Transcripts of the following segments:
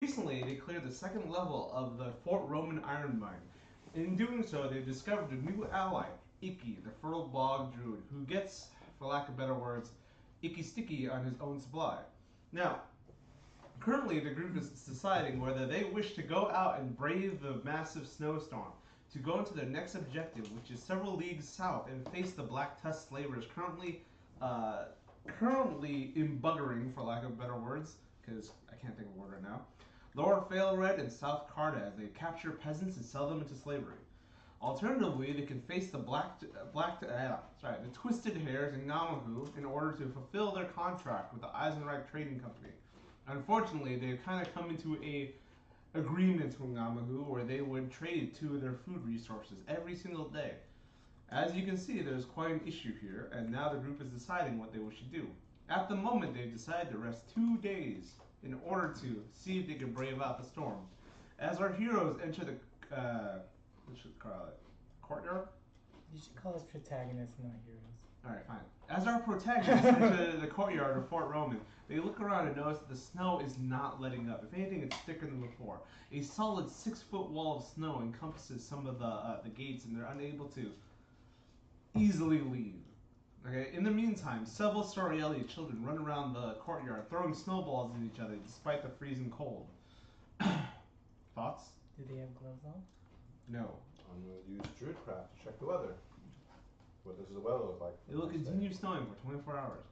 Recently, they cleared the second level of the Fort Roman iron mine. In doing so, they discovered a new ally, Icky, the fertile bog druid, who gets, for lack of better words, icky sticky on his own supply. Now, currently, the group is deciding whether they wish to go out and brave the massive snowstorm to go into their next objective, which is several leagues south, and face the Black Tusk slavers uh, currently embuggering, for lack of better words, because I can't think of a word right now, Lower Failred and South Carda as they capture peasants and sell them into slavery. Alternatively, they can face the Twisted Hairs in Namahu in order to fulfill their contract with the Eisenreich Trading Company. Unfortunately, they've kind of come into a agreement with Namahu where they would trade two of their food resources every single day. As you can see, there's quite an issue here, and now the group is deciding what they wish to do. At the moment, they've decided to rest 2 days in order to see if they can brave out the storm. As our heroes enter the what should we call it? Courtyard? You should call us protagonists, not heroes. Alright, fine. As our protagonists enter the courtyard of Fort Roman, they look around and notice that the snow is not letting up. If anything, it's thicker than before. A solid 6-foot wall of snow encompasses some of the gates, and they're unable to easily leave. Okay. In the meantime, several Sorieli children run around the courtyard, throwing snowballs at each other despite the freezing cold. Thoughts? Do they have gloves on? No. I'm going to use Druidcraft to check the weather. What does the weather look like? It will continue snowing for 24 hours.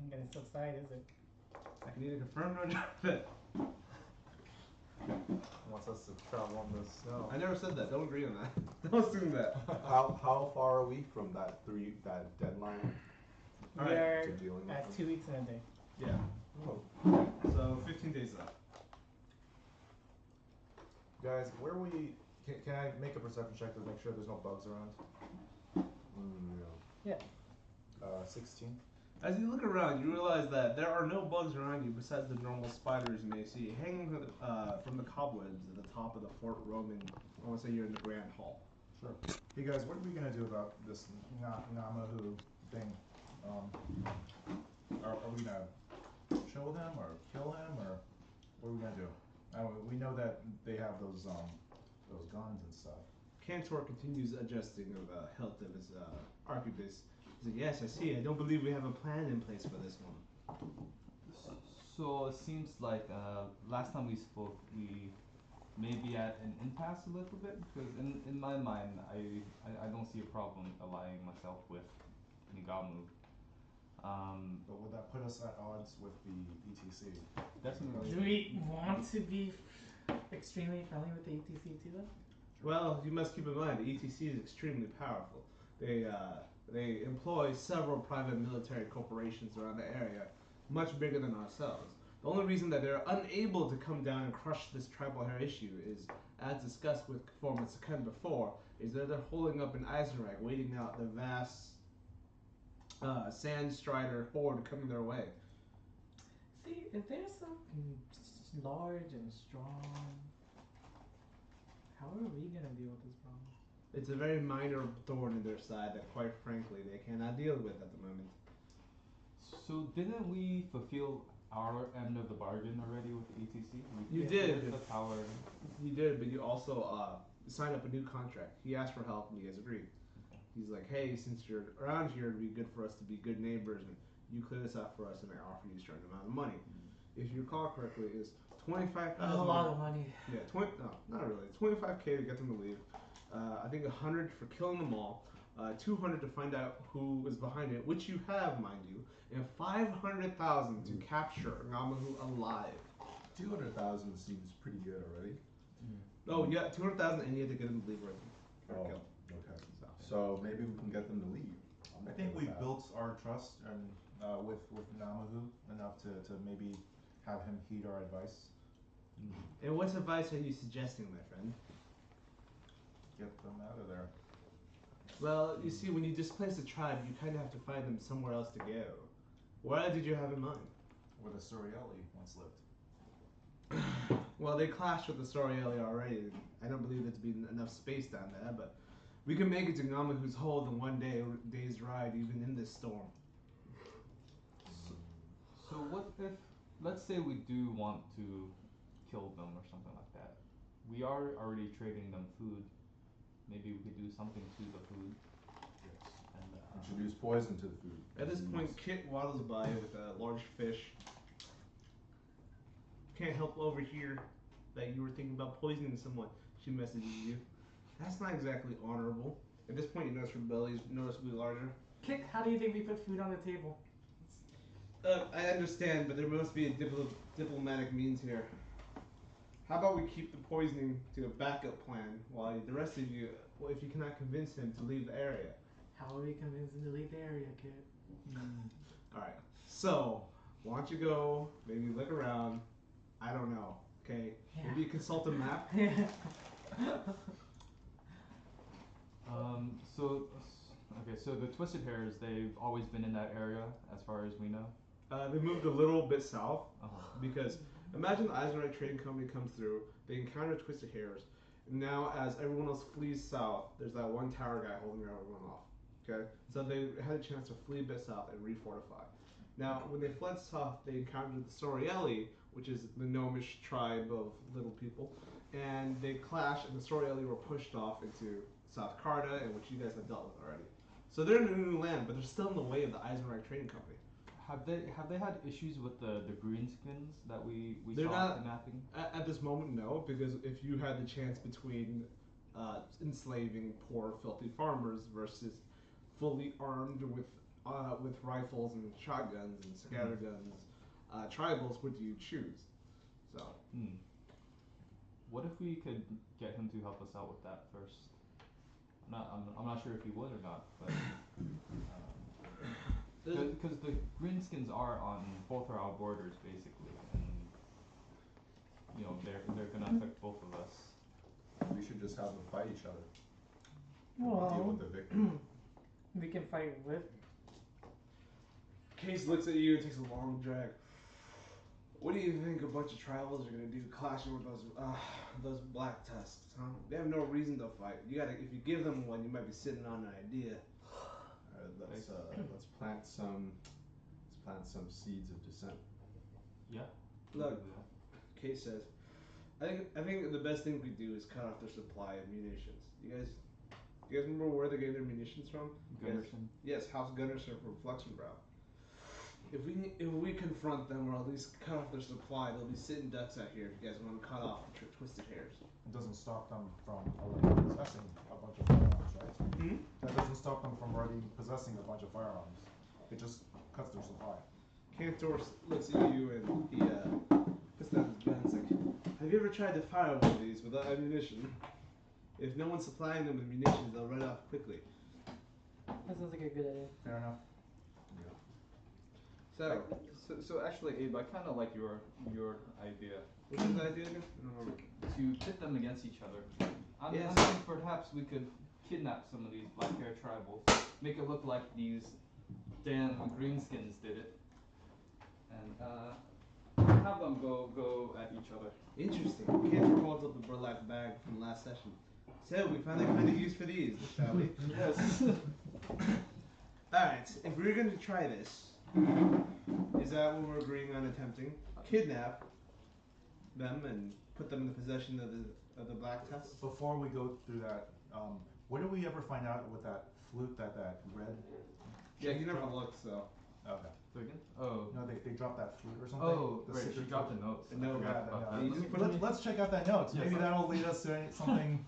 I'm gonna subside, is it? I can either confirm or not that. Wants us to travel on the snow. I never said that. Don't agree on that. Don't assume that. How far are we from that deadline? We Alright. are To dealing with at them? 2 weeks and a day. Yeah. Oh. So 15 days left. Guys, where we can I make a perception check to make sure there's no bugs around? Yeah. Yeah. 16. As you look around, you realize that there are no bugs around you besides the normal spiders you may see hanging from the cobwebs at the top of the Fort Roman. I want to say you're in the Grand Hall. Sure. Hey guys, what are we gonna do about this Namahu thing? Are we gonna chill him or kill him or what are we gonna do? We know that they have those guns and stuff. Cantor continues adjusting the health of his arquebus. He's like, yes, I see. I don't believe we have a plan in place for this one. So it seems like last time we spoke, we may be at an impasse a little bit because in my mind, I don't see a problem allying myself with Nigamu. But would that put us at odds with the ETC? Definitely. Do we want to be extremely friendly with the ETC too, though? Well, you must keep in mind the ETC is extremely powerful. They employ several private military corporations around the area, much bigger than ourselves. The only reason that they're unable to come down and crush this tribal hair issue is, as discussed with Forman Sakan before, is that they're holding up in Eisenreich, waiting out the vast Sand Strider horde coming their way. See, if they're so large and strong, how are we gonna deal with this problem? It's a very minor thorn in their side that, quite frankly, they cannot deal with at the moment. So didn't we fulfill our end of the bargain already with the ETC? You We did. cleared the power. You did, but you also signed up a new contract. He asked for help, and you guys agreed. He's like, hey, since you're around here, it'd be good for us to be good neighbors, and you clear this out for us, and I offer you a certain amount of money. If you recall correctly, it's 25,000. That's a lot of money. Yeah, no, not really. 25K to get them to leave. I think 100 for killing them all. 200 to find out who was behind it, which you have, mind you, and 500,000 to capture Ngamahu alive. 200,000 seems pretty good already. Oh, yeah, 200,000, and you have to get them to leave with you. Oh, Kill. okay. So maybe we can get them to leave. I think we've built our trust and with Namahu enough to maybe have him heed our advice. And what advice are you suggesting, my friend? Get them out of there. Well, you see, when you displace a tribe, you kind of have to find them somewhere else to go. What did you have in mind? Where the Sorieli once lived. Well, they clashed with the Sorieli already. I don't believe there'd be enough space down there, but we can make it to Ngamahu's hold in one day's ride, even in this storm. So what if, let's say we do want to kill them or something like that. We are already trading them food. Maybe we could do something to the food. Yes. And Introduce poison to the food. At this point, Kit waddles by with a large fish. Can't help overhear that you were thinking about poisoning someone. She messages you. That's not exactly honorable. At this point, you notice her belly is noticeably larger. Kit, how do you think we put food on the table? I understand, but there must be a diplomatic means here. How about we keep the poisoning to a backup plan while the rest of you, well, if you cannot convince him to leave the area. How are we convinced him to leave the area, Kit? Alright, so, why don't you go, maybe look around, I don't know, okay? Yeah. Maybe consult a map. So the Twisted Hairs, they've always been in that area, as far as we know. They moved a little bit south, Uh-huh. because imagine the Eisenreich Trading Company comes through, they encounter Twisted Hairs, and now as everyone else flees south, there's that one tower guy holding everyone off. Okay? So they had a chance to flee a bit south and refortify. Now, when they fled south, they encountered the Sorieli, which is the gnomish tribe of little people, and they clashed, and the Sorieli were pushed off into South Carta, and which you guys have dealt with already. So they're in a new land, but they're still in the way of the Eisenreich Trading Company. Have they had issues with the greenskins that we They're saw not- kidnapping? At this moment, no, because if you had the chance between enslaving poor, filthy farmers versus fully armed with rifles and shotguns and scatter guns, tribals, what do you choose? So What if we could get him to help us out with that first? I'm not sure if he would or not, but because the greenskins are on both our borders basically, and they're gonna affect both of us. We should just have them fight each other. Well, Deal with the victim. we can fight with. Case looks at you and takes a long drag. What do you think a bunch of tribals are gonna do clashing with those Black Tusks, huh? They have no reason to fight. If you give them one, you might be sitting on an idea. Let's plant some seeds of dissent. Yeah. Look, Case says, I think the best thing we do is cut off their supply of munitions. You guys remember where they get their munitions from? Gunderson. Yes, House Gunderson from Fluxenbrow. If we confront them or at least cut off their supply, they'll be sitting ducks out here if you guys want to cut off the Twisted Hairs. It doesn't stop them from already possessing a bunch of firearms, right? Hmm? That doesn't stop them from already possessing a bunch of firearms. It just cuts their supply. Cantor looks at you and he puts down his gun and is like, have you ever tried to fire one of these without ammunition? If no one's supplying them with munitions, they'll run off quickly. That sounds like a good idea. Fair enough. So actually, Abe, I kind of like your idea What's his idea again? I don't remember. to pit them against each other. I Yes. think perhaps we could kidnap some of these black hair tribals, make it look like these damn greenskins did it, and have them go at each other. Interesting. Cantor holds up the burlap bag from last session. So we finally find a use for these, shall we? Yes. Alright, if we're going to try this, is that what we're agreeing on attempting? Kidnap them and put them in the possession of the Black Tusk? Before we go through that, what did we ever find out with that flute that red? Yeah, you never looked, so. Okay. So again? Oh. No, they dropped that flute or something. Oh, The right. She secret dropped flute. the notes. A note. I forgot Yeah, about the that. You just put Let's check out that notes. Yes, Maybe I- that'll lead us to something.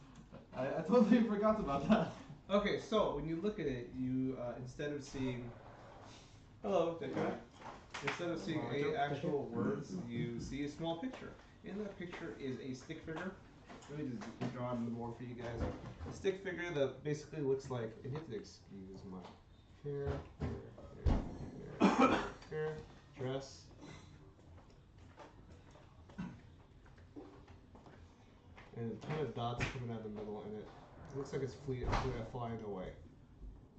I totally forgot about that. Okay, so when you look at it, you, instead of seeing. Hello, Decker. Instead of seeing actual words, you see a small picture. In that picture is a stick figure. Let me just draw it on the board for you guys. A stick figure that basically looks like, and you have to excuse my hair, dress. And a ton of dots coming out of the middle, and it looks like it's flying away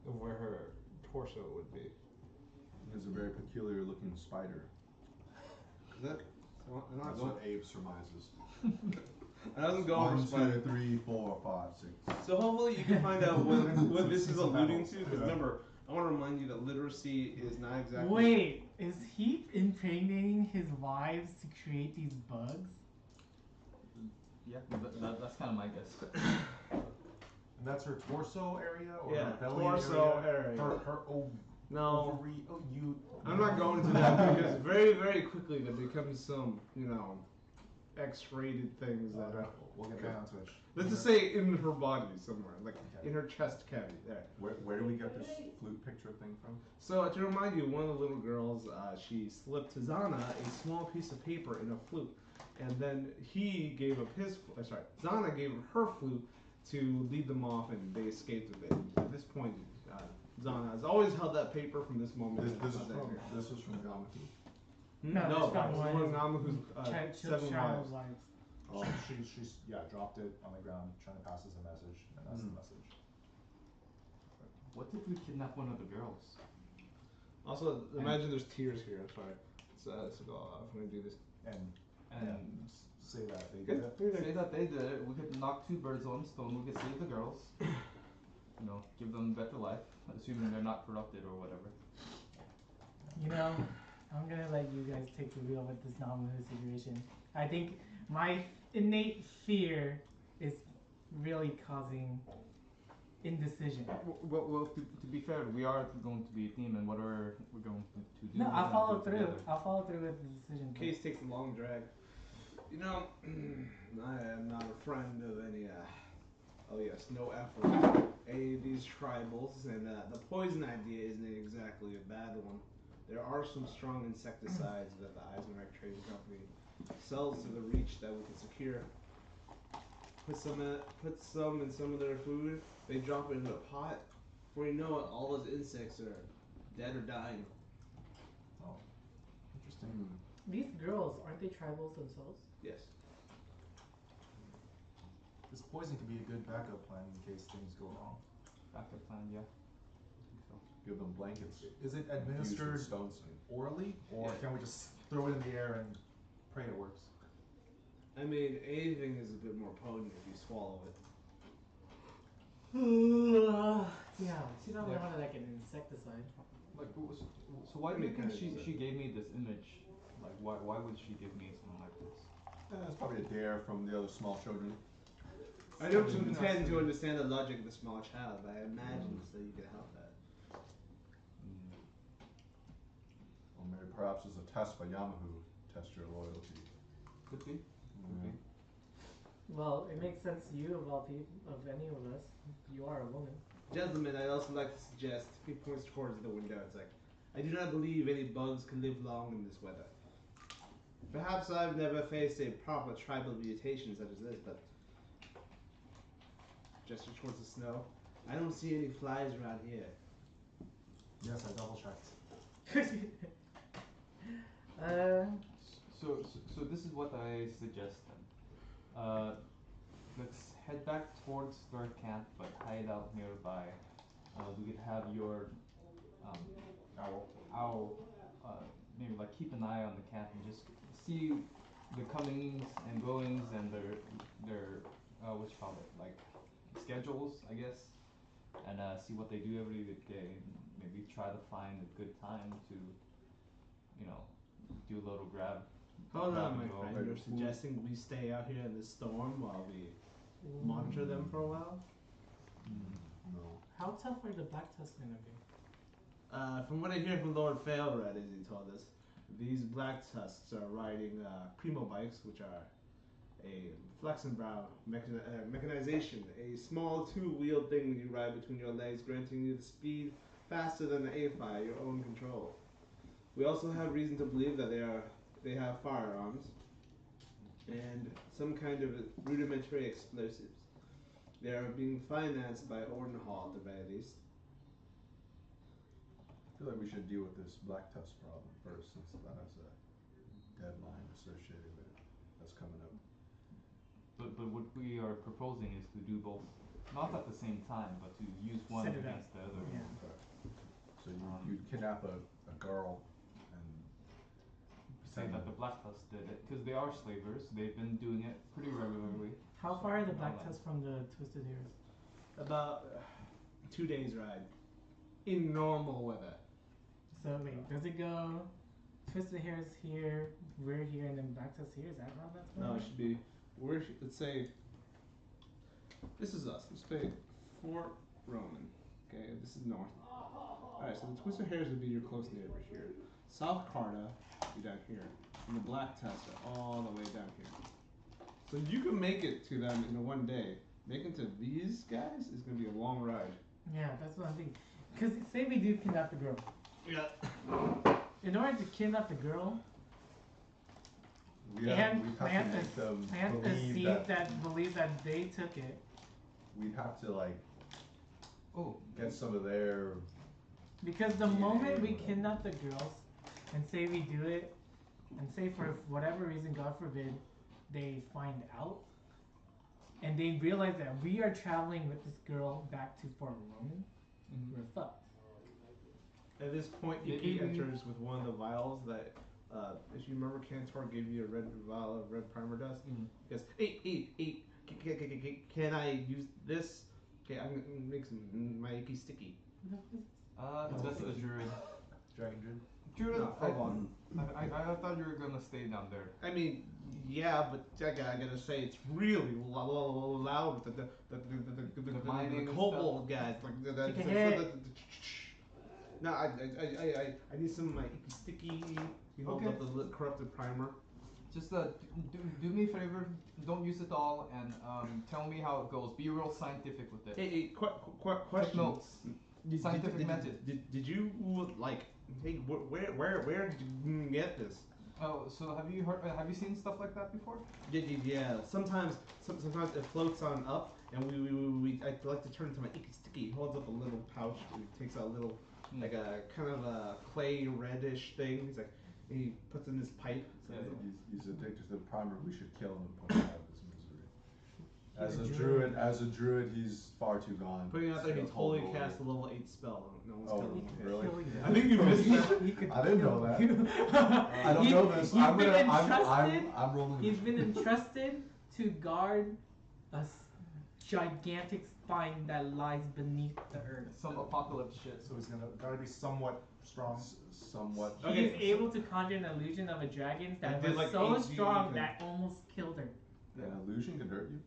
of where her torso would be. There's a very peculiar looking spider. Is that? So, That's what Abe surmises. I wasn't going for 1, spider. 2, 3, 4, 5, 6. So hopefully you can find out what this is alluding to. Because remember, I want to remind you that literacy is not exactly. Wait, is he impregnating his wives to create these bugs? Yeah, that's kind of my guess. And that's her torso area or Yeah, her belly torso area? area. Her No, ovary. Oh, you. I'm not going to that because very, very quickly there becomes some, X-rated things that. We'll get back onto it. Let's just say in her body somewhere, like Okay. in her chest cavity. There. Where do we get this flute picture thing from? So to remind you, one of the little girls, she slipped to Zana a small piece of paper in a flute, and then he gave up Zana gave up her flute to lead them off, and they escaped with it. At this point, Zana has always held that paper from this moment. This is from Gamaku. No, No, it's from it's one one Gamaku's seven child's wives. wives. Oh, she's dropped it on the ground, trying to pass us a message, and that's the message. What if we kidnap one of the girls? Also, imagine there's tears here. I'm sorry. So go off when I do this. And And say that they did it. say that they did it. We could knock two birds with one stone. We could save the girls. Give them a better life, assuming they're not corrupted or whatever. I'm gonna let you guys take the wheel with this Namahu situation. I think my innate fear is really causing indecision. Well, to be fair, we are going to be a team, and whatever we're going to do. No, we're I'll gonna follow do it through. together. I'll follow through with the decision. Case takes a long drag. I am not a friend of any, no effort. Any of these tribals, and the poison idea isn't exactly a bad one. There are some strong insecticides that the Eisenreich Trading Company sells to the reach that we can secure. Put some in some of their food. They drop it into a pot. Before you know it, all those insects are dead or dying. Oh, interesting. These girls, aren't they tribals themselves? Yes. This poison could be a good backup plan in case things go wrong. Backup plan, yeah. I think so. Give them blankets. Is it Used with administered stones. orally, or Yeah. can we just throw it in the air and pray it works? I mean, anything is a bit more potent if you swallow it. Yeah, she don't know how to like an insecticide. So why do you think she gave me this image? Like, why would she give me something like this? It's probably a dare from the other small children. I don't pretend to understand the logic of a small child, but I imagine so you can help that. Or maybe perhaps as a test by Yamahu, test your loyalty. Could be. Well, it makes sense to you of all people, of any of us. You are a woman. Gentlemen, I'd also like to suggest, he points towards the window, it's like, I do not believe any bugs can live long in this weather. Perhaps I've never faced a proper tribal mutation such as this, but gesture towards the snow. I don't see any flies around here. Yes, I double checked. So this is what I suggest then. Let's head back towards their camp, but hide out nearby. We could have your owl maybe like keep an eye on the camp and just see the comings and goings and their like schedules, I guess, and see what they do every day. Maybe try to find a good time to do a little grab. Hold grab on, and my go. friend. You're suggesting we stay out here in this storm while we monitor them for a while? No. How tough are the Black Tusk gonna be? From what I hear from Lord Failred, as he told us, these Black Tusks are riding primo bikes, which are a Flexenbrow mechanization, a small two-wheeled thing that you ride between your legs, granting you the speed faster than the A5, your own control. We also have reason to believe that they have firearms and some kind of rudimentary explosives. They are being financed by Ordenhall at the very least. I feel like we should deal with this Black Tusk problem first, since that has a deadline associated with it that's coming up. But what we are proposing is to do both, not at the same time, but to use one Set it up. against the other. Yeah. Okay. So you'd kidnap a girl and Say that the Black Tusk did it, because they are slavers. They've been doing it pretty regularly. How far are the Black Not Tusk from the Twisted Hairs? About 2 days ride. in normal weather. So wait, does it go? Twisted Hair is here, we're here, and then Black Tusk here. Is that how that's going? No, it should be. Let's say this is us. Let's say Fort Roman. Okay, this is north. All right, so the Twisted Hairs would be your close neighbors here. South Carta be down here, and the Black Tusk are all the way down here. So you can make it to them in one day. Making to these guys is gonna be a long ride. Yeah, that's what I'm thinking. Because say we do kidnap the girl. Yeah. In order to kidnap the girl, We have to make them believe that believes that they took it. we'd have to like Oh, get some of their. Because the DNA moment we or whatever. kidnap the girls, and say we do it, and say for whatever reason, God forbid, they find out, and they realize that we are traveling with this girl back to Fort Roman, we're fucked. At this point, Iki enters with one of the vials that, if you remember, Cantor gave you a red vial of red primer dust. He goes, hey, can I use this? Okay, I'm gonna make some my Iki sticky. that's the druid. Dragon Druid. Druid, No, hold on. I thought you were gonna stay down there. I mean, yeah, but I gotta say it's really loud with the mining and kobold guys. Like Chicken head. No, I need some of my Iki sticky. He holds Okay. up the corrupted primer. Just do me a favor. Don't use it all, and tell me how it goes. Be real scientific with it. Hey, Take question. notes. Scientific method. Did you like? Hey, where did you get this? Oh, so have you heard? Have you seen stuff like that before? Yeah. Sometimes it floats on up, and we I like to turn it to my Iki sticky. He holds up a little pouch. He takes out a little like a kind of a clay reddish thing. He's like, he puts in this pipe. So Yeah. He's addicted to the primer. We should kill him and put him out of his misery. As a druid, he's far too gone. Putting out there, he He's totally hold cast a over. level 8 spell. No one's Oh, killing him. really? I think you missed that. I didn't know that. I don't know this. I'm rolling. He's been entrusted to guard a gigantic spine that lies beneath the earth. Some apocalypse shit. So he's gotta be somewhat strong. Somewhat. He is able to conjure an illusion of a dragon that did was like so 8G strong thing. that almost killed her. An illusion can hurt you.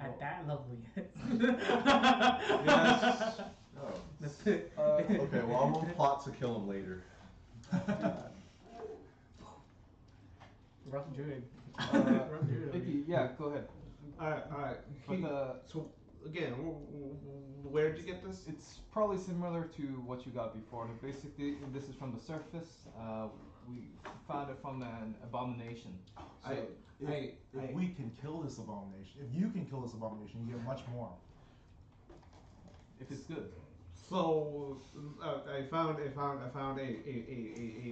At that level, yes. Yes. Oh. That's it. Okay, well, I'm gonna plot to kill him later. Rough druid. Uh, Icky, yeah, go ahead. Alright. But So, again, where'd you get this? it's probably similar to what you got before. Basically, this is from the surface. We found it from an abomination. So if we can kill this abomination, if you can kill this abomination, you get much more. If it's good. So, I found a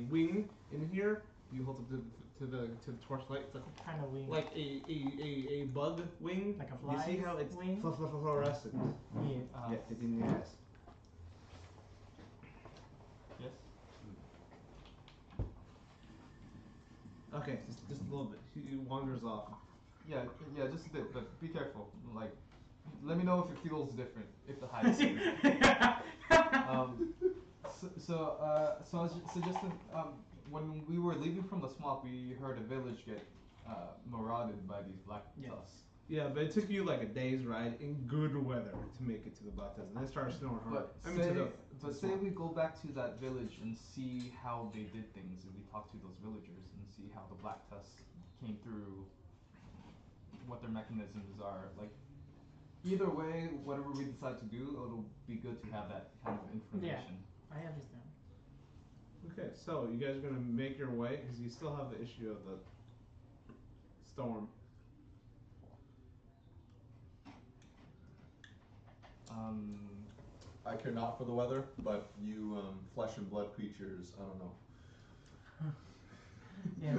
wing in here. You hold up to the torchlight. It's like Kind of wing. like a bug wing. Like a You see fly's how it's wing? fluorescent? Yeah. Yeah, it's in the ass. Yes. Okay, just a little bit. He wanders off. Yeah, just a bit, but be careful. Like, let me know if it feels different, if the height is different. So I was suggesting, when we were leaving from the swamp, we heard a village get marauded by these Black Tusks. Yeah, but it took you like a day's ride in good weather to make it to the Black Tusk, and then it started snowing hard. But say we go back to that village and see how they did things, and we talk to those villagers and see how the Black Tusks came through, what their mechanisms are. Like, either way, whatever we decide to do, it'll be good to have that kind of information. I understand. Okay, so you guys are gonna make your way because you still have the issue of the storm. I care not for the weather, but you flesh and blood creatures, I don't know. Yeah.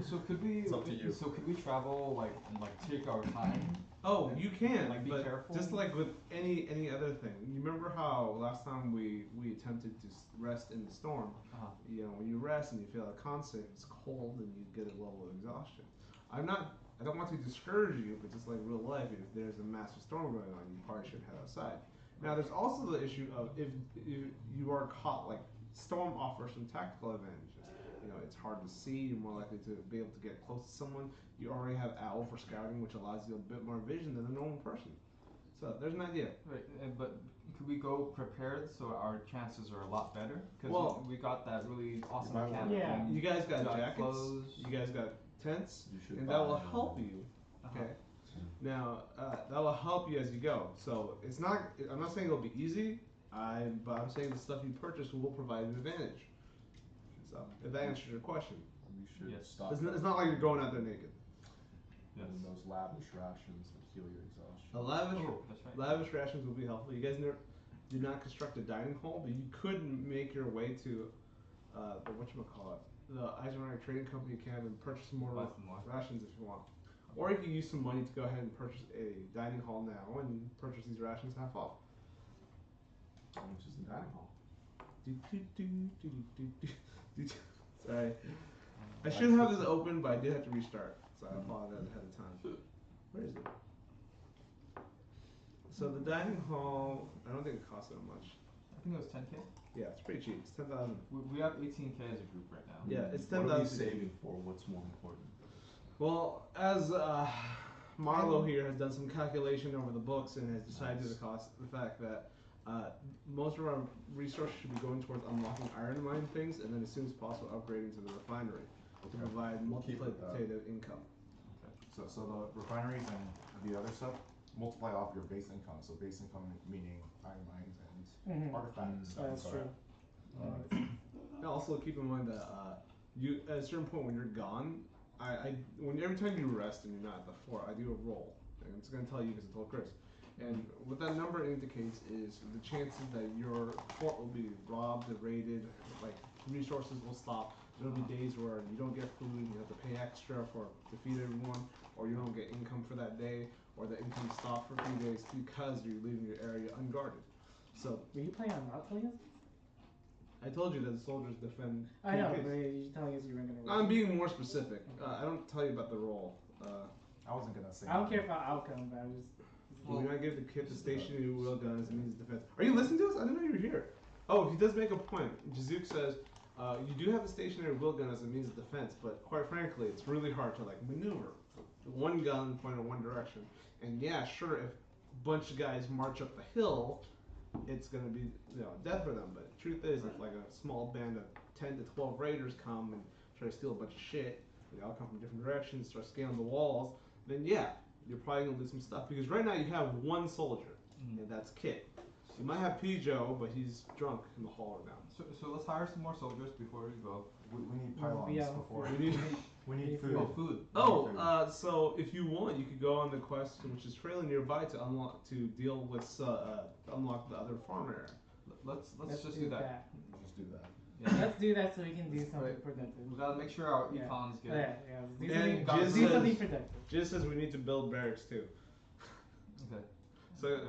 So could we? It's up to you. So could we travel like take our time? Oh, you can, Like, be but careful. just like with any other thing. You remember how last time we attempted to rest in the storm? You know, when you rest and you feel a constant, it's cold and you get a level of exhaustion. I don't want to discourage you, but just like real life, if there's a massive storm going on, you probably should head outside. Now, there's also the issue of if you are caught, like Storm offers some tactical advantages. You know, it's hard to see. You're more likely to be able to get close to someone. You already have Owl for scouting, which allows you a bit more vision than a normal person. So there's an idea. Right, but could we go prepared so our chances are a lot better? Because Well- we got that really awesome might camp. wanna- Yeah. You guys got got jackets. clothes. You guys got tents, You should and that will buy, help you. Uh-huh. Okay. Now that will help you as you go. So it's not. I'm not saying it'll be easy. But I'm saying the stuff you purchase will provide an advantage. So if that answers your question, We should Yes. stop. it's not like you're going out there naked. Yes. And those lavish rations that heal your exhaustion. A lavish, Oh, that's right. lavish rations will be helpful. You guys do not construct a dining hall, but you could make your way to the whatchamacallit, the Eisenhower Trading Company camp and purchase more Buy some more. rations if you want. Or you can use some money to go ahead and purchase a dining hall now and purchase these rations half off. How much is the dining hall? Sorry. I should have this open, but I did have to restart, so I apologize ahead of time. Where is it? So the dining hall, I don't think it costs that much. I think it was 10K. Yeah, it's pretty cheap. It's 10,000. We have 18K as a group right now. Yeah, it's What are we 10,000. saving for? What's more important? Well, as Marlo here has done some calculation over the books and has decided Nice. the fact that most of our resources should be going towards unlocking iron mine things, and then as soon as possible upgrading to the refinery to Okay. provide We'll keep it that. multiplicative income. So the refineries and the other stuff multiply off your base income. So base income meaning iron mines and Mhm. artifacts. stuff. That's So true. And also keep in mind that you at a certain point when you're gone, every time you rest and you're not at the fort, I do a roll, and it's gonna tell you because I told Chris. And what that number indicates is the chances that your fort will be robbed or raided, like resources will stop. There'll be days where you don't get food, you have to pay extra to feed everyone, or you don't get income for that day, or the income stopped for a few days because you're leaving your area unguarded. So Were you planning on not telling us? I told you that the soldiers defend. I know, campaigns. but you're telling us you weren't gonna. I'm being more specific. I don't tell you about the role. I wasn't gonna say. I don't care about outcome, but I was. We do not give the kid the stationary wheel gun as a means of defense. Are you listening to us? I didn't know you were here. Oh, he does make a point. Jazook says, you do have the stationary wheel gun as a means of defense, but quite frankly, it's really hard to like maneuver. One gun pointed in one direction. And yeah, sure, if a bunch of guys march up the hill, it's gonna be death for them. But the truth is, if like a small band of 10 to 12 raiders come and try to steal a bunch of shit, they all come from different directions, start scaling the walls, then yeah, you're probably gonna lose some stuff. Because right now you have one soldier, and that's Kit. You might have Pijo, but he's drunk in the hall right now. So let's hire some more soldiers before we go. We need pylons Yeah. before. We need- We need food. Oh, food. So if you want, you could go on the quest, which is fairly nearby, to deal with to unlock the other farm area. Let's just do that. Just do that. Yeah. Let's do that so we can do something Right. productive. We gotta make sure our Yeah. econ's good. Yeah, yeah. Let's do And something, Jizz let's do something says- productive. Jizz says we need to build barracks too. Okay. So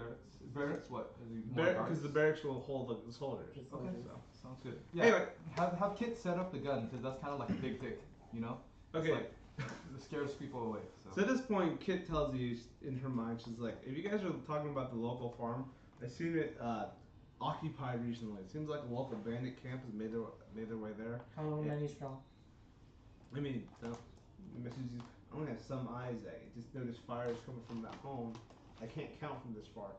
Barracks, what? because the barracks will hold the soldiers. Just Okay. soldiers. So. Sounds good. Yeah. Anyway. Have Kit set up the gun because that's kind of like a big dick, you know? Okay. It's like, it scares people away. So at this point, Kit tells you in her mind, she's like, if you guys are talking about the local farm, I seen it occupied recently. It seems like a local bandit camp has made their way there. How Yeah. many strong? I mean, I only have some eyes. I just noticed fires coming from that home. I can't count from this far.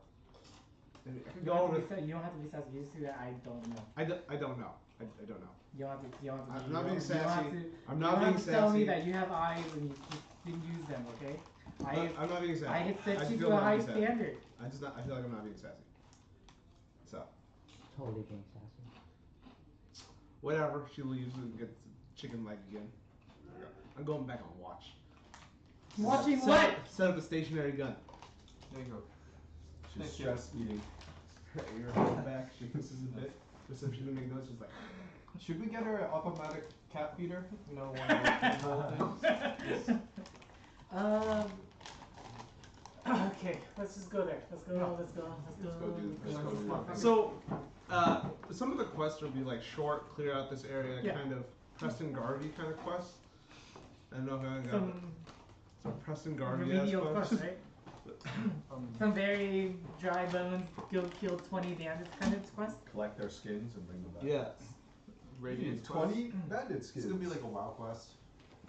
I mean, I could You go don't, over. have to be, you don't have to be sassy. You just do that. I don't know. I don't know. I don't know. You don't have to. You don't have to. I'm be, not you being don't- you don't have sassy. to- I'm you not don't being have to tell me sassy. that you have eyes and you didn't use them. Okay. I'm not being sassy. I had I set just you feel to a I'm not high being sassy. standard. I feel like I'm not being sassy. So, Totally being sassy. whatever. She leaves and gets the chicken leg again. I'm going back on watch. Watching Set what? up- Set up a stationary gun. There you go. She's Thank you. stress eating. Her ear goes back. She hisses a bit. Just so she doesn't make noise. She's like, Should we get her an automatic cat feeder? You know, one of those things. Okay, let's just go there. Let's go. Let's go. Let's go do that. so, some of the quests will be like short, clear out this area, Yeah. kind of Preston Garvey kind of quests. I don't know if I got Some some Preston Garvey remedial quests. quest, right? Some very dry bones, go kill 20 bandits kind of quest. Collect their skins and bring them back. Yeah. Radiant 20 bandit skins. It's gonna be like a WoW quest.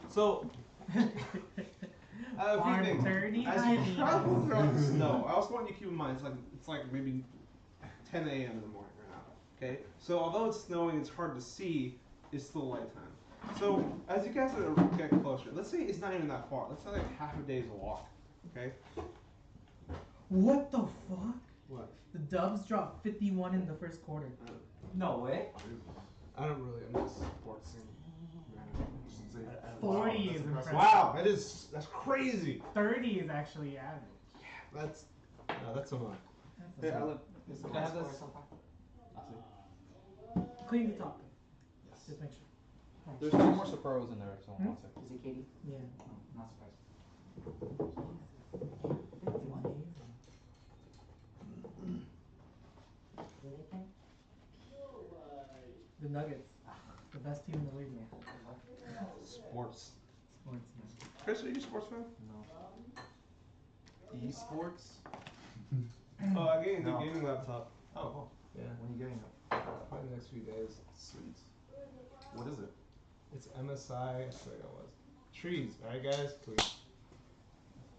So, a few Farm things. 30 As you hyenas. travel throughout the snow, I also want you to keep in mind it's like maybe 10 a.m. in the morning right now. Okay, so although it's snowing, it's hard to see. It's still lighttime. So as you guys get closer, let's say it's not even that far. Let's say like half a day's walk. Okay. What the fuck? What? The Dubs dropped 51 in the first quarter. No way. I don't really. I'm just sports. 40 is impressive. Wow, that's crazy. 30 is actually average. That's a lot. That's Hey, a lot. Can I have this? Clean the top. Yes. Just make sure. There's two more Sapporos in there, so Hmm? one second. Is it Katie? Yeah. Not surprised. The Nuggets. The best team in the league now. Sports. Sports, man. Chris, are you a sports fan? No. Esports? Oh, I gained a No. gaming laptop. Oh, cool. Yeah. When are you getting it? Probably the next few days. Sweet. What is it? It's MSI. I forgot what it was. Trees. All right, guys. Please.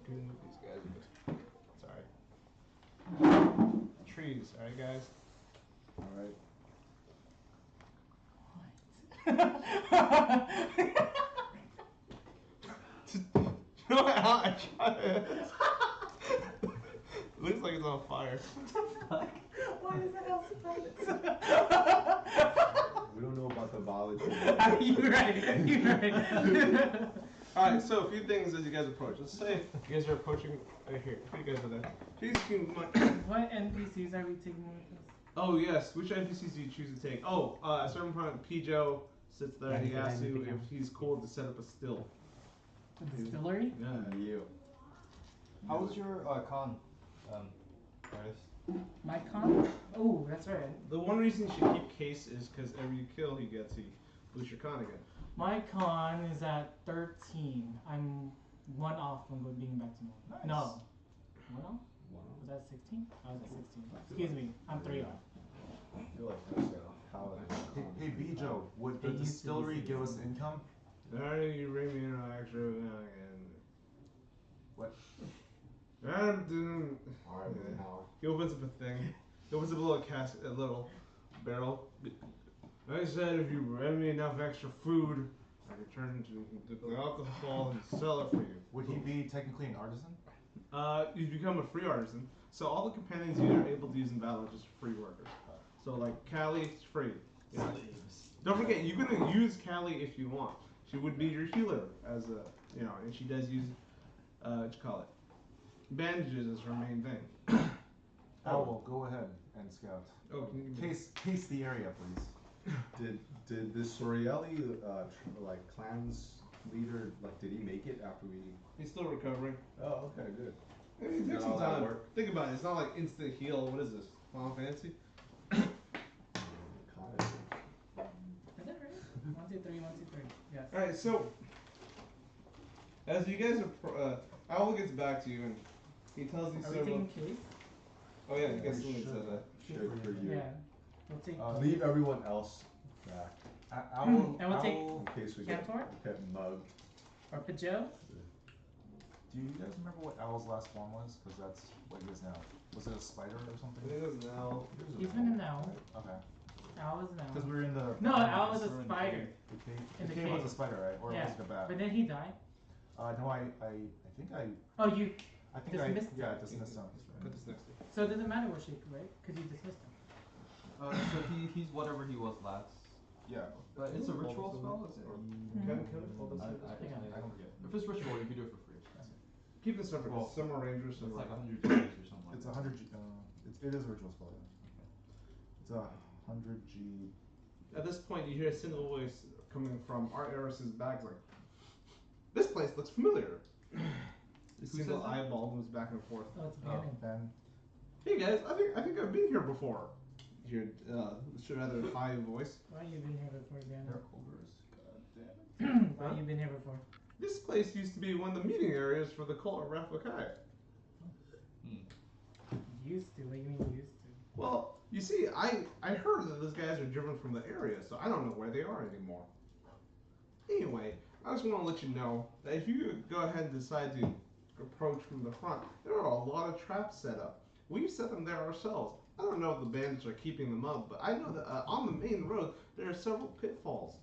Can we move these guys a bit? Sorry. Trees. All right, guys. Alright. You know how I tried it? Looks like it's on fire. Why is that all surprised? We don't know about the biology. You're right. You're right. Alright, so a few things as you guys approach. Let's say you guys are approaching right here. You guys are there. Please keep in mind. What NPCs are we taking with us? Oh yes, which NPCs do you choose to take? Oh, at a certain point, Pijo sits there and he asks you if he's cool to set up a still. The distillery? Yeah. You. How was your con, artist? My con? Oh, that's right. The one reason you should keep Case is because every kill he gets, he boosts your con again. My con is at 13. I'm one off from being back to normal. Nice. No. One off? Was that 16? I was at 16. Excuse me. I'm 3 off. I feel like that's a paladin. Hey, Bijo, would the They used to be distillery give us 16. income? Alright, you bring me in extra again. What? Alright, Yeah. now. He opens up a thing. He opens up a little cask, a little barrel. I said if you bring me enough extra food, I could turn into the alcohol and sell it for you. Would he be technically an artisan? You become a free artisan. So all the companions you are able to use in battle are just free workers. So like Callie, it's free. You know, don't forget, you can use Callie if you want. She would be your healer as a, you know, and she does use, what you call it, bandages as her main thing. Owl, go ahead and scout. Oh, can you give me- Case the area, please. Did this Sorielli, like clans leader, like did he make it after we? He's still recovering. Oh, okay, good. I mean, it takes Got some all that time. work. Think about it. It's not like instant heal. What is this? Final Fantasy? Kind of. Is that right? 1, 2, 3, 1, 2, 3. Yes. All right. So as you guys are, Owl gets back to you and he tells you Are we several. taking case? Oh yeah, you Yeah, guys we still said that. Should for you. Yeah. We'll take Leave everyone else back Owl, And we'll take- Owl, in case we get Cantor? mugged. or Pajot. do you guys remember what Owl's last form was? Because that's what he is now. Was it a spider or I something? think it was now. He's been an owl. Okay. Owl is an Because owl. we were in the... No, owl was We're a in the spider. The cave, In the the cave was cave. a spider, right? Or Yeah. was it a bat? But then he died. No, I think I Oh, you. Dismissed him. yeah, dismissed him. Put this next to you. So it doesn't matter what shape, right? Because you dismissed him. So he's whatever he was last. Yeah. But it's a ritual spell, is it? Or Can we pull this? I don't forget. If it's ritual, you can do it for free. Keep this separate. Well, Some are rangers, It's some like are. 100 Gs or something. It's like 100 G. It is a ritual spell. Yeah. It's a 100 G. At this point, you hear a single voice coming from Art Eris's bags, like, "This place looks familiar." The Who single says that? eyeball moves back and forth. Oh, it's Oh. Bannon. Then Hey guys, I think I've been here before. You hear should rather high voice. Why you been here before, Bannon? Hair holders. God damn it. Why you been here before? This place used to be one of the meeting areas for the cult of Rafakai. used to. What do you mean used to? Well, you see, I heard that those guys are driven from the area, so I don't know where they are anymore. Anyway, I just want to let you know that if you go ahead and decide to approach from the front, there are a lot of traps set up. We've set them there ourselves. I don't know if the bandits are keeping them up, but I know that on the main road there are several pitfalls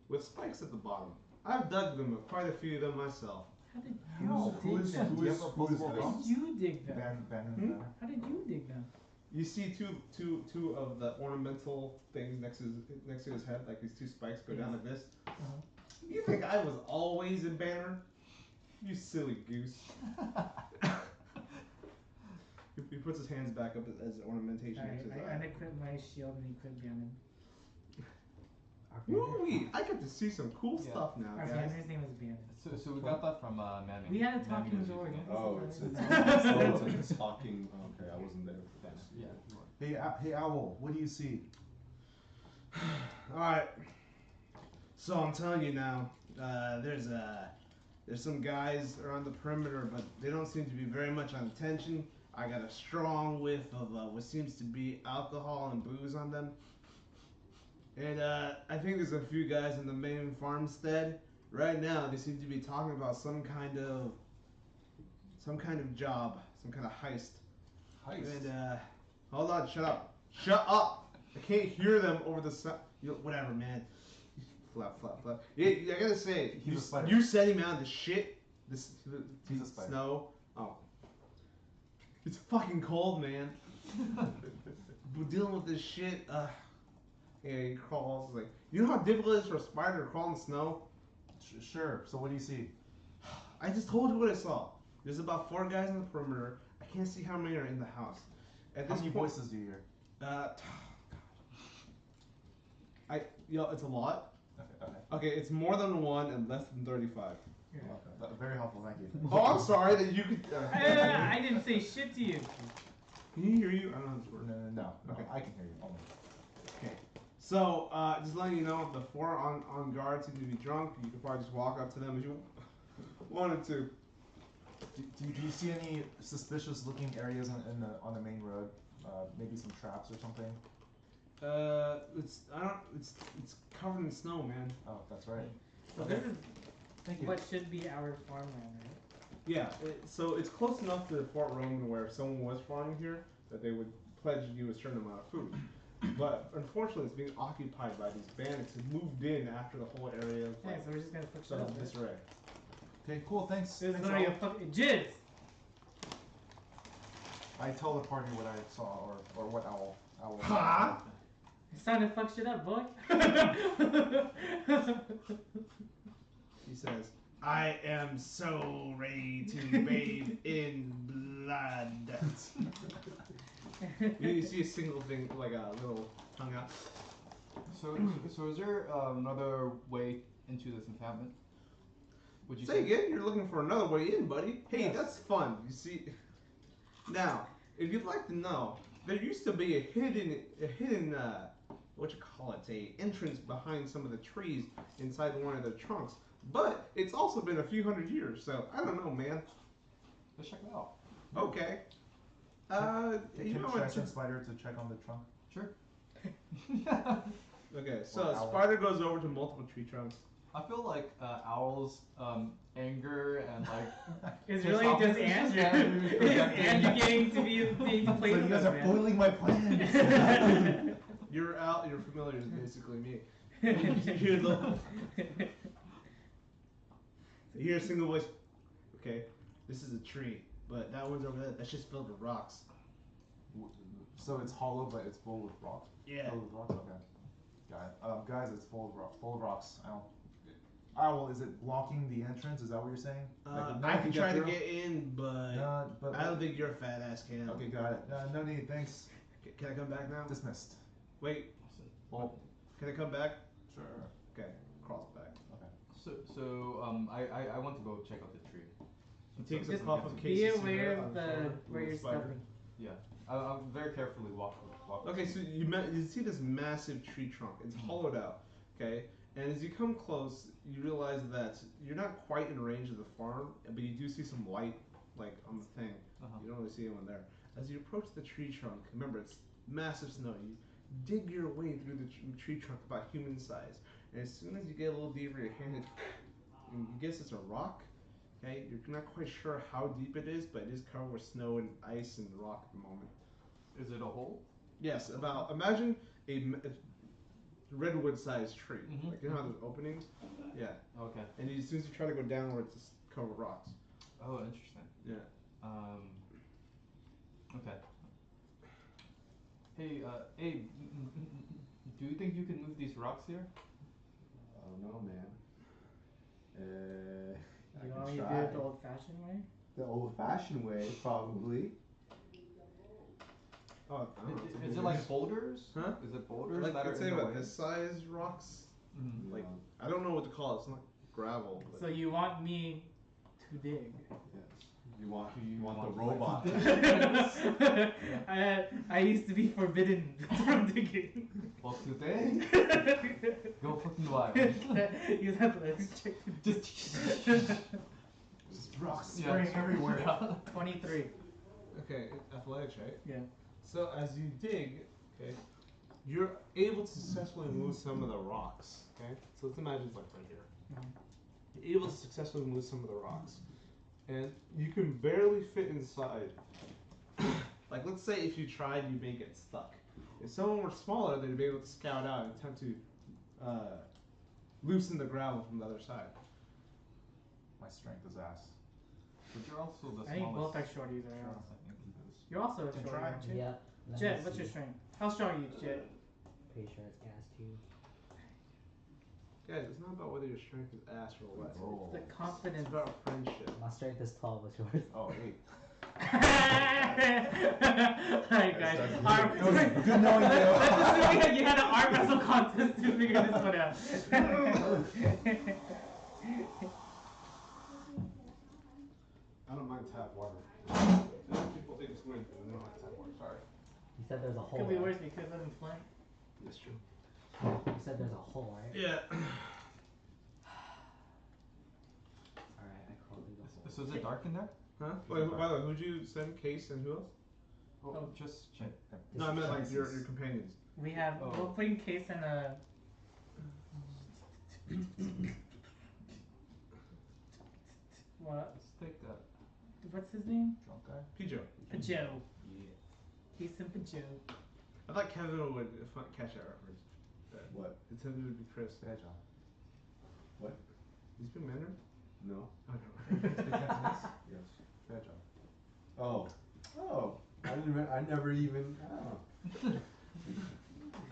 with spikes at the bottom. I've dug them, quite a few of them myself. How did How? you dig them? Who is How did you dig them? Ban. How did you dig them? You see two of the ornamental things next to his head, like these two spikes go down like this. You think I was always a banner? You silly goose. He puts his hands back up as ornamentation. Alright, I unequip my shield and equip Ganon. Woo-wee! I get to see some cool Yeah. stuff now, Our guys. banner's name is Ganon. So we got that from Mammy. We had a talking Mammy was door. using it. Oh, it's a talking. Okay, I wasn't there for this. Yeah. You were. Hey, Owl, what do you see? Alright. So I'm telling you now, there's some guys around the perimeter, but they don't seem to be very much on attention. I got a strong whiff of what seems to be alcohol and booze on them. And I think there's a few guys in the main farmstead. Right now, they seem to be talking about some kind of job, some kind of heist. Heist. And hold on, shut up. Shut up! I can't hear them over the sound. Whatever, man. Flap. Yeah, I gotta say, He's a spider. you setting me on the shit, this He's a spider. snow. Oh, it's fucking cold, man. We're dealing with this shit. Yeah, he crawls. Like, you know how difficult it is for a spider to crawl in the snow? Sure. So what do you see? I just told you what I saw. There's about 4 guys on the perimeter. I can't see how many are in the house. At How this many point, voices do you hear? It's a lot. Okay. Okay, it's more than 1 and less than 35. Very helpful, thank you. Oh, I'm sorry that you could. I didn't say shit to you. Can you hear you? I don't know this word. No. Okay. I can hear you. Only. Okay. So, just letting you know, the 4 on guard seem to be drunk. You could probably just walk up to them if you wanted to. Do you see any suspicious looking areas on the main road? Maybe some traps or something? It's covered in snow, man. Oh, that's right. So Okay. this is Thank you. what should be our farmland, right? Yeah. So it's close enough to Fort Roman where if someone was farming here that they would pledge you a certain amount of food. But unfortunately, it's being occupied by these bandits who moved in after the whole area of Yeah, so we're just gonna put shit sort up of there. disarray. Okay, cool. Thanks. This is Thanks, literally a Owl. fucking jizz! I tell the party what I saw or what Owl. Ha! It's time to fuck shit up, boy. He says, "I am so ready to bathe in blood." You see a single thing, like a little tongue out. So is there another way into this encampment? Would you Say again, you're looking for another way in, buddy. Hey, Yes. that's fun. You see, now, if you'd like to know, there used to be a hidden, what you call it, a entrance behind some of the trees inside one of the trunks. But it's also been a few hundred years, so I don't know, man. Let's check it out. Okay. You know Should I what? send Spider to check on the trunk? Sure. Okay, so Or owl. Spider goes over to multiple tree trunks. I feel like Owl's anger and like It's Just really just opposite. Andrew. Andrew It's projecting. Andrew getting to play So with you guys us, are man. foiling my plans. Your familiar is basically me. You hear you hear a single voice. Okay, this is a tree, but that one's over there. That's just filled with rocks. So it's hollow, but it's full with rocks. Yeah. Filled with rocks. Okay. Got it. Guys, it's full of rocks. Owl, is it blocking the entrance? Is that what you're saying? Like, no I one can try to through? get in, but But I don't think your fat ass can. Okay, got it. No need. Thanks. Can I come back now? Dismissed. Wait, Well, can I come back? sure. Okay, crawls back. So I want to go check out the tree. He takes a Just puff of be Casey's aware cigarette of on the shoulder, where you're little spider. stepping. Yeah. I'll very carefully walk. Okay, so you see this massive tree trunk. It's hollowed out. Okay, and as you come close, you realize that you're not quite in range of the farm, but you do see some light, like on the thing. Uh-huh. You don't really see anyone there. As you approach the tree trunk, remember it's massive snow. You dig your way through the tree trunk about human size, and as soon as you get a little deeper, your hand, and you guess it's a rock. Okay, you're not quite sure how deep it is, but it is covered with snow and ice and rock at the moment. Is it a hole? Yes, about imagine a redwood-sized tree. Mhm. Like you know how there's openings? Yeah. Okay. And as soon as you try to go downward, it's just covered with rocks. Oh, interesting. Yeah. Okay. Hey, Abe, do you think you can move these rocks here? I don't know, man. I You can want me to do try. it the old-fashioned way? The old-fashioned way, probably. Oh, I don't know, it's a Is good it like use. boulders? Huh? Is it boulders Like that are let's in say the about way? this size rocks. Mhm. Like I don't know what to call it. It's not gravel. But So you want me to dig? Yes. You want Do you the want robot. I used to be forbidden from digging. Well, today, go fucking wild. You have let's check. Just rocks Yeah, spraying everywhere. 23. okay, athletics, right? Yeah. So as you dig, okay, you're able to successfully move some of the rocks. Okay, so let's imagine it's like right here. You're able to successfully move some of the rocks, and you can barely fit inside. Like let's say if you tried, you may get stuck. If someone were smaller, they'd be able to scout out and attempt to loosen the gravel from the other side. My strength is ass. But you're also the smallest. I think both are shorties right now. I think. You're also a Can shorty, try. aren't you? Yep. let me Jet, what's see. your strength? How strong are you, Jet? Pretty sure it's gas too. Guys, it's not about whether your strength is ass or less. Roll. The It's confidence. about friendship. My strength is 12. What's yours? Oh, 8. Alright guys, That's arm. good knowing you. Let's assume you had an arm wrestle contest to figure this one out. I don't mind tap water. People think it's weird, but I don't like tap water. Sorry. You said there's a hole. Could be right? worse because of the flank. That's true. You said there's a hole, right? Yeah. Alright, I crawled through the hole. So is it dark in there? Huh? Wait, by the way, who'd you send? Case and who else? Oh, just check. No, I meant like This your is- companions. We have, Oh. we'll put in case in a. What? Let's take that. What's his name? Drunk guy? Pijo. Pajo. Yeah. Case in Pajo. I thought Kevin would catch that reference. What? Intended to be Chris. Yeah, John. What? You speak Mandarin? No. Oh, no. Speak Cantonese? Yes. Yeah, John. Oh. Oh. I never even. Oh.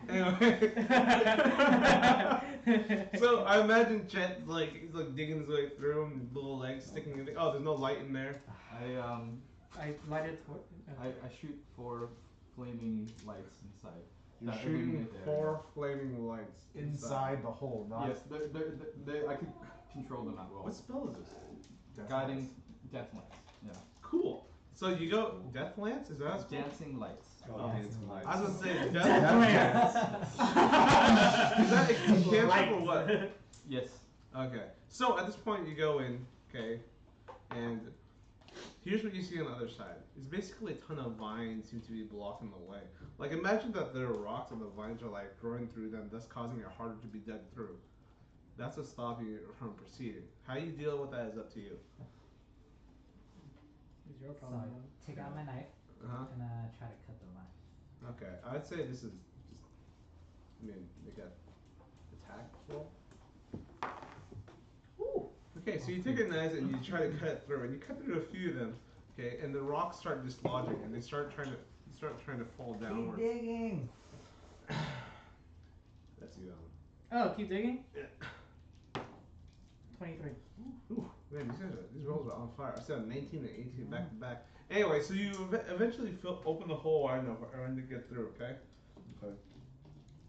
Anyway. So I imagine Chet he's like digging his way through and little legs sticking in. Oh, there's no light in there. I light it toward. I shoot for flaming lights inside. You're that shooting illuminate the 4 area. flaming lights Inside the hole, not. Yes, I could control them at will. What spell is this? Death Guiding Lance. death lance. Yeah. Cool. So you go Death Lance? Is that how it's called? Dancing lights. Oh, Dancing lights. I was gonna say Death Death Lance. Is that a cantrip or what? Yes. Okay. So at this point you go in, okay, and here's what you see on the other side. It's basically a ton of vines seem to be blocking the way. Like imagine that there are rocks and the vines are like growing through them, thus causing it harder to be dug through. That's what's stopping you from proceeding. How you deal with that is up to you. Is your So problem? I take out my knife Uh-huh. and try to cut the line. Okay. I'd say this is just make a attack roll. Okay, so you take a knife and you try to cut it through, and you cut through a few of them, okay, and the rocks start dislodging, and they start trying to fall Keep downward. digging. That's you, Oh, keep digging? Yeah. 23. Ooh, man, these rolls are on fire. I said 19 and 18 back to back. Anyway, so you eventually open the hole wide enough for everyone to get through, okay? Okay.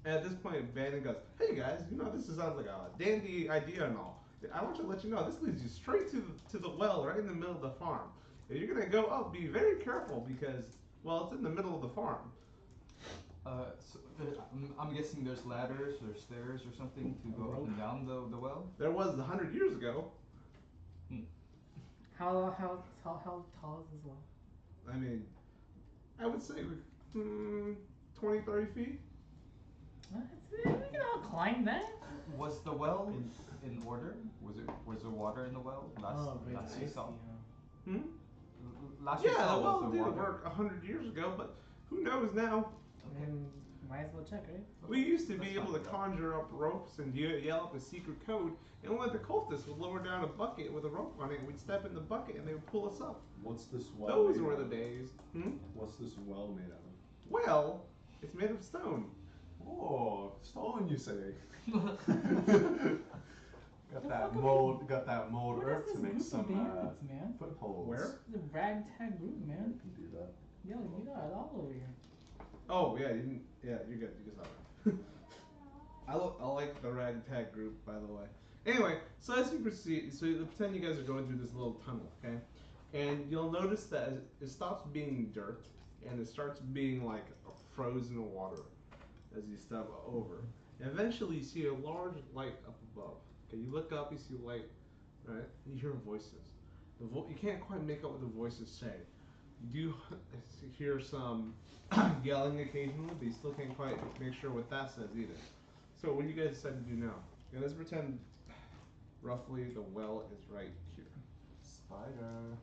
And at this point, Bandit goes, "Hey guys, this sounds like a dandy idea and all. I want to let you know this leads you straight to the well right in the middle of the farm. If you're gonna go up, be very careful because it's in the middle of the farm. I'm guessing there's ladders or stairs or something to go up and down the well. There was 100 years ago. How tall is this one? I mean, I would say 20, 30 feet. We can all climb that. Was the well in order? Was there water in the well last I you see, saw? Hmm? Last you Yeah, saw the well was did there water? work 100 years ago, but who knows now? Okay. And might as well check, right? We used to be That's able to fine. conjure up ropes and yell up a secret code, and one of the cultists would lower down a bucket with a rope on it, and we'd step in the bucket, and they would pull us up. What's this well Those made were out the of? days. Hmm? What's this well made out of? Well, it's made of stone. Oh, stone, you say? The Got that mold What earth is to this make group some of bandits, man? footholds. Where? The ragtag group, I man. can do that. Yo, you got it all over here. Oh, yeah, you didn't. Yeah, you're good. You can stop it. I like the ragtag group, by the way. Anyway, so as you proceed, so pretend you guys are going through this little tunnel, okay? And you'll notice that it stops being dirt and it starts being like frozen water as you step over. And eventually you see a large light up above. Okay, you look up, you see light, right? And you hear voices. You can't quite make out what the voices say. You do hear some yelling occasionally, but you still can't quite make sure what that says either. So what do you guys decide to do now? Okay, let's pretend roughly the well is right here. Spider.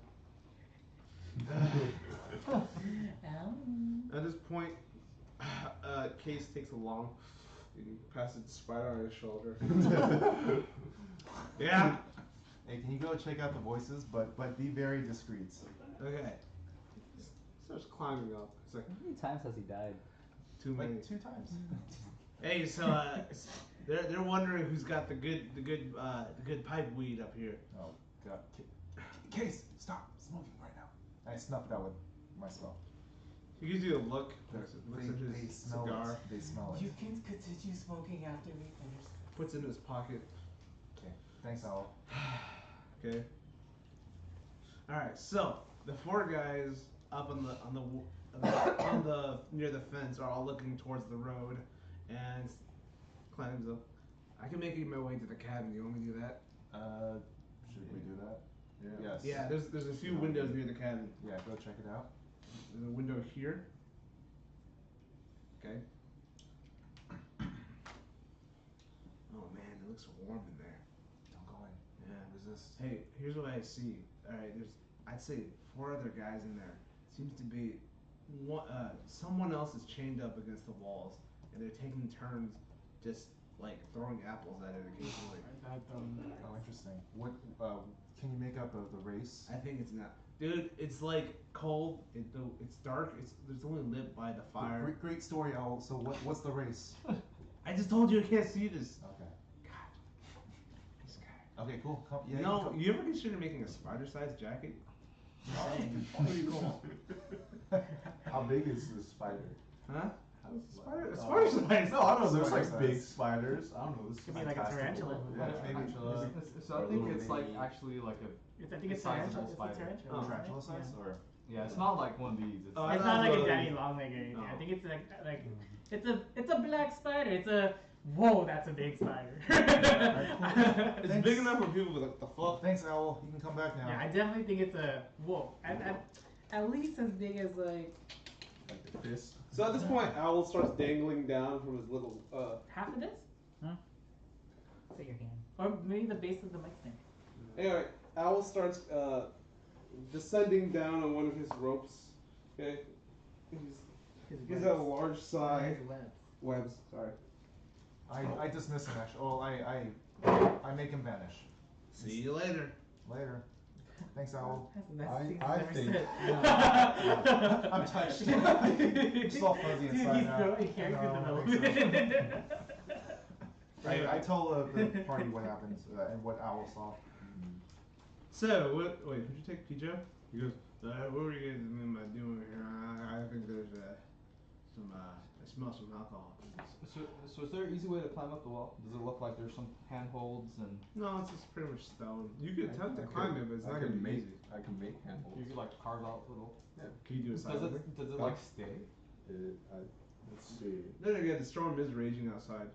At this point, Case takes a long, he passes the spider on his shoulder. Yeah. Hey, can you go check out the voices, but be very discreet. Okay. Starts climbing up. It's like How many times has he died? too many. Like 2 times. Hey, so they're wondering who's got the good pipe weed up here. Oh God. Case, stop smoking right now. I snuffed out with my smell. He gives you a look. Looks They at his smell cigar. it. They smell it. You can continue smoking after we finish. Puts it in his pocket. Okay. Thanks, Owl. Okay. All right. So the 4 guys up on the near the fence are all looking towards the road, and climbs up. I can make my way to the cabin. You want me to do that? Should we do that? Yeah. Yes. Yeah. There's a few windows near the cabin. Yeah, go check it out. There's a window here. Okay. Oh man, it looks warm in there. Don't go in. Yeah. Resist. Hey, here's what I see. All right, I'd say 4 other guys in there. Seems to be someone else is chained up against the walls, and they're taking turns just like throwing apples at it occasionally. Oh, interesting. What? Can you make up the race? I think it's not. Dude, it's like cold. It's dark. There's only lit by the fire. Great story, Owl. So what's the race? I just told you I can't see this. Okay. God, this guy. Okay, cool. Come, yeah, No, you ever consider making a spider-sized jacket? Pretty cool. How big is this spider? Huh? Spider- A spider-sized. No, I don't know. There's Spider like big size. spiders. I don't know. This Could is be like a fantastical. tarantula. Yeah, Maybe So Or I a think little it's like mini- actually like a I think it's Sizable tarantula. It's a spider. tarantula. Oh, tarantula size Yeah. or? yeah. It's not like one of these. It's Oh, It's I not like a thought- daddy long leg or anything. I Oh. think it's like it's a black spider. It's a whoa, that's a big spider. It's Thanks. big enough for people with like, the fuck. Thanks, Owl. You can come back now. Yeah, I definitely think it's a whoa. At least as big as like Like a fist. So at this point, Owl starts dangling down from his little. half of this, Say your hand. or maybe the base of the mic stand. Anyway, Owl starts descending down on one of his ropes. Okay, he's got a large sigh. Webs. Sorry. I dismiss him actually. Oh, I make him vanish. See you later. Later. Thanks, Owl. I think- I'm touched. It's all fuzzy inside now. He carries No, it thanks, though. I tell the party what happens and what Owl saw. So wait, did you take Pijo? He goes. What were you guys doing here? I think there's some. I smell some alcohol. So is there an easy way to climb up the wall? Does it look like there's some handholds and No, it's just pretty much stone. You could attempt to I climb can- it, but it's I not can gonna be make. easy. I can make handholds. you could like carve out little? Can you do a Does silently? it like stay? Let's see. Then again, the storm is raging outside.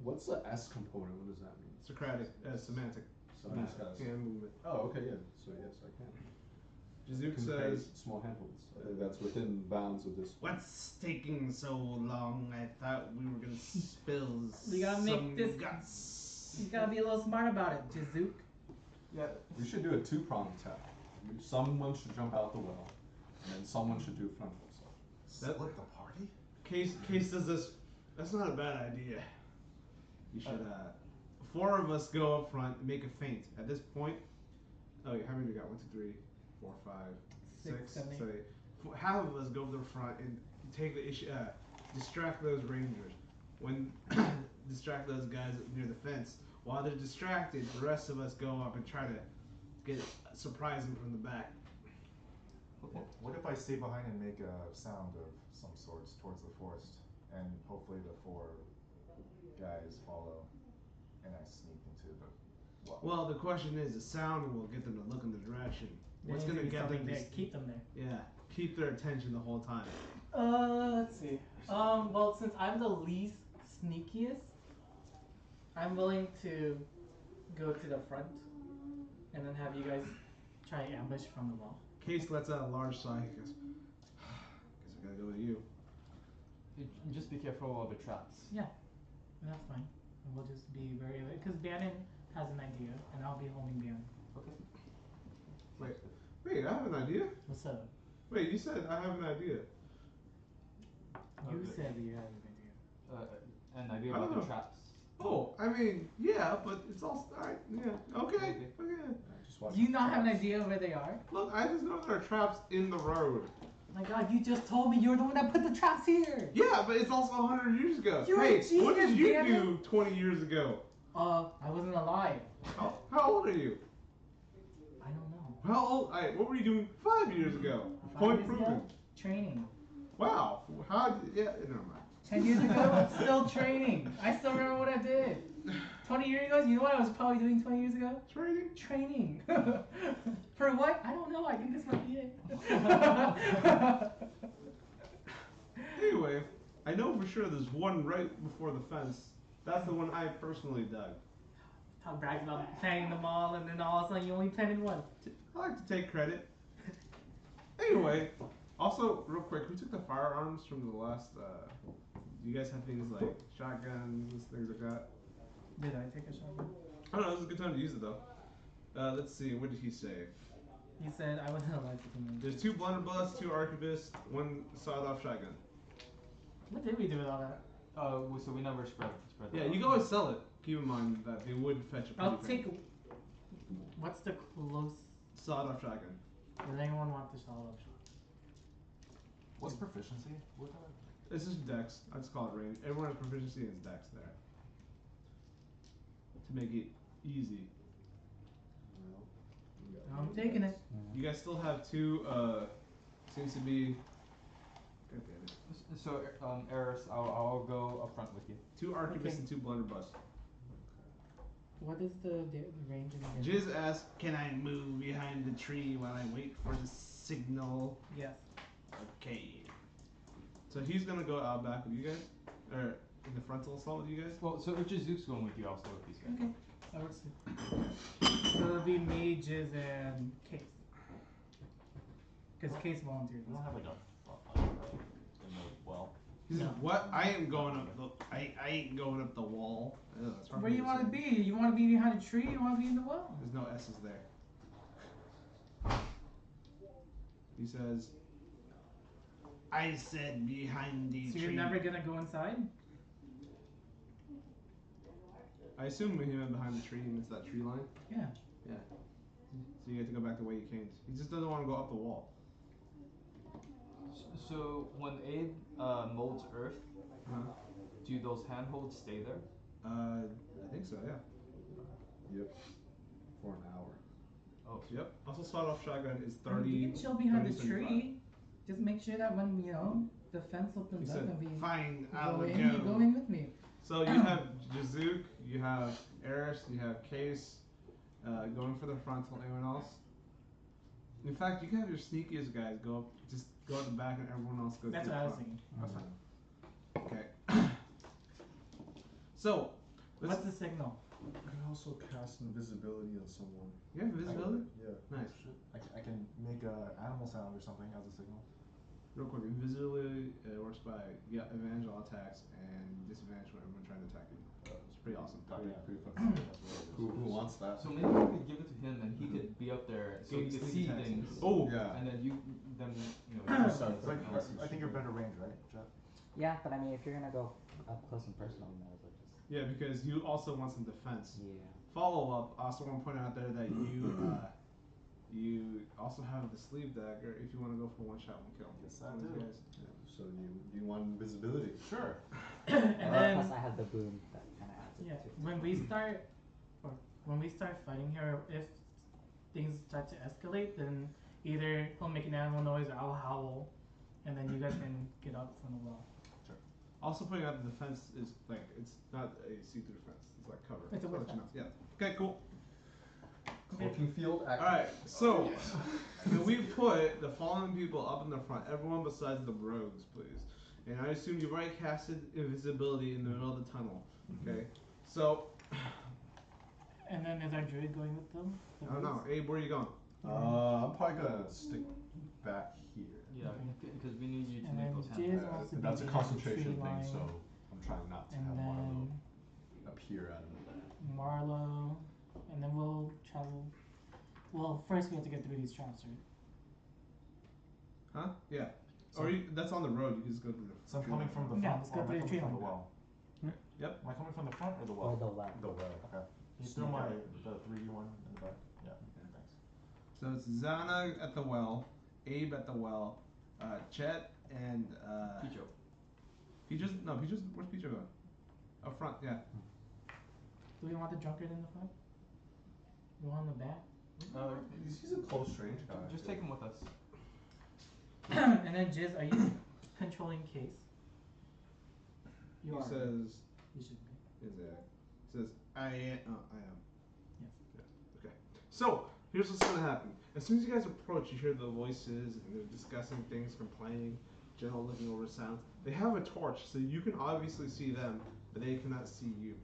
What's the S component? What does that mean? Socratic, semantic. Somebody's got. Hand movement. Oh, okay, yeah. So yes, I can. Jizook Can says, create small handholds. That's within bounds of this. "What's taking so long? I thought we were gonna spill We gotta make some this- guts." You gotta be a little smart about it, Jizook. Yeah, we should do a two-pronged attack. Someone should jump out the well, and then someone should do frontal assault. Split the party? Case does this. That's not a bad idea. You should 4 of us go up front and make a feint. At this point, how many we got? 1, 2, 3, 4, 5, 6, 7, 8. 7, 8. Half of us go up the front and take the issue. Distract those rangers. When distract those guys near the fence. While they're distracted, the rest of us go up and try to surprise them from the back. What if I stay behind and make a sound of some sorts towards the forest, and hopefully the 4 guys follow, and I sneak into the well? Well, the question is, the sound will get them to look in the direction. What's There gonna needs to be get them something to there. Keep them there. Yeah, keep their attention the whole time. Let's see. Well, since I'm the least sneakiest, I'm willing to go to the front and then have you guys try ambush from the wall. Case lets out a large sigh. He goes, "Guess I gotta go with you." Just be careful of the traps. Yeah, and that's fine. And we'll just be very because Bannon has an idea, and I'll be holding Bannon. Okay. Wait, I have an idea. What's up? Wait, you said I have an idea. You Okay. said you had an idea. An idea I about don't the know. traps. Oh, I mean, yeah, but it's all alright. Yeah, okay. Just watch Do you the not have an traps. idea where they are? Look, I just know there are traps in the road. My God, you just told me you're the one that put the traps here. Yeah, but it's also 100 years ago. You're hey, a what did genius, you damn do 20 years ago? I wasn't alive. How old are you? I don't know. How old? What were you doing 5 years ago? 5 Point years proven. ago, training. Wow. How? Yeah, never mind. 10 years ago, still training. I still remember what I did. 20 years ago, you know what I was probably doing 20 years ago? Training. Training. For what? I don't know. I think this might be it. Anyway, I know for sure there's one right before the fence. That's the one I personally dug. I'll brag about planting them all, and then all of a sudden you only planted one. I like to take credit. Anyway, also, real quick, who took the firearms from the last, do you guys have things like shotguns, things like that? Did I take a shot? I don't know, this is a good time to use it though. Let's see, what did he say? He said I wasn't alive for 2 minutes. There's 2 blunderbuss, 2 arquebusts, 1 sawed-off shotgun. What did we do with all that? So we never spread Yeah, that you out. can always sell it. Keep in mind that they would fetch a I'll pretty take. What's the close? sawed-off shotgun. Does anyone want the solid shot? What's proficiency with that? It's just dex. I just call it range. Everyone has proficiency in his dex there. To make it easy. I'm taking it. You guys still have 2, seems to be... God damn it. So, Eris, I'll go up front with you. 2 arquebusts Okay. and 2 blunderbuss. What is the range in the Jizz asks, can I move behind the tree while I wait for the signal? Yes. Okay. So he's gonna go out back with you guys? Or in the frontal assault with you guys? Well, so if Jizook's going with you, I'll stay with these guys. Okay. That works too. So it'll be me, Jizz, and Case. Because Case volunteered. We don't have like a in the well. He says, No. what? I ain't going up the I ain't going up the wall. Ugh, that's Where probably do you want to the be? You want to be behind a tree? You want to be in the well? There's no S's there. He says, I said behind the So tree. you're never gonna go inside? I assume he meant behind the tree and it's that tree line. Yeah. Yeah. So you have to go back the way you came. He just doesn't want to go up the wall. So when Abe molds Earth, Huh? do those handholds stay there? I think so, yeah. Yep. For an hour. Oh, Yep. Also, sawed-off shotgun is I mean, 30. you can chill behind 30, the tree. Just make sure that when the fence He opens up said, and we fine, I'll go in, go. you go in with me. So you have Jizook, you have Eris, you have Case, going for the frontal. Anyone else? In fact, you can have your sneakiest guys go up, just go at the back, and everyone else goes. That's to what the I was front. thinking. Okay. So, let's, What's the signal? I can also cast invisibility on someone. You have invisibility? Yeah. Nice. I can make a animal sound or something as a signal. Real quick, invisibility works by advantage on all attacks and disadvantage when everyone trying to attack you. It's pretty awesome. Pretty fucking That's what it is. Who wants that? So maybe we could give it to him and he could be up there so he could see things. Oh, Yeah. And then you you know. But I think you're better range, right, Jeff? Yeah, but I mean, if you're gonna go up close and personal, you might as well just. yeah, because you also want some defense. Yeah. Follow up. I also want to point out there that you also have the sleeve dagger if you want to go for one shot, one kill. Yes, I One of do. these guys. So you want invisibility? Sure. And then Plus, I have the boom that kind of adds it yeah, to it. when we start fighting here, if things start to escalate, then either he'll make an animal noise or I'll howl, and then you guys can get up from the well. Also pointing out the defense is like it's not a see-through defense. It's like cover. It's a So wood let you know. Yeah. Okay. Cool. Cloaking field active. All right. So when we put the fallen people up in the front, everyone besides the rogues, please. And I assume you've already casted invisibility in the middle of the tunnel. Okay. So And then is our druid going with them? The I don't know. rogues? Abe, where are you going? I'm probably gonna stick back here. Yeah, because we need you to And make then those Jizz hands. wants to be That's a behind the concentration tree thing, line, so I'm trying not to and have then Marlo appear out of that. Marlo, and then we'll travel. Well, first we have to get through these traps, right? Huh? Yeah. So- Or that's on the road. You can just go through the. So I'm coming from the Yeah, front, let's go or am I through the coming from tree the line. well? Yep. Am I coming from the front or the Or well? the left. The well. Okay. Can you Sneak throw out. the 3D1 in the back? Yeah. Thanks. So it's Zana at the well, Abe at the well, Chet and Picho. Peaches. No, Peaches. Where's Peaches going? Up front. Yeah. Do we want the drunkard in the front? You want him in the back? He's a close range guy. Just take him with us. And then Jizz, are you controlling case? You He are. says. You should be. Is it? Says I am. I am. Yes. Yeah. Okay. So here's what's gonna happen. As soon as you guys approach, you hear the voices and they're discussing things, complaining, general looking over sounds. They have a torch, so you can obviously see them, but they cannot see you.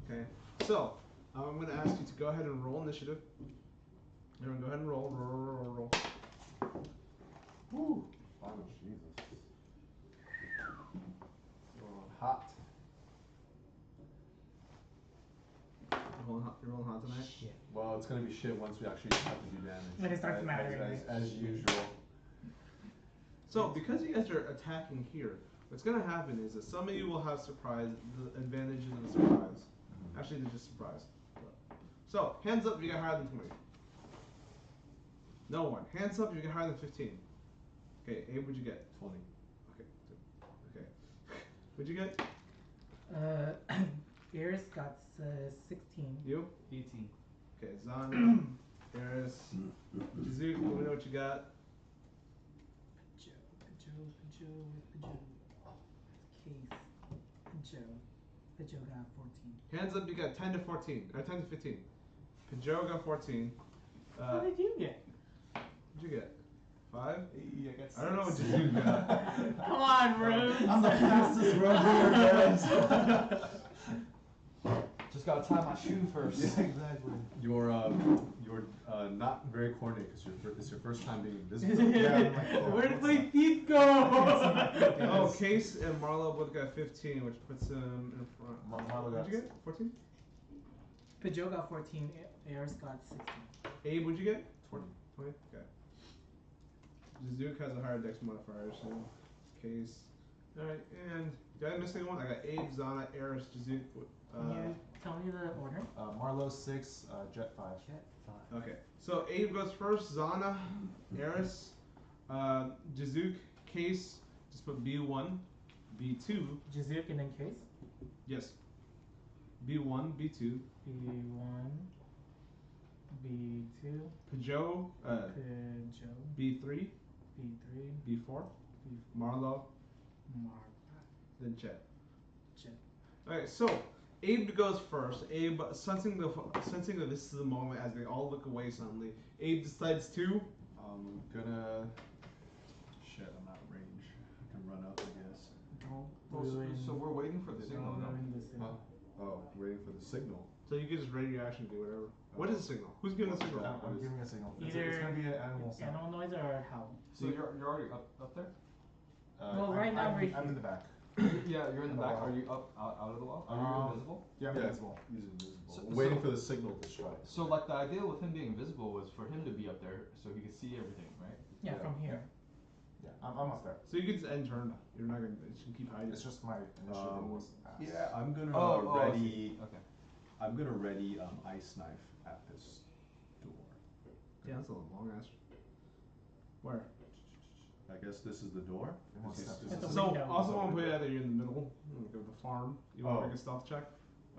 Okay. So I'm gonna ask you to go ahead and roll initiative. Everyone, go ahead and roll. Woo. Oh, Jesus. Hot. You're rolling hot tonight. Shit. Well, it's gonna be shit once we actually have to do damage. When it starts mattering, As usual. So because you guys are attacking here, what's gonna happen is that some of you will have surprise, the advantages of the surprise. Actually, they're just surprise. So hands up if you got higher than 20. No one. Hands up if you got higher than 15. Okay, Abe, what'd you get? 20. Okay. Okay. What'd you get? Eris got 16. You? 18. Okay, Zana, Eris, Jizuki, let me know what you got. Pajo. Case. Pajo got 14. Hands up, you got 10 to 14, or 10 to 15. Pajot got 14. What did you get? What'd you get? 5? Hey, I got I don't know what 6. Jizuki got. Come on, Rose. I'm the fastest rogue guys. Just gotta tie my shoe first. Yeah, exactly. You're not very coordinated because it's your first time being invisible. Yeah, Where did my feet go? Oh, Case and Marlo both got 15, which puts them in front. Marlo got What'd you get? 14? Pajo got 14. Eris got 16. Abe, what'd you get? 20. 20? Okay. Jizuki has a higher dex modifier, so Case. Alright, and did I miss anyone? I got Abe, Zana, Eris, Jizuki. Can you tell me the order? Marlo 6, Jet 5. Jet 5. Okay, so Abe goes first, Zana, Eris, Jizuki, Case, just put B1, B2, Jizook and then Case. yes, B1, B2, B1. B2. Pajot, Pajo. B3, B3. B4, B4. Marlo, Mark. then Chet. Jet. Alright, so Abe goes first. Abe, sensing that this is the moment as they all look away suddenly, Abe decides to. I'm gonna. Shit, I'm out of range. I can run up, I guess. Don't Well, ruin. so we're waiting for the signal Don't now. ruin this thing. Huh? Oh, waiting for the signal. So you can just ready your action to do whatever. What is the signal? Who's giving the signal? I'm giving a signal. It's Either gonna be an animal sound. animal noise or a howl. So you're already up there? Well, right now we're I'm here. in the back. Yeah, you're in the In the back. wall. Are you up out of the wall? Are you invisible? Yeah, I'm invisible. He's invisible. So- Waiting so- for the signal to strike. So like the idea with him being invisible was for him to be up there so he could see everything, right? Yeah, Yeah. from here. Yeah, I'm up there. So you can just end turn. You're not gonna. You can keep hiding. It's just my initiative was ass. Yeah, I'm gonna I ready. see. Okay. I'm gonna ready ice knife at this door. Yeah, that's a long ass. Where? I guess this is the door. It wants This is- to- this It's is- a So window. also want to put it either you're in the middle, like of the farm. You want to Oh. make a stealth check?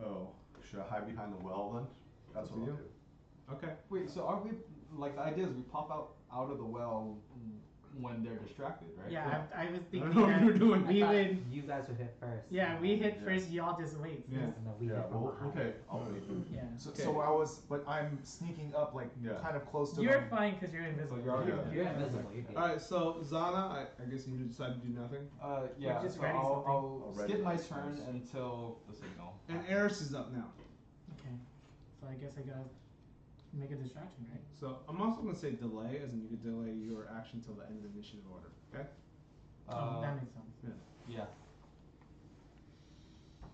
Oh, should I hide behind the well then? That's Up what to I'll you. do. Okay. Wait, so are we like the idea is we pop out of the well when they're distracted, right? Yeah, I was I thinking don't know what you're that doing. we I thought would. You guys would hit first. Yeah, we hit Yeah. first. Y'all just wait. Yeah. And then we Yeah, hit from well, behind. okay, I'll wait. Yeah. So, Okay. so I was, but I'm sneaking up, like Yeah. kind of close to You're them. fine because you're invisible. you're already- Yeah. You're invisible. You're good. All right. So Zana, I guess you decide to do nothing, Yeah. just So ready I'll I'll ready skip my this turn first. until the signal. and Eris is up now. Okay. So I guess I gotta make a distraction, right? So I'm also gonna say delay, as in you could delay your action till the end of the initiative order. Okay. That makes sense. Yeah.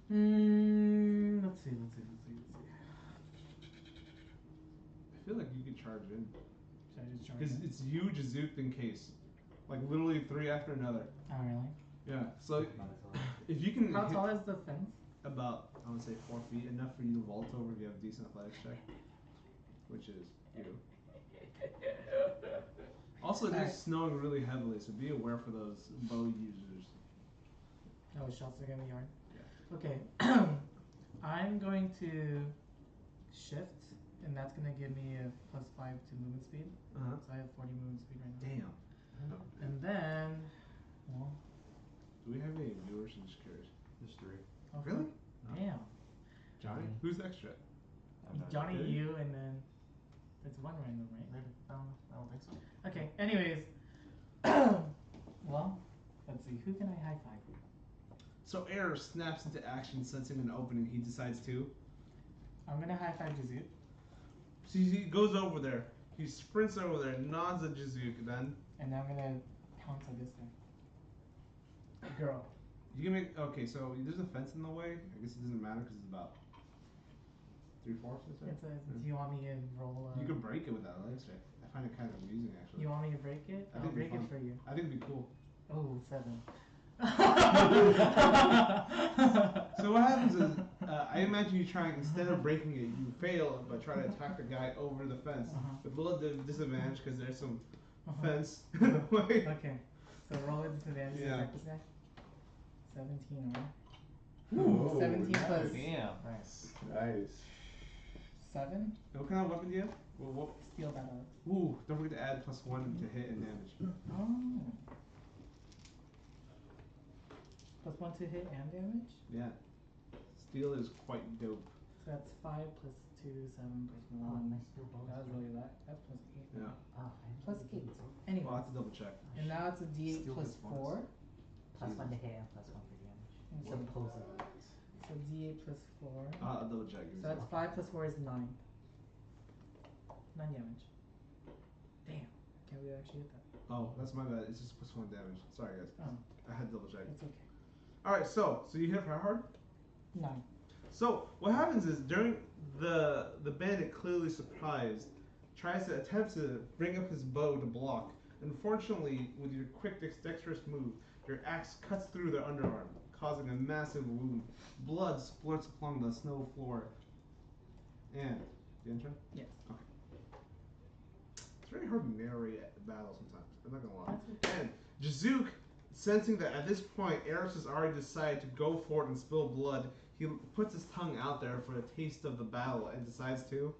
Let's see. I feel like you could charge in. Should I just charge? Because it? it's you, Jazook, and Case. Like literally three after another. Oh really? Yeah. So Not as well. if you can How hit tall is the fence? about, I would say 4 feet, enough for you to vault over if you have a decent athletics check. Which is you. Also, it is Alright. snowing really heavily, so be aware for those bow users. Oh, shots are gonna be hard. Yeah. Okay. I'm going to shift, and that's gonna give me a +5 to movement speed. Uh-huh. So I have 40 movement speed right now. Damn. And then, well, Do we have any viewers? I'm just curious. There's 3. oh, Really? Damn. Johnny? Mm. Who's extra? Johnny, Really? you, and then it's one random, right? Maybe. I don't think so. Okay. Anyways, well, let's see. Who can I high five? So Air snaps into action, sensing an opening. He decides to. I'm gonna high five Jazook. So he goes over there. He sprints over there, nods at Jazook, then And I'm gonna pounce on this guy. Girl. you can make. Okay, so there's a fence in the way. I guess it doesn't matter because it's about 3/4. Is that? Do you want me to roll? You can break it with that leg check. I find it kind of amusing, actually. You want me to break it? I I'll think it'd be break it fun. for you. I think it'd be cool. Oh, 7. So what happens is, I imagine you trying, instead of breaking it, you fail, but try to attack the guy over the fence with a little disadvantage because there's some fence in the way. Okay. So roll with disadvantage to Yeah. attack this guy. 17, right? Ooh, 17 plus Damn. Nice. Nice. 7? What kind of weapon do you have? Well, Steel battle. ooh, don't forget to add +1 to hit and damage. Oh. +1 to hit and damage? Yeah. Steel is quite dope. So that's 5 plus 2, 7 plus Oh, 1. my steel balls. That was really that. That's plus 8. Yeah. Oh, I Plus really 8. did so- Anyway. Well, I have to double check. And now it's a d8 Steel plus gets bonus. 4. Plus 1 to hit and plus 1 for damage. Okay. Supposedly. So d8 plus 4. I'll double check. Give me So a that's second. 5 plus 4 is 9. 9 damage. Damn. Can't believe I actually hit that. Oh, that's my bad. It's just +1 damage. Sorry, guys. Oh, I had to double check. that's okay. Alright, so you hit how hard? 9. So what happens is during the bandit, clearly surprised, tries to attempt to bring up his bow to block. Unfortunately, with your quick dexterous move, your axe cuts through their underarm, causing a massive wound. Blood splurts along the snow floor. And the intro? Yes. Okay. It's very hard to narrate a battle sometimes. I'm not gonna lie. That's okay. And Jazook, sensing that at this point Eris has already decided to go for it and spill blood, he puts his tongue out there for a taste of the battle and decides to.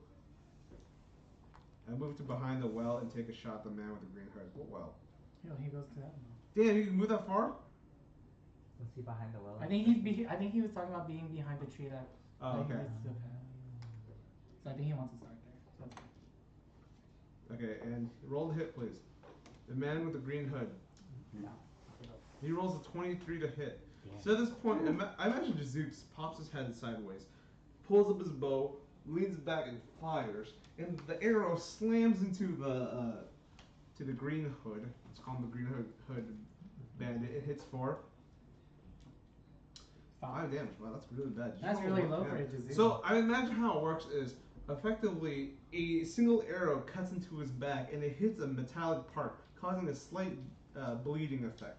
I move to behind the well and take a shot at the man with the green hood. What well? Yo, he goes to that one. Damn, you can move that far? Was he behind the well? I think I think he was talking about being behind the tree that. Oh, that he okay. needs to pass. So I think he wants to start there. So that's good. Okay, and roll the hit, please. The man with the green hood. No. He rolls a 23 to hit. Damn. So at this point, I imagine Jazook pops his head sideways, pulls up his bow, leans back and fires, and the arrow slams into the green hood. Let's call him the green hood bandit. It hits for 5 damage. Wow, that's really bad. Did you That's roll really one? low Yeah. for a disease. So I imagine how it works is effectively a single arrow cuts into his back and it hits a metallic part, causing a slight bleeding effect.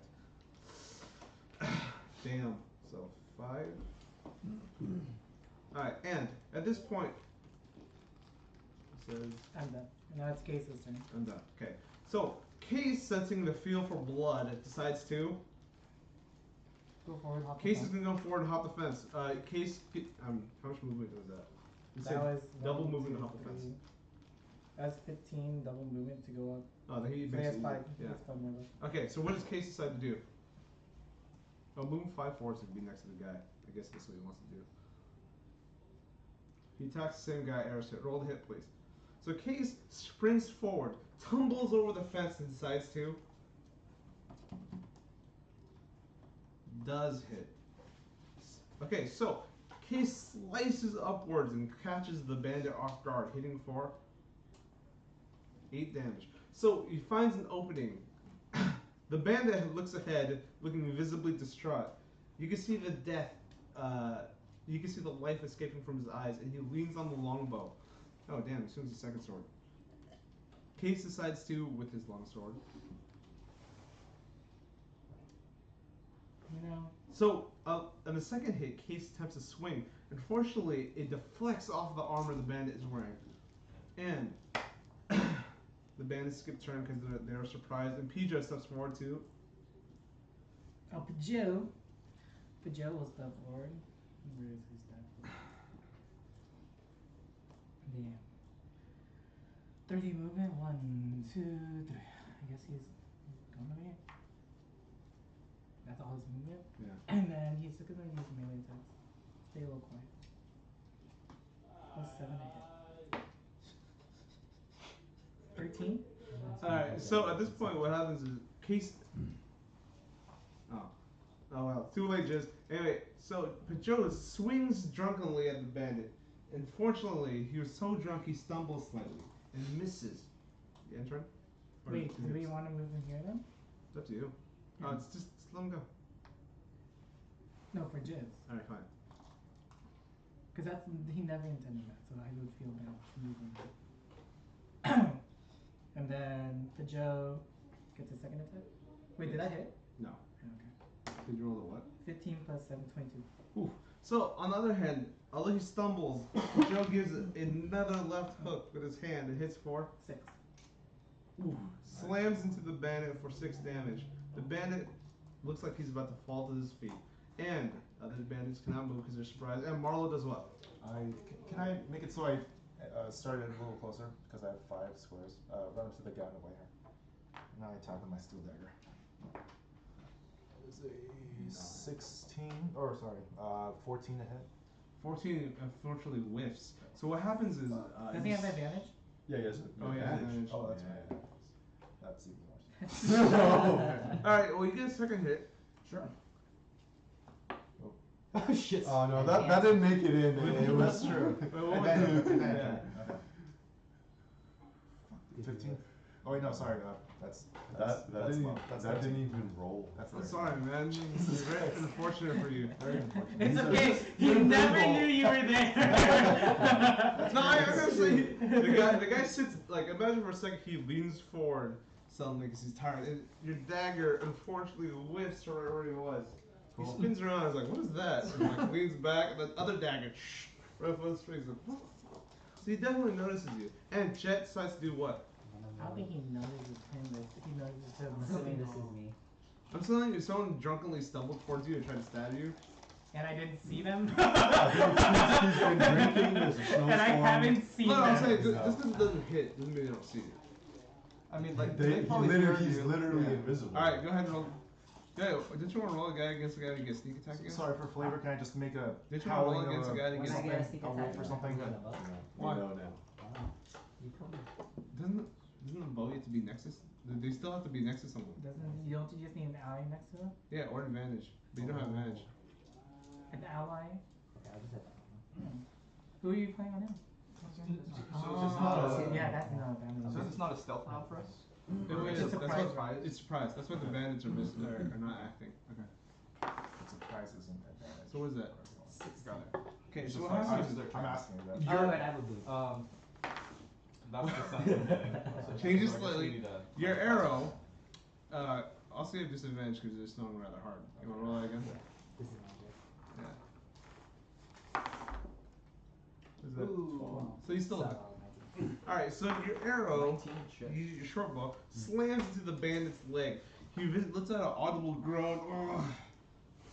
Damn. So 5. Alright, and at this point, it says I'm done. And now it's Case's turn. I'm done. Okay. So Case, sensing the feel for blood, decides to. Go forward, hop. Case is gonna go forward and hop the fence. Case, how much movement was that? You That said was double 1, movement 2, to hop the fence. 3. That's 15 double movement to go up. Oh, then he So he makes has it 5. easy. He Yeah. has 5 more left. Okay, so what does Case decide to do? Oh, move 5 forward to be next to the guy. I guess that's what he wants to do. He attacks the same guy, arrows hit. Roll the hit, please. So Case sprints forward, tumbles over the fence, and decides to. Does hit. Okay, so Case slices upwards and catches the bandit off guard, hitting for 8 damage. So he finds an opening. The bandit looks ahead, looking visibly distraught. You can see the death. You can see the life escaping from his eyes, and he leans on the longbow. Oh damn! He swings his second sword. Case decides to with his long sword. You know. So, on the second hit, Case attempts to swing. Unfortunately, it deflects off the armor the bandit is wearing. And the bandits skip turn because they're surprised. And Pedro steps forward too. Oh, Pajot. Pajot will step forward. Where is his step? Damn. 30 movement. 1, 2, 3. I guess he's going over here. That's all his movement. Yeah. And then he's gonna use melee attacks. Stay a little quiet. Plus 7 to hit. 13. Alright, so at this point, what happens is Case. Oh well, too late, Jizz. Anyway, so Pajot swings drunkenly at the bandit. Unfortunately, he was so drunk he stumbles slightly and misses. The intern? Or Wait, two do we hits? want to move in here then? It's up to you. Yeah. It's just let him go. No, for Jizz. Alright, fine. Because that's he never intended that, so I would feel bad moving. And then Pajot gets a second attack. Wait, did I hit? No. Okay. Did you roll the what? 15 plus 7, 22. Ooh. So, on the other hand, although he stumbles, Joe gives another left hook with his hand and hits for 6. ooh, slams into the bandit for 6 damage. The bandit looks like he's about to fall to his feet. And other bandits cannot move because they're surprised. And Marlo does what? Can I make it so I started a little closer because I have 5 squares. Run up to the guy on the way here. Now I attack with my steel dagger. Is a 16 or sorry, 14 to hit. 14 unfortunately whiffs. So what happens is Does he have advantage? Yeah, yes. Oh, yeah, advantage. Oh, that's Yeah. right. That's even worse. Alright, well you get a second hit. Sure. Oh shit. Oh no, that didn't make it in. It was true. Wait, what was Advantage, that? advantage. Yeah. Okay. 15. Oh wait, no, sorry. That's didn't low. That's that 13. didn't even roll. That's I'm 13. sorry, man. This is very unfortunate for you. Very unfortunate. It's These are okay. just You good never roll. knew you were there. No, I'm gonna say the guy sits like imagine for a second he leans forward suddenly because he's tired. And your dagger unfortunately whiffs right where he was. He Cool. spins around. He's like, "What is that?" And like leans back, and the other dagger right up on his face. Like, what? So he definitely notices you. And Jet decides to do what? I don't think he notices him. He notices him. I'm assuming this is me. I'm telling you, someone drunkenly stumbled towards you and tried to stab you. And I didn't see them. He's been drinking. There's a snowstorm. And I haven't seen No, I'm them. saying just because it doesn't hit doesn't mean they don't see you. I mean, like, They, probably he's heard you. literally Yeah. invisible. All right, go ahead and roll. Yeah, didn't you want to roll a guy against a guy to get sneak attack against? Sorry for flavor. Can I just make a Did you want to roll howling of against a guy to When get I sneak? get a sneak I'll roll attack, for something. I'm gonna vote. We Why? know now. Wow. You told me. Doesn't the bow have to be next to? They still have to be next to someone. Don't you just need an ally next to him? Yeah, or advantage. But you don't have advantage. An ally? Okay, I'll just have that one. Who are you playing on him? asking? So it's just not a. yeah, that's no damage. So it's not a stealth round for us. It's It's a that's surprise what, it's surprise. That's what the bandits are missing are not acting. Okay. It's a prize isn't advantage. So what is that? Got it. Okay, It's so just what like, happens? I'm asking you that. Oh, and I have a boot. That's the sense I'm getting. So Change it I guess we slightly. need a- Your arrow. I'll say a disadvantage because it's snowing rather hard. You want to roll that again? Disadvantage. Yeah. Is that? Ooh. So you still. So, All right. So your arrow. 19, shit. You use your short bow, slams into the bandit's leg. He lets out an audible groan, "Ugh,"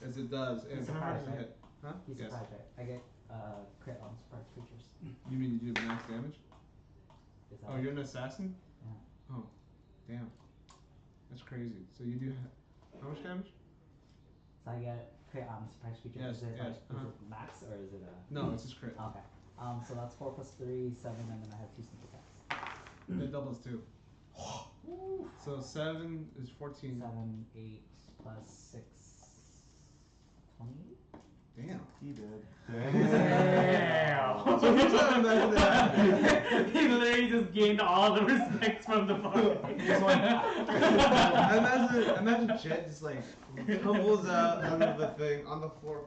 as it does, and He's hammers surprised, the right? head. Huh? He's Yes. surprised, right? I get crit on surprise creatures. You mean you do max damage? Is that Oh, right? you're an assassin? Yeah. Oh, damn. That's crazy. So you do how much damage? So I get crit on surprise creatures. Yes, Is it yes, like uh-huh. is it max or is it a? No, it's just crit. Okay. So that's 4 plus 3, 7, and then I have 2 sneak attacks. It doubles too. So 7 is 14. 7, 8 plus 6, 28. Damn. He did. Damn. So here's what I imagine that happening. He literally just gained all the respect from the party. Imagine Jet just like tumbles out of the thing on the floor,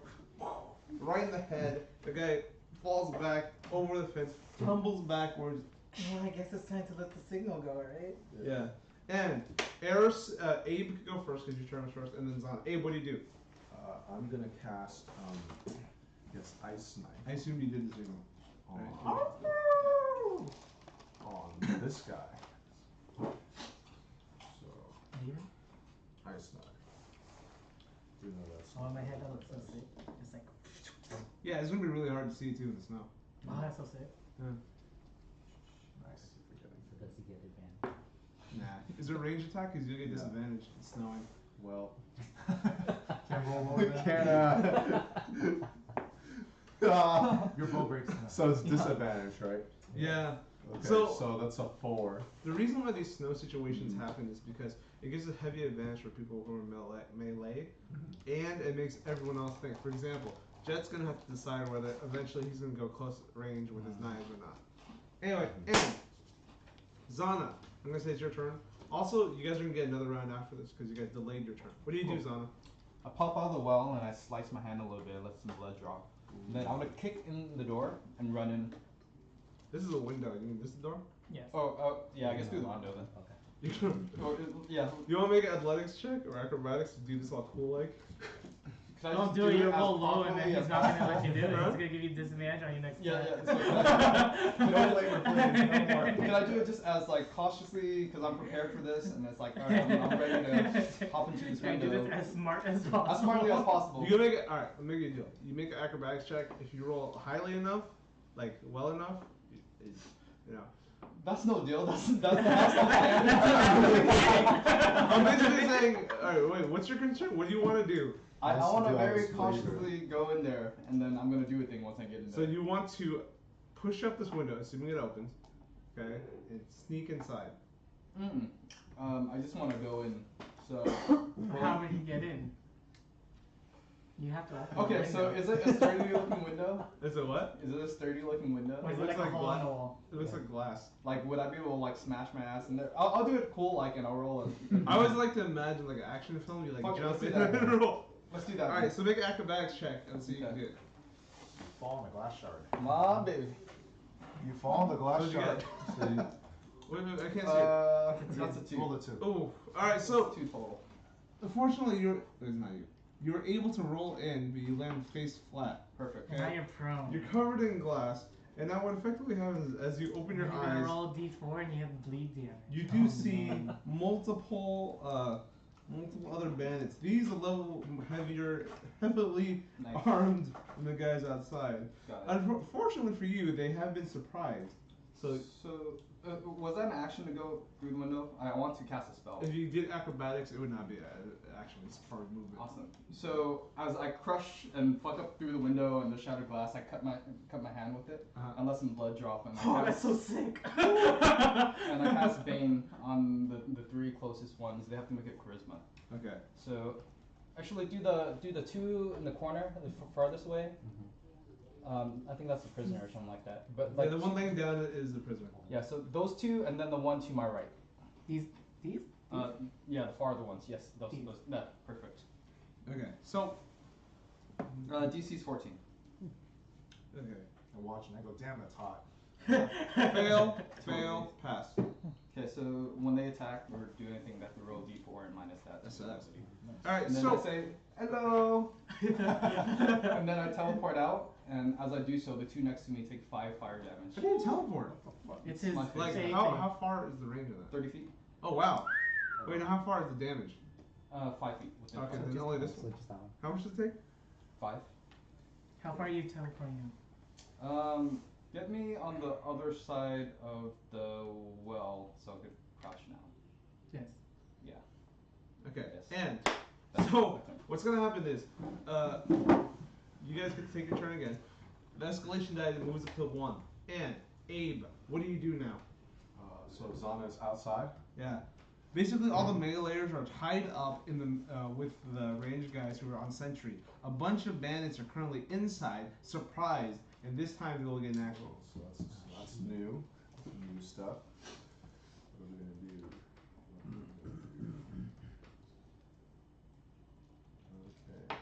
right in the head. The guy falls back over the fence, tumbles backwards. Well, I guess it's time to let the signal go, right? Yeah. And Eris, Abe could go first because your turn was first, and then Zana. Abe, what do you do? I'm gonna cast, yes, Ice Knife I assume you did the signal. on this guy. So, Ice Knife. Do you know that's Oh, in my head that looks so sick. It's like, Yeah, it's gonna be really hard to see too in the snow. oh, that's so sick. nice. So does he get advantage? Nah. Is it a range attack? Because you get Yeah. disadvantage. It's snowing. Well, Can't roll more than can Your bow breaks now. so it's disadvantage, right? Yeah. Okay, So- so that's a 4. The reason why these snow situations happen is because it gives a heavy advantage for people who are melee, and it makes everyone else think. For example, Jet's gonna have to decide whether eventually he's gonna go close range with his knives or not. Anyway, and Zana, I'm gonna say it's your turn. Also, you guys are gonna get another round after this because you guys delayed your turn. What do you do, Zana? I pop out of the well and I slice my hand a little bit, let some blood drop. And then I'm gonna kick in the door and run in. This is a window. You mean this is the door? Yes. Oh, yeah, I guess through the window then. Okay. Yeah. You want to make an athletics check or acrobatics to do this all cool like? Could I Don't just do it, you're as roll low and then properly he's as not gonna possible? let you do it. He's Huh? gonna give you disadvantage on your next Yeah, attack. no labor, please, no more. Can I do it just as like cautiously, because I'm prepared for this, and it's like, alright, I'm ready to hop into this Try to do window. this as smart as possible. As smartly as possible. You can make it. All right, I'll make you a deal. You make an acrobatics check. If you roll highly enough, like well enough, you know. That's no deal. That's the I'm basically saying, all right, wait. What's your concern? What do you want to do? I Has to want to do on very his flavor. cautiously go in there, and then I'm gonna do a thing once I get in So there. you want to push up this window, assuming it opens, okay, and sneak inside. I just want to go in. So. How would he get in? You have to open Okay, the so window. is it a sturdy looking window? Is it what? Is it a sturdy looking window? Or is it it looks like a like hole in gla- the wall? It looks like glass. Like, would I be able to like smash my ass in there? I'll do it cool, like, and I'll roll it. I always like to imagine like an action film. You like Fuck it, jump let's in do that. and roll. Let's do that. All right, so make an acrobatics check and see if you can Okay. do it. Fall in the glass shard. My baby. You fall in the glass What'd you shard. get? So you, Wait, I can't see it. That's a 2. Roll the 2. Oh, all right. So That's 2 total. unfortunately, it's not you. You're able to roll in, but you land face flat. Perfect. And now you're prone. You're covered in glass, and now what effectively happens is, as you open your You're gonna eyes, roll d4 and you have bleed damage. you do Oh, see no. multiple other bandits. These are level heavily Nice. armed than the guys outside. Got it. Unfortunately for you, they have been surprised. So Was that an action to go through the window? I want to cast a spell. if you did acrobatics, it would not be actually it's part of movement. Awesome. So as I crush and fuck up through the window and the shattered glass, I cut my hand with it Uh-huh. and let some blood drop, and Oh, I that's cast, so sick. and I cast Bane on the 3 closest ones. They have to make it charisma. Okay. So actually do the 2 in the corner, the farthest away. I think that's a prisoner or something like that. But Yeah, like the one laying down is the prisoner. yeah, so those two, and then the one to my right. These? Yeah, the farther ones. Yes, those. These. That perfect. Okay, so DC's 14. okay, I watch and I go, damn, that's hot. fail, pass. Okay, so when they attack or do anything, they have to roll D4 and minus that. That to sucks. ability. All right, And then so I say hello, and then I teleport out, and as I do so, the two next to me take 5 fire damage. how do you teleport? It's his My Like save how thing. how far is the range of that? 30 feet. Oh wow. Wait, now how far is the damage? 5 feet. Within Okay, five. then only this So one. just that one. How much does it take? 5. How far are you teleporting him? Get me on the other side of the well, so I could crouch now. Yes. Okay, Yes. and That's so my turn. what's gonna happen is, you guys get to take your turn again. The escalation die moves up to 1. And Abe, what do you do now? So Zana's outside. Yeah. Basically, all the meleeers are tied up in the with the range guys who are on sentry. A bunch of bandits are currently inside, surprised, and this time they'll get an action. So that's new stuff. What are we gonna do? Okay.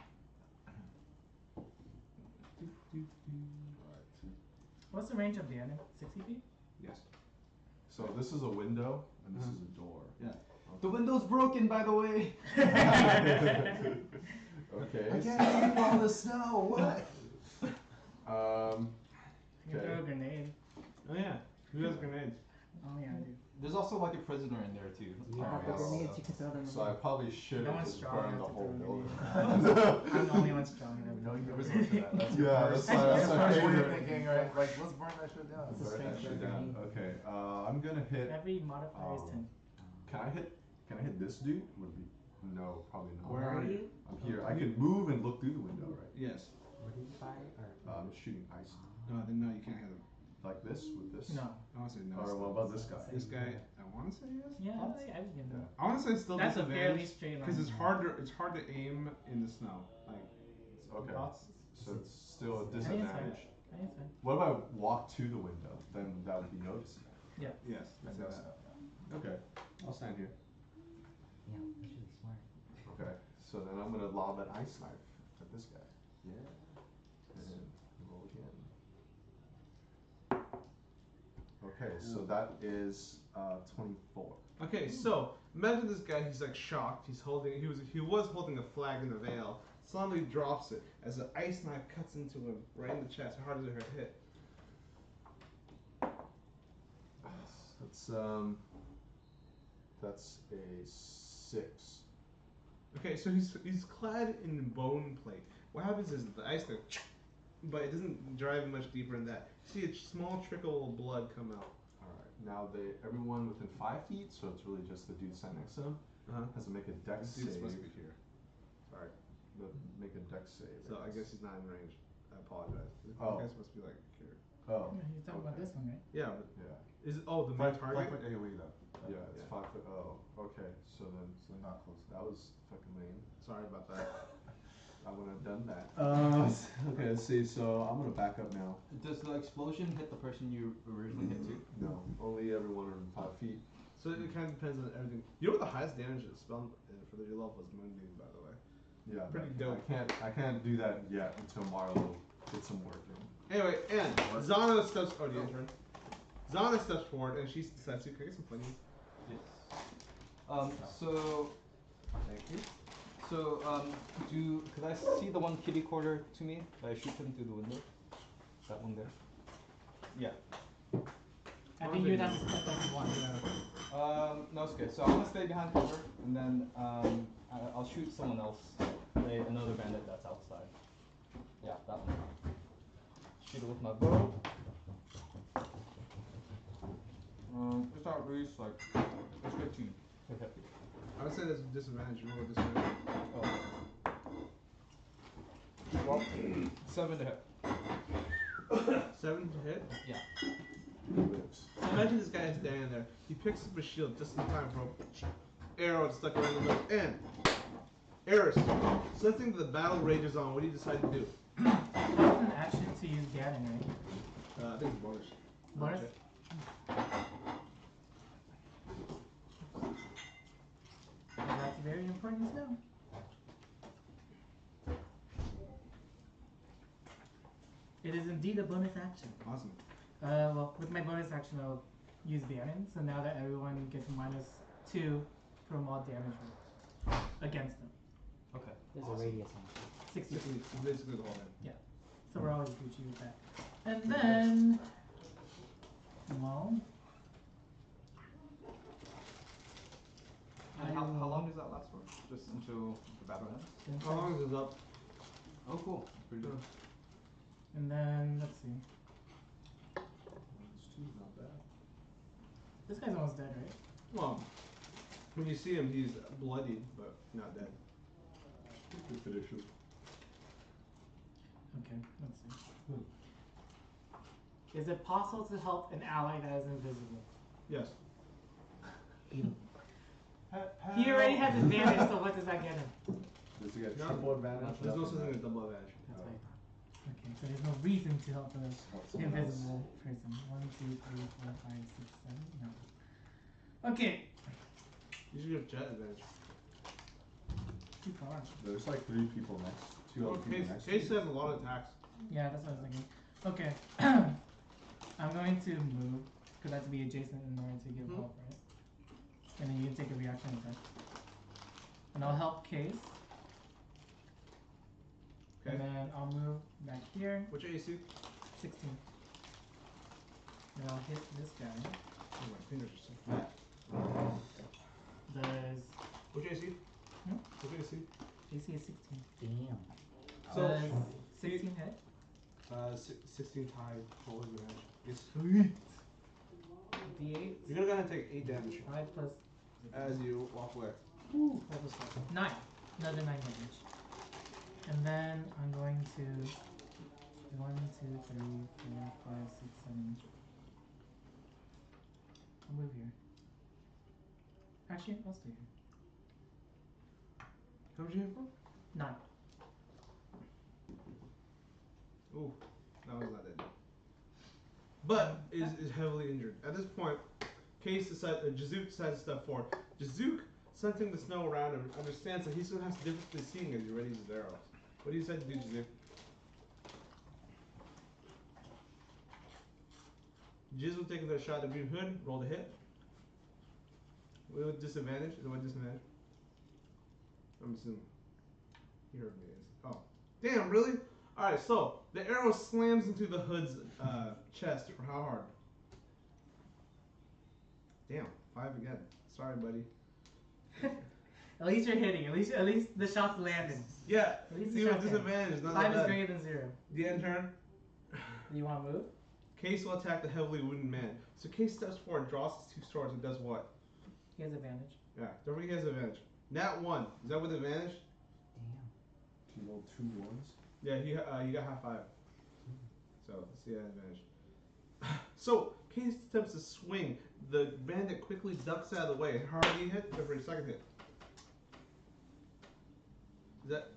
Alright. What's the range of the enemy? 60 feet? Yes. So this is a window and this is a door. Yeah. The window's broken, by the way. Okay. I can't see all the snow. What? You can throw a Okay. grenade. Oh yeah. Who has grenades? Oh yeah, I do. There's also like a prisoner in there too. You have the Alright, grenades, you can throw them So I away. probably should No have one's just strong burned the enough to whole throw building. grenades. I'm the only one strong enough. No, you resort to that. That's Yeah, your first, that's my first way of favorite. thinking, right? Like, let's burn that shit down. It's a Burn that strength shit for a down. grenade. Okay. I'm gonna hit. Every modifier is 10. Can I hit this dude? Would be no, probably not. Where are you? I'm here. I can move and look through the window, right? Yes. What did you fire? Or I'm shooting ice. No, then no, you can't hit him. Like this with this. No. I want to say no. Or what about this guy? This guy, I want to say yes. Yeah, I would give him. Yeah. I want to say still That's a fairly disadvantage straight line. because it's hard to aim in the snow. Like Okay. thoughts? So it's still a I think it's fine. disadvantage. I think it's fine. What if I walk to the window? Then that would be noticed. Yes. And That's that's it. Okay. I'll stand here. yeah, that's really smart. Okay. So then I'm gonna lob an ice knife at this guy. Yeah. And roll again. Okay, so that is 24. Okay, so imagine this guy. He's like shocked. He was holding a flag in the veil. Suddenly drops it as an ice knife cuts into him right in the chest. How hard does it hit? That's a 6. Okay, so he's clad in bone plate. What happens is the ice knife, but it doesn't drive much deeper than that. You see a small trickle of blood come out. Alright, now everyone within 5 feet, so it's really just the dude standing next to him, has to make a dex This dude's save. supposed to be here. Sorry. Make a dex save. So I guess he's not in range. I apologize. This Oh. guy's supposed to be like here. Oh, Yeah, you're talking about okay. this one, right? Yeah, but yeah. is it, oh the main target? 5 foot AoE though. Yeah, it's Yeah. 5 foot. Oh, okay. So then So not close. that was fucking lame. Sorry about that. I wouldn't have done that. Okay, let's see. So I'm gonna back up now. Does the explosion hit the person you originally hit too? No, only everyone in 5 feet. So it kind of depends on everything. You know what the highest damage is spell for the level is Moonbeam, by the way. Yeah, Pretty but dope. I can't do that yet until Marlo gets some work in. Anyway, and Zana steps. Oh, the intern. Zana steps forward and she decides to create some funnies. Yes. So Thank you. So, could I see the one kitty corner to me? I shoot him through the window. That one there. Yeah. I think you'd have to step up to one. No, it's good. So I'm gonna stay behind cover, and then I'll shoot someone else, another bandit that's outside. Yeah, that one. Shoot it with my bow. It's at least like it's 15. Okay. I would say there's a disadvantage. You roll a disadvantage. Oh. Well, 7 to hit. 7 to hit. Yeah. So imagine this guy is standing there. He picks up a shield just in time for a arrow stuck around the middle. And Eris, sensing that the battle rages on, what do you decide to do? That was an action, to use Ganon, right? I think it's bonus. Bonus? That's very important to know. It is indeed a bonus action. Awesome. Well, with my bonus action, I'll use Ganon, so now that everyone gets -2 from all damage rolls against them. Okay. There's Awesome. a radius on it. 60. It's basically the whole thing. So we're always Gucci with that. And then, well, And how long does that last for? Just until the battle ends? How long is this up? Oh, cool. Pretty good. And then, let's see. It's not bad. This guy's almost dead, right? Well, when you see him, he's bloodied, but not dead. Good finish him. Okay, let's see. Is it possible to help an ally that is invisible? Yes. He already has advantage, so what does that get him? Does he get No, triple advantage? There's no Nothing, such thing right? as double advantage. That's right. Okay, so there's no reason to help an Help someone else. invisible person. 1, 2, 3, 4, 5, 6, 7. No. Okay. You should give Jet advantage. Too far. There's like 3 people next. 2 other people next. to Case you. has a lot of attacks. Yeah, that's what I was thinking. Okay. I'm going to move, because I have to be adjacent in order to give help, right? And then you can take a reaction attack. And I'll help Case. Okay. And then I'll move back here. What's your AC? 16. And I'll hit this guy. Oh, my fingers are so fat. Does What's your AC? Hmm? What's your AC? AC is 16. Damn. So, Does 16 hit? 16 tied full advantage. It's D8. You're gonna take 8 damage 5 plus as you walk away. 5 plus 5. 9. Another 9 damage. And then I'm going to 1, 2, 3, 4, 5, 6, 7. I'll move here. Actually, I'll stay here. How much you hit for? 9. Ooh, that was not dead. But is heavily injured. At this point, Case decides, Jazook decides to step forward. Jazook, sensing the snow around him, understands that he still has difficulty seeing as he readies his arrows. What do you decide to do, Jazook? Jizzle taking the shot at the green hood, roll the hit. With disadvantage. Is it with disadvantage? I'm assuming. He heard me. Oh. Damn, really? Alright, so the arrow slams into the hood's chest for how hard? Damn, 5 again. Sorry, buddy. At least you're hitting. At least the shot's landing. Yeah, At least see the with shot's landing. disadvantage, not 5 that is bad. greater than 0. The end turn. You want to move? Case will attack the heavily wounded man. So Case steps forward, draws his 2 swords, and does what? He has advantage. Yeah, don't forget he has advantage. Nat 1. Is that with advantage? Damn. He rolled 2 ones. Yeah, you got half 5. So let's see that advantage. So Case attempts to swing. The bandit quickly ducks out of the way. How hard do you hit? Go for your second hit.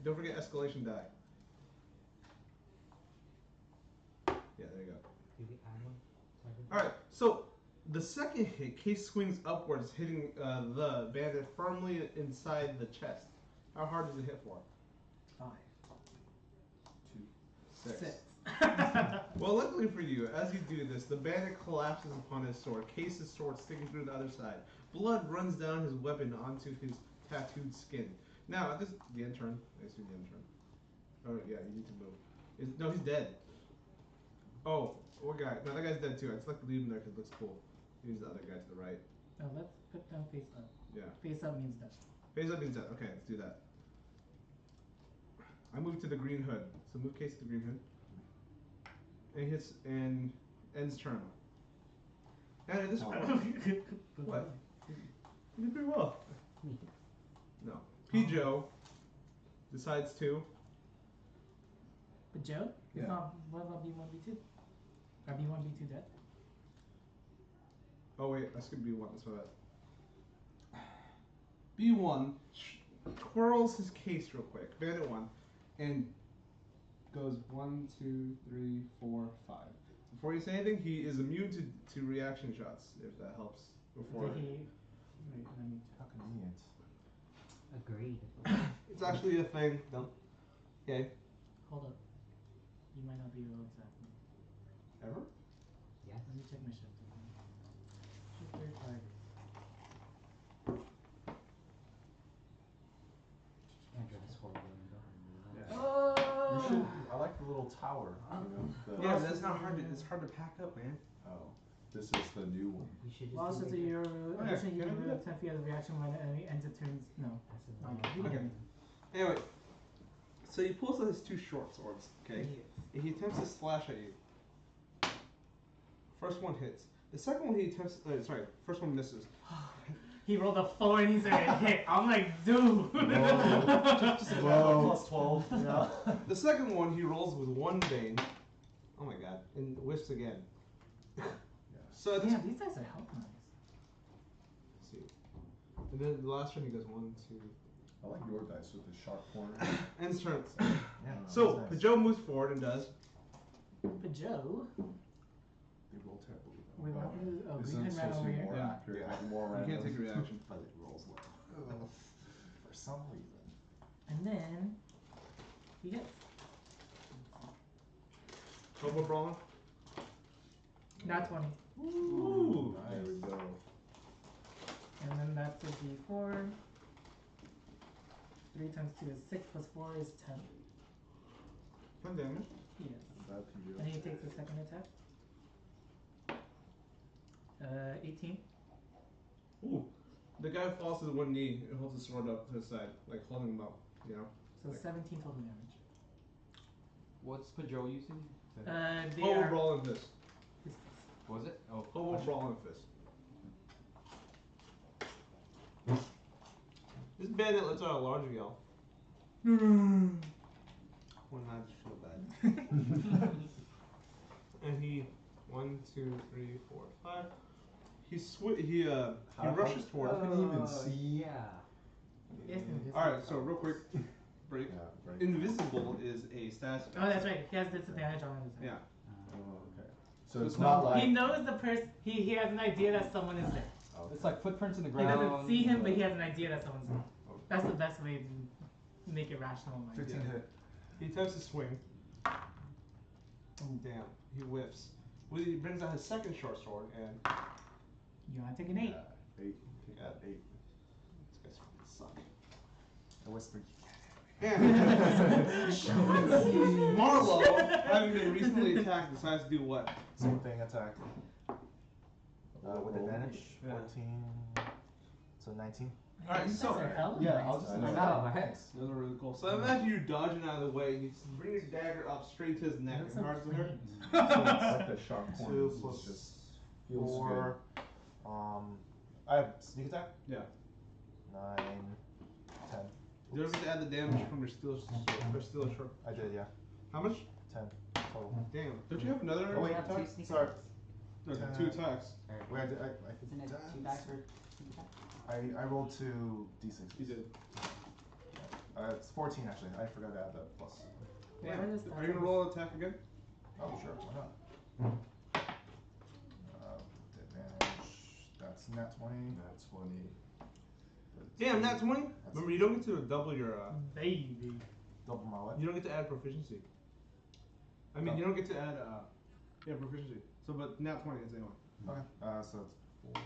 Don't forget escalation die. Yeah, there you go. Did we add one? Alright, so the second hit, Case swings upwards, hitting the bandit firmly inside the chest. How hard does it hit for? 5. 6. 6. Well, luckily for you, as you do this, the bandit collapses upon his sword, Case's sword sticking through the other side. Blood runs down his weapon onto his tattooed skin. Now, at this, the end turn. I assume the end turn. Oh, yeah, you need to move. No, he's dead. Oh, what guy? No, that guy's dead too. I just like to leave him there because it looks cool. Here's the other guy to the right. No, let's put them face up. Yeah. Face up means death. Face up means dead. Okay, let's do that. I move to the green hood. So move Case to the green hood. And he hits and ends turn. And at this point, what? You did pretty well. No. P. decides to. But Joe, it's Yeah. not. What about B1, B2? Are B1, B2 dead? Oh wait, I skipped B1. That's my bad. B1 twirls his case real quick. Bandit 1, and goes 1, 2, 3, 4, 5. Before you say anything, he is immune to reaction shots, if that helps. Before. Did he? Wait, let me. How convenient. Agreed. It's actually a thing. No. Okay. Hold up. You might not be able to. Ever? Yes. Let me check my shift. Shift very hard. Andrew, this horrible window. Yeah. Oh! You should. I like the little tower. You know, the, Yeah, but that's not hard. It's hard to pack up, man. Oh, this is the new one. We should just Lost do to like your yeah, addition, you can I do remove that? 10 feet of the reaction when the enemy ends it turns. No. Okay. Anyway, so he pulls out his 2 short swords. Okay. He attempts to slash at you. First one hits. The second one he attempts. Sorry, first one misses. He rolled a 4 and he said it hit. I'm like, dude. Just a Whoa. plus 12. Yeah. The second one he rolls with 1 bane. Oh my god! And whiffs again. So this. Damn, these guys are help knives. Let's see. And then the last one he goes 1, 2. I like your dice with the sharp corner. Ends turns. Yeah. So that's nice. Pajot moves forward and does. But Joe, They roll terribly. though. without you, oh, Isn't Green it Head ran supposed to over be here. more Yeah. accurate, Yeah. like more You random? can't take a reaction. But it rolls low. For some reason. And then he hits. Hobo brawling. Not 20. Ooh. There we go. And then that's a d4. 3 times 2 is 6 plus 4 is 10. 10 damage. Yes. That can do And it. he takes the second attack. 18. Ooh. The guy falls to the 1 knee and holds his sword up to his side, like holding him up. You know. So 17 total damage. What's Pajot using? They Hobo are. brawling fist. Was it? Oh. Hobo brawling fist. This bandit lets out a large yell. When I just feel bad. And he 1, 2, 3, 4, 5. He rushes How toward. can he even see? Yeah. Yes, invisible. All right, so real quick, break. Yeah, right. Invisible is a status. Oh, that's right. He has disadvantage on his attack. Yeah. Oh, okay. So It's it's not like. He knows the person. He has an idea that someone is there. Okay. It's like footprints in the He ground. doesn't see him, but he has an idea that someone's there. That's the best way to make it rational. in my 15 opinion. hit. He attempts to swing. And damn, he whiffs. Well, he brings out his second short sword and You want to take an 8? Yeah, 8. Take that 8. these guys fucking suck. I whispered. Marlowe, having been recently attacked, decides to do what? Same thing, attack. With Roll. advantage. Yeah. 14. So 19. Alright, These so guys are hella Yeah, nice. I'll just. I know. Yeah. Thanks. those are really cool. So imagine you dodging out of the way, you just bring your dagger up straight to his neck That's and so hard to hurt. clean. So it's like the sharp 2 corners. plus It's just feels 4. I have sneak attack. Yeah. 9, 10. You don't get to add the damage from your steel short. I did, yeah. How much? 10 total. Damn. Don't you have another Oh, wait, attack? Two sneak sorry. attacks. No, 2 attacks. Or, Wait, isn't it 2 dice for sneak attack? I rolled 2 d6. You did. It's 14 actually. I forgot to add the plus. Yeah, Damn. I just Are you gonna roll an attack again? Oh, sure. Why not? Advantage. That's nat 20. That's 20. Damn, that's 20? Remember, you don't get to double your, Baby. Double my what? you don't get to add proficiency. I mean, Oh. you don't get to add, proficiency. So, but nat 20 is anyway. Okay. So it's 4.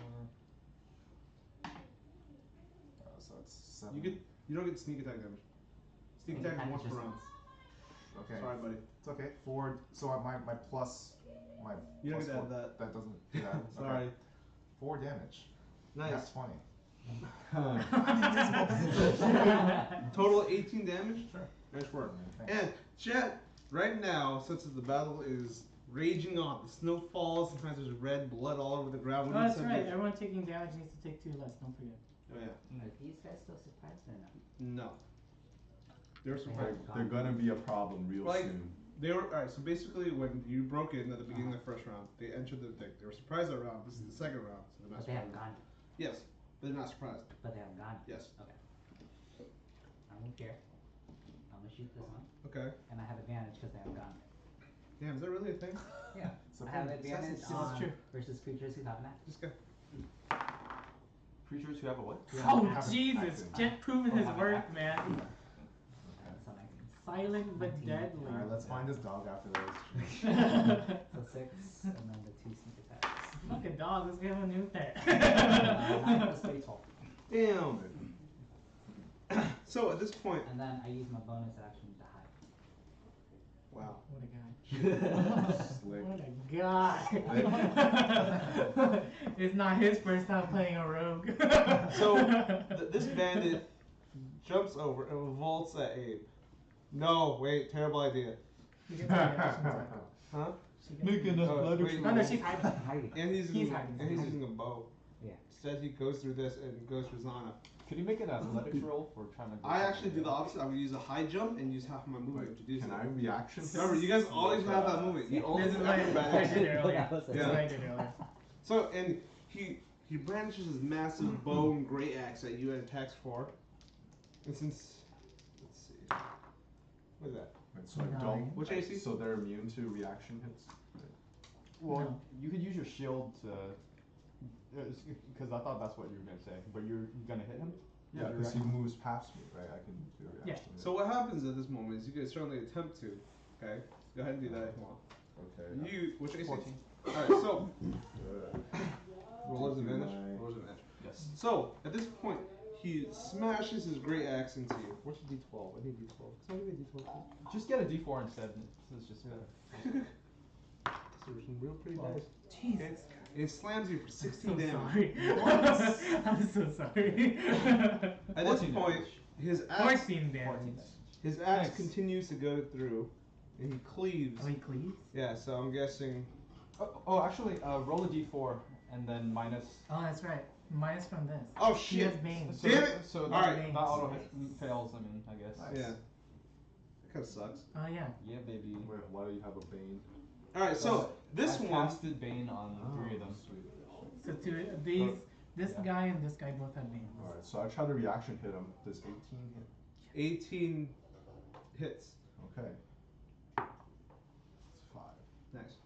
So it's 7. You don't get sneak attack damage. Sneak Sneak attack is attack once is per just round. Okay. Sorry, buddy. It's okay. 4. So my plus. My You don't plus get to add 4, that. That doesn't do that. Sorry. Okay. 4 damage. Nice. That's 20. Total 18 damage? Sure. Nice work. Thanks. And, chat, right now, since the battle is raging on, the snow falls, sometimes there's red blood all over the ground. Oh, that's right. Everyone taking damage needs to take 2 less. Don't forget. Oh, yeah. Are these guys still surprised or not? No. They're surprised. They're gonna be a problem real Like- soon. They were alright. So basically, when you broke in at the beginning of the first round, they entered the deck. They were surprised that round. This is the second round, so they're not But they haven't surprised. gone. Yes, but they're not surprised. But they haven't gone. Yes. Okay. I won't care. I'm gonna shoot this one, Okay. and I have advantage because I have gone. Damn, is that really a thing? Yeah, It's a I have thing. advantage This is on true. versus creatures who have an axe. This guy. Creatures who have a what? Oh have an Jesus! accent. Jet proving Oh, his have an work, accent. man. So 19. Silent but 19. deadly. Alright, let's find this dog after this. So 6, and then the 2 sneak attacks. Fuck a dog. Let's give him a new pet. 9 plus 3, 12. Damn. So at this point, And then I use my bonus action to hide. wow. What a guy. Slick. What a guy. It's not his first time playing a rogue. So this bandit jumps over and vaults at Abe. No, wait, terrible idea. You get the reaction attack. Huh? She gets Making the- us Oh, bloody wait. No, no, she's hiding. Hiding. And he's He's using, hiding. and he's using a bow. Yeah. Instead, he goes through this and goes for Zana. Could you make an athletics roll for trying to? Go I for actually do the opposite. I'm gonna use a high jump and use half of my movement Wait, to do can so. I reaction? Remember, you guys always have that movement. You always This is have what acrobatics. I did earlier. Yeah, that's This is it. what I did earlier. So, and he brandishes his massive bow and great axe at you and attacks 4. And since, let's see, what is that? Wait, so I Nine. don't. Which AC? So they're immune to reaction hits. Well, No. you could use your shield to. Because I thought that's what you were gonna say, but you're gonna hit him. Yeah, With because he reaction? moves past me, right? I can do a reaction. So what happens at this moment is you can certainly attempt to, okay? Go ahead and do that if you want. Okay. You, which AC? 14. Alright, so, Good. roller's advantage, Right. roller's advantage. Yes. So, at this point, he smashes his great axe into you. Where's your D12? I need D12. Can I give me a D12? Just get a D4 instead. This is just better. These are some real pretty Wow. dice. Jesus. It slams you for 16 I'm so damage. sorry. I'm so sorry. At this 14 point, damage. his axe, 14 damage. 14 damage. his axe Thanks. continues to go through, and he cleaves. Oh, he cleaves? Yeah, so I'm guessing. Oh, actually, roll a D4 and then minus. Oh, that's right. Minus from this. Oh He shit! has Bane. So, Damn it! So that, Alright. that auto hit fails. I mean, I guess. Nice. Yeah. That kind of sucks. Oh, yeah. Yeah, baby. Wait, why do you have a bane? Alright, so this I one. casted Bane on 3 of them. Sweet. So these, this Yeah. guy and this guy both have Bane. Alright, so I try to reaction hit him. Does 18 hit? 18 hits. Okay. It's 5. Nice.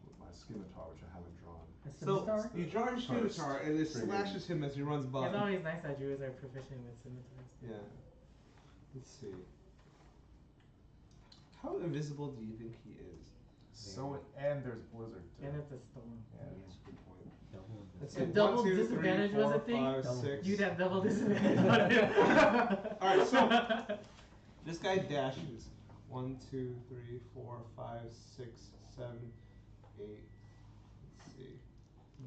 With my scimitar, which I haven't drawn. A So scimitar? you draw your scimitar and it Friggin' slashes him as he runs by. It's always nice that Druids are proficient with scimitars. Yeah. Let's see. How invisible do you think he is? So, and there's Blizzard too. And it's a storm. Yeah. That's a good point. Double Let's If see. double 1, 2, 3, disadvantage was 4, a thing, 5, double. 6. You'd have double disadvantage on him. Alright, so this guy dashes. 1, 2, 3, 4, 5, 6, 7, 8. Let's see.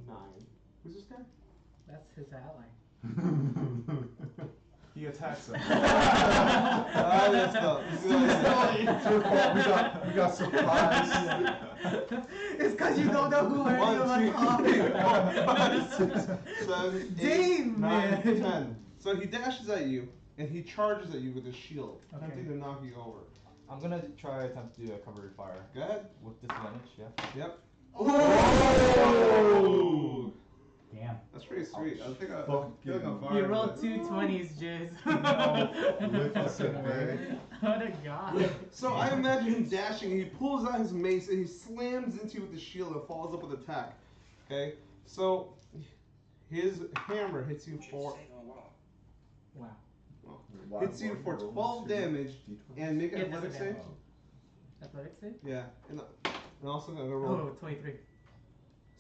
9. Who's this guy? That's his ally. He attacks him. Ah, that's the. It's your fault. We got surprised. It's because you don't know who any of 1, 2, us 3, are. 4, 5, 6, 7, 8, Damn, 9, man. 10. So he dashes at you and he charges at you with his shield, Okay. attempting to knock you over. I'm gonna try attempt to do a cover fire Go ahead. with disadvantage. Yeah. Yep. Oh! Damn. That's pretty sweet. I think I Fucking feel like I'm You fired. rolled 2 20s, Jizz. Lift us at bay. What a god. So I imagine him dashing and he pulls out his mace and he slams into you with the shield and follows up with attack. Okay? So his hammer hits you for Wow. hits you for 12 damage and make an Yeah, athletic save. disadvantage. Athletics save? Yeah. And also I'm gonna roll. Oh, 23.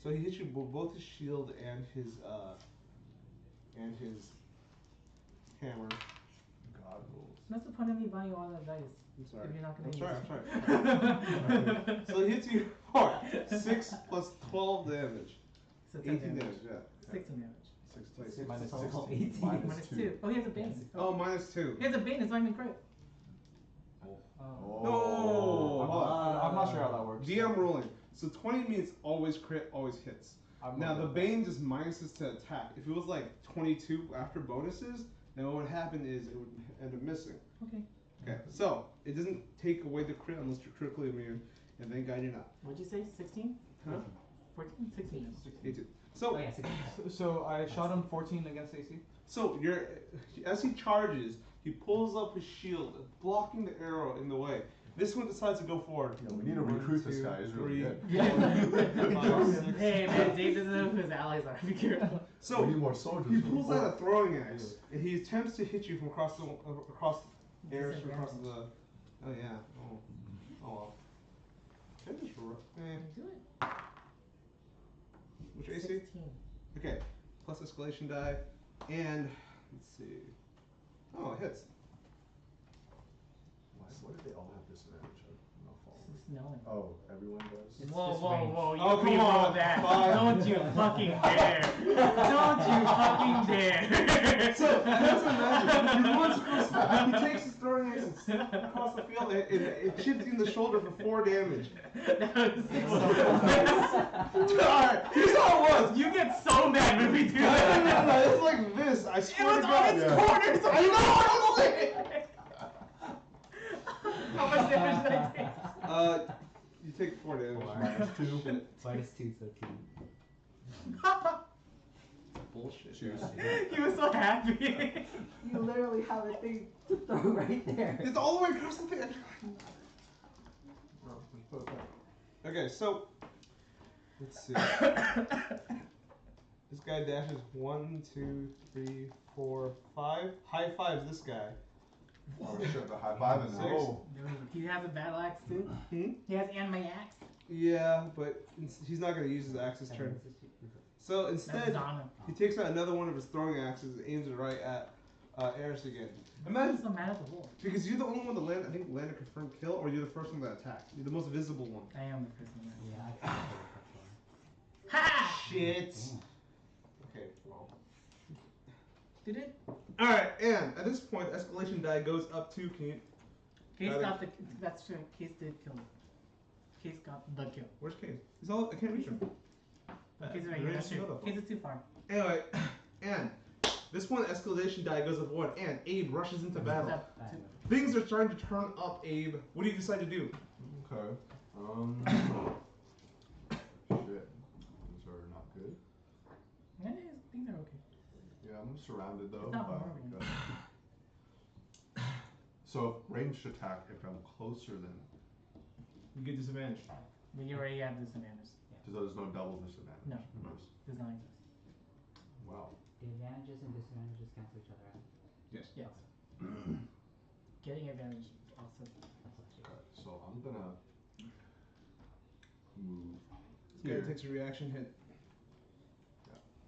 So he hits you with both his shield and his hammer. God rules. What's the point of me buying you all the dice? I'm sorry. If you're not gonna I'm use sorry. it. So he hits you for 6 plus 12 damage. So 10 18 damage, yeah. 16 damage. 6 Minus So 16. 18. Minus 2. Oh, he has a bane. Oh, minus 2. He has a bane, it's not even crit. Oh. No! I'm not sure how that works. DM ruling. So 20 means always crit, always hits. I'm Now not the good. Bane just minuses to attack. If it was like 22 after bonuses, then what would happen is it would end up missing. Okay. Okay, so it doesn't take away the crit unless you're critically immune, and thank God you're not. What'd you say? 16? Huh? 14? 16. 18. Oh, So, yeah, 16. So I shot him 14 against AC. so you're as he charges, He pulls up his shield, blocking the arrow in the way. This one decides to go forward. Yeah, we need to recruit this guy. He's really good. Hey man, Dave doesn't know who his allies are. Be careful. So we need more soldiers. he pulls out a throwing axe and he attempts to hit you from across the airs from across the. Oh yeah. Oh well. Can I just Do it. Which AC? 16. Okay. Plus escalation die, and let's see. Oh, it hits. Why do they all have disadvantage? I'm not following. It's snowing. Oh, everyone does? Whoa, whoa, whoa! You Oh, come reroll on, that! fine. Don't you fucking dare! Don't you fucking dare! So let's imagine he runs across. He takes his throwing axe and snaps across the field, and it chips you in the shoulder for 4 damage. That was Alright, here's how it was. You get so mad when we do No, that. it's like this. I It swear was to on God. its Yeah. corners. I know. I'm saying. How much damage did I take? You take 4 damage. -2. Shit. Minus 2, so 2. Bullshit. Cheers. He was so happy. You literally have a thing to throw right there. It's all the way across the thing. Oh, let's put it back. Okay, so let's see. This guy dashes 1, 2, 3, 4, 5. High fives this guy. Oh shit, the high five and Six. oh. He has a battle axe too. Hmm? He has anime axe. Yeah, but he's not going to use his axe this turn. So That's instead, Zana. he takes out another one of his throwing axes and aims it right at Eris again. I'm Imagine, so mad at the wolf. because you're the only one that landed, I think, landed a confirmed kill, or you're the first one that attacked. You're the most visible one. I am the first one. Yeah, I Ha! Shit. Okay, well. Did it? Alright, and at this point, the escalation die goes up to, can you, Case Got it. got the. That's true. Case did kill. Case got the kill. where's Case? He's all, I can't reach him. Case is right There here. is That's true. another Case is too far. Anyway, and this one escalation die goes up one, and Abe rushes into battle. That too. Things are starting to turn up, Abe. What do you decide to do? Okay. Shit. These are not good. Yeah, things are okay. Yeah, I'm surrounded though. It's not by, boring. so ranged attack if I'm closer than. You get disadvantage. But you already have disadvantage. So there's no double disadvantage. No. Nice. Does not exist. Wow. The advantages and disadvantages cancel each other out. Yes. Yes. Getting advantage also. Okay, so I'm gonna move This guy here. takes a reaction hit.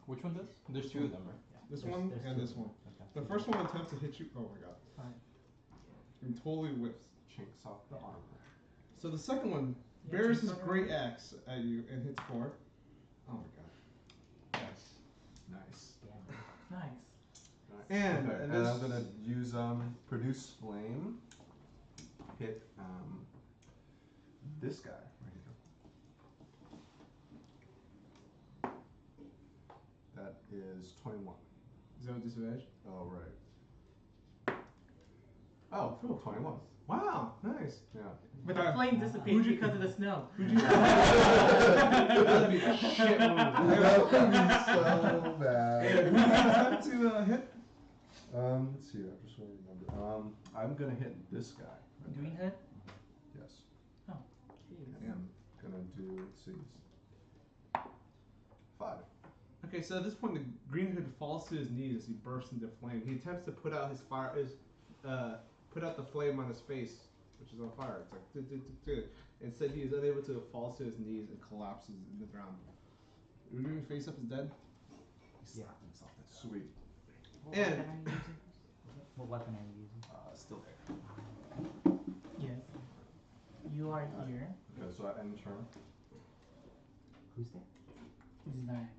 Which one does? There's 2 of them, right? This There's- one there's and two. this one. Okay. The first one attempts to hit you. Oh my god. Fine. And totally whiffs. Chinks off the armor. So the second one Yeah, bears just his fucking great around. axe at you and hits 4. Oh my god. Nice. Damn. Nice. And- okay, and and this- I'm gonna use produce flame. Hit this guy right here. That is 21. Is that with disadvantage? Oh right. Oh, 21. Wow, nice. Yeah. But the flame dissipates Who'd you- because of the snow. That'd be a shit move. That would be so Who bad. attempt to hit? Let's see. I just want to remember. I'm gonna hit this guy. Green head? Yes. Oh. I am gonna do. Let's see. 5. Okay, so at this point, the green hood falls to his knees as he bursts into flame. He attempts to put out his fire, put out the flame on his face, which is on fire. It's like, instead he is unable to, falls to his knees and collapses in the ground. Removing face up is dead. He Yeah. slapped himself. Sweet. What And- weapon are you using? What weapon are you using? Still there. Yes. You are here. Okay, so I end turn. Who's there? This is not ended.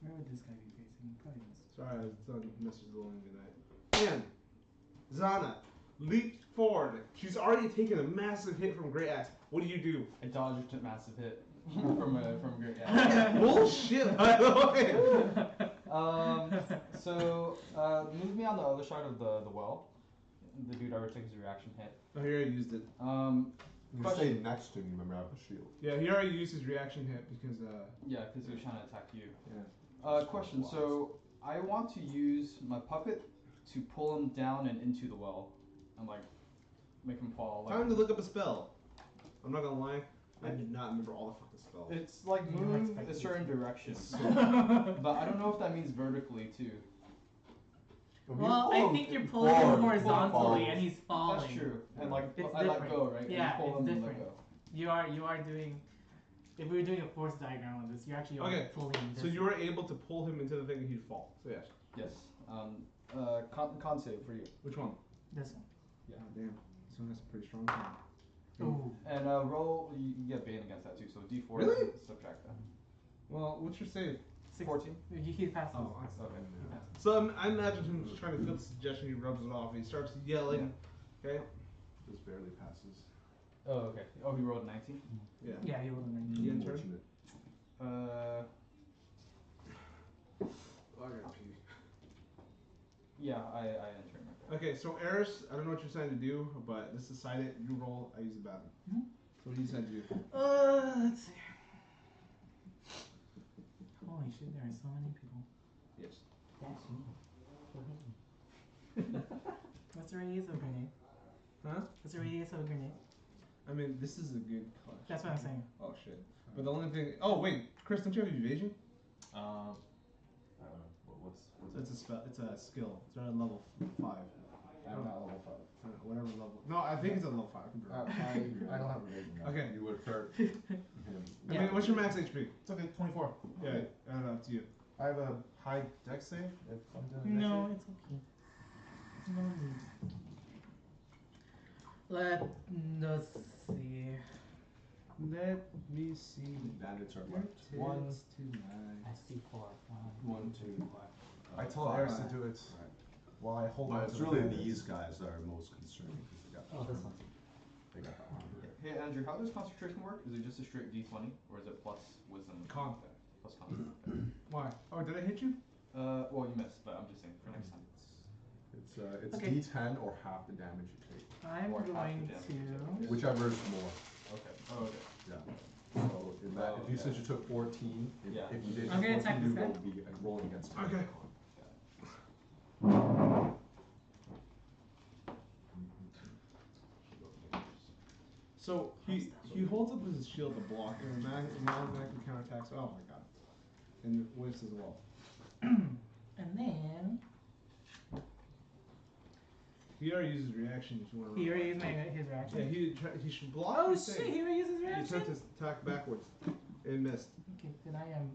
Where would this guy be facing? Probably this. Sorry, I was done. Mr. Zillian, good night. And Zana leaped forward. She's already taken a massive hit from Great Axe. What do you do? I dodged a massive hit from Great Axe. Bullshit, by the way. So move me on the other side of the well. The dude already took his reaction hit. Oh, he already used it. You stay next to me, remember I have a shield. Yeah, he already used his reaction hit because, Yeah, because he was trying to attack you. yeah. Question. So I want to use my puppet to pull him down and into the well, and like make him fall. Like, Time to look up a spell. I'm not gonna lie, I do not remember all the fucking spells. it's like You move expect a it certain to. direction, It's but I don't know if that means vertically too. Well, I think you're pulling him horizontally and he's falling. That's true. And like It's I let different. go, right? Yeah, and you pull it's him and let different. go. You are doing. If we were doing a force diagram on this, you actually are Okay, pulling him. So you were able to pull him into the thing and he'd fall. So yes. Yes. Con save for you. Which one? This one. Yeah. Oh, damn. This one has a pretty strong one. Ooh. And roll. You get bane against that too. So D4. Really? Subtract that. Well, what's your save? 14. He passes. Oh, Okay. He passes. So I imagine him just trying to feel the suggestion. He rubs it off. He starts yelling. Okay. Just barely passes. Oh, okay. Oh, he rolled 19. Yeah. Yeah, he rolled a 19. Yeah, in turn? Unfortunate. Oh, I gotta pee. Yeah, I enter my turn. Okay, so Eris, I don't know what you're trying to do, but let's decide it. You roll. I use the bathroom. Mhm. So what do you decide to do? Let's see. Holy shit, there are so many people. Yes. That's me. What's the radius of a grenade? Huh? What's the radius of a grenade? I mean, this is a good class. That's what I'm saying. Oh shit. But the only thing. Oh wait, Chris, don't you have evasion? I don't know. What's It's a spell. It's a skill. It's on level 5. I'm not level 5. Whatever level. No, I think it's a level 5. I can be wrong. I don't have evasion now. Okay. You would hurt him. I mean, what's your max HP? It's okay, 24. Yeah, I don't know. Up to you. I have a high dex save if I'm doing a dex No, save. it's okay. No need. Let's see. Let me see. Bandits are left. One. I see 4. 1, 2. I told Five. Eris to do it while I hold But on it's to the really bandits. these guys that are most concerning because they got Oh, this one. they got the armor. Hey Andrew, how does concentration work? Is it just a straight D20, or is it plus wisdom? Con. Plus con. Okay. Why? Oh, did I hit you? Well, you missed, but I'm just saying for next time. It's Okay. D10 or half the damage you take, I'm Or half the going damage. to. whichever is more. Okay. Oh, okay. Yeah. So in that, Oh, if you okay. since you took 14, Yeah. if you did I'm gonna 14, attack you this guy. will be rolling against him. Okay. So he holds up his shield to block, and automatically counterattacks. Oh my god! And whiffs as well. And then He already uses reaction if you want to. he already used his Yeah, reaction. he should block. Oh his shit! thing. He already used his He reaction. tried to attack backwards and missed. Okay, then I am.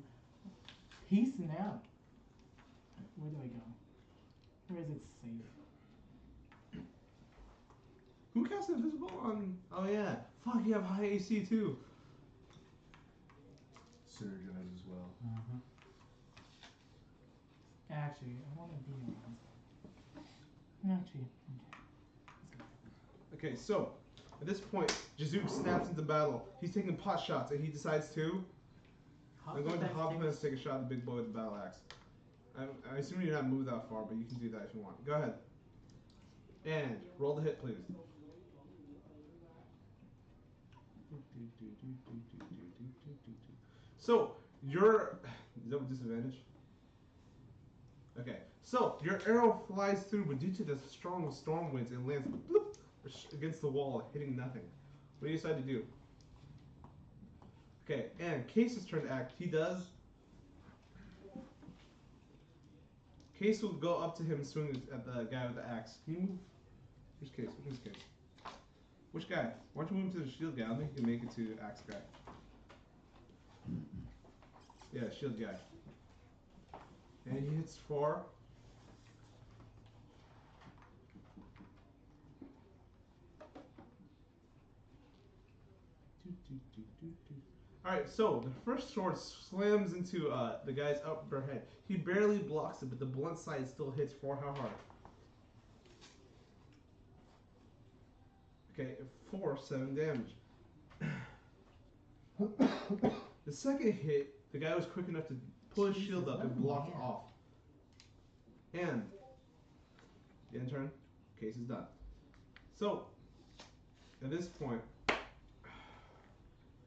He snapped. Where do I go? Where is it safe? Who cast invisible on? Oh yeah. Fuck, you have high AC too. Synergize as well. Mm-hmm. Actually, I want to be on. Actually, Okay, so at this point, Jizook snaps into battle. He's taking pot shots, and he decides to. I'm going to hop him and take a shot at the big boy with the battle axe. I assume you're not moved that far, but you can do that if you want. Go ahead. And roll the hit, please. So your is that with disadvantage? Okay. So your arrow flies through, but due to the strong storm winds, it lands bloop, against the wall, hitting nothing. What do you decide to do? Okay, and Case's turn to act. He does. Case will go up to him and swing at the guy with the axe. Can you move? Which Case? Which one's Case? Which guy? Why don't you move him to the shield guy? I don't think you can make it to axe guy. Yeah, shield guy. And he hits 4. Alright, so the first sword slams into the guy's upper head. He barely blocks it, but the blunt side still hits 4. How hard? Okay, 4, 7 damage. The second hit, the guy was quick enough to pull his shield up and block it off. And the end turn, case is done. So at this point,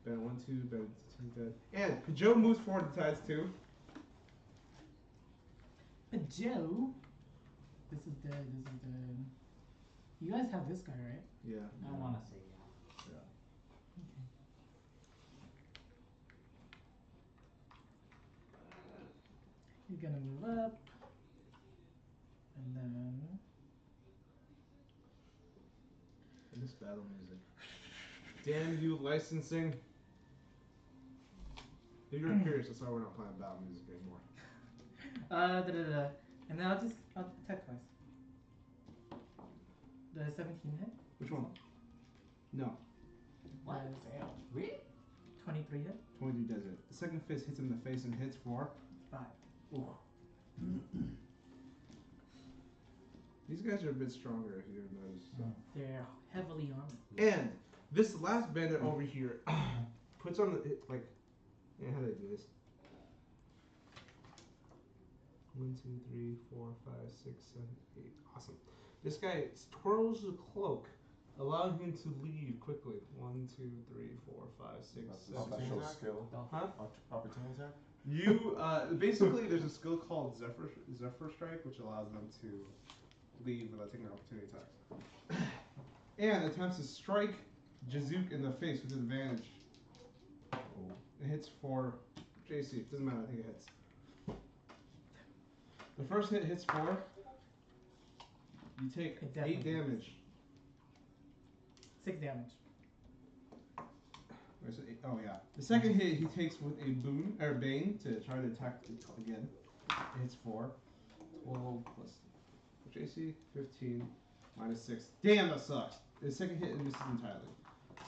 Ben 1, 2, Ben 2, Ben, and Joe moves forward to tides 2. Joe. This is dead. This is dead. You guys have this guy, right? Yeah. I want to say yeah. Yeah. Okay. He's gonna move up. And then. And this battle music. Damn you, licensing. If you're curious, that's why we're not playing battle music anymore. And then I'll attack twice. The 17 hit? Which one? No. What? Damn. Really? 23 hit? 22 does it. The second fist hits him in the face and hits for 5. Ooh. These guys are a bit stronger if you didn't notice. So. They're heavily armored. And this last bandit over here puts on the like. Yeah, how do I do this? 1, 2, 3, 4, 5, 6, 7, 8. Awesome. This guy twirls the cloak, allowing him to leave quickly. 1, 2, 3, 4, 5, 6, That's 7. a special skill. Huh? Opportunity attack? You basically there's a skill called Zephyr Strike, which allows them to leave without taking an opportunity attack. And attempts to strike Jazook in the face with advantage. Oh. It hits for JC. It doesn't matter. I think it hits. The first hit hits for. You take It 8 definitely damage. 6 damage. Where's it? Oh yeah. The second hit he takes with a bane to try to attack it again. It hits for 12 plus JC 15 minus 6. Damn, that sucks. The second hit misses entirely.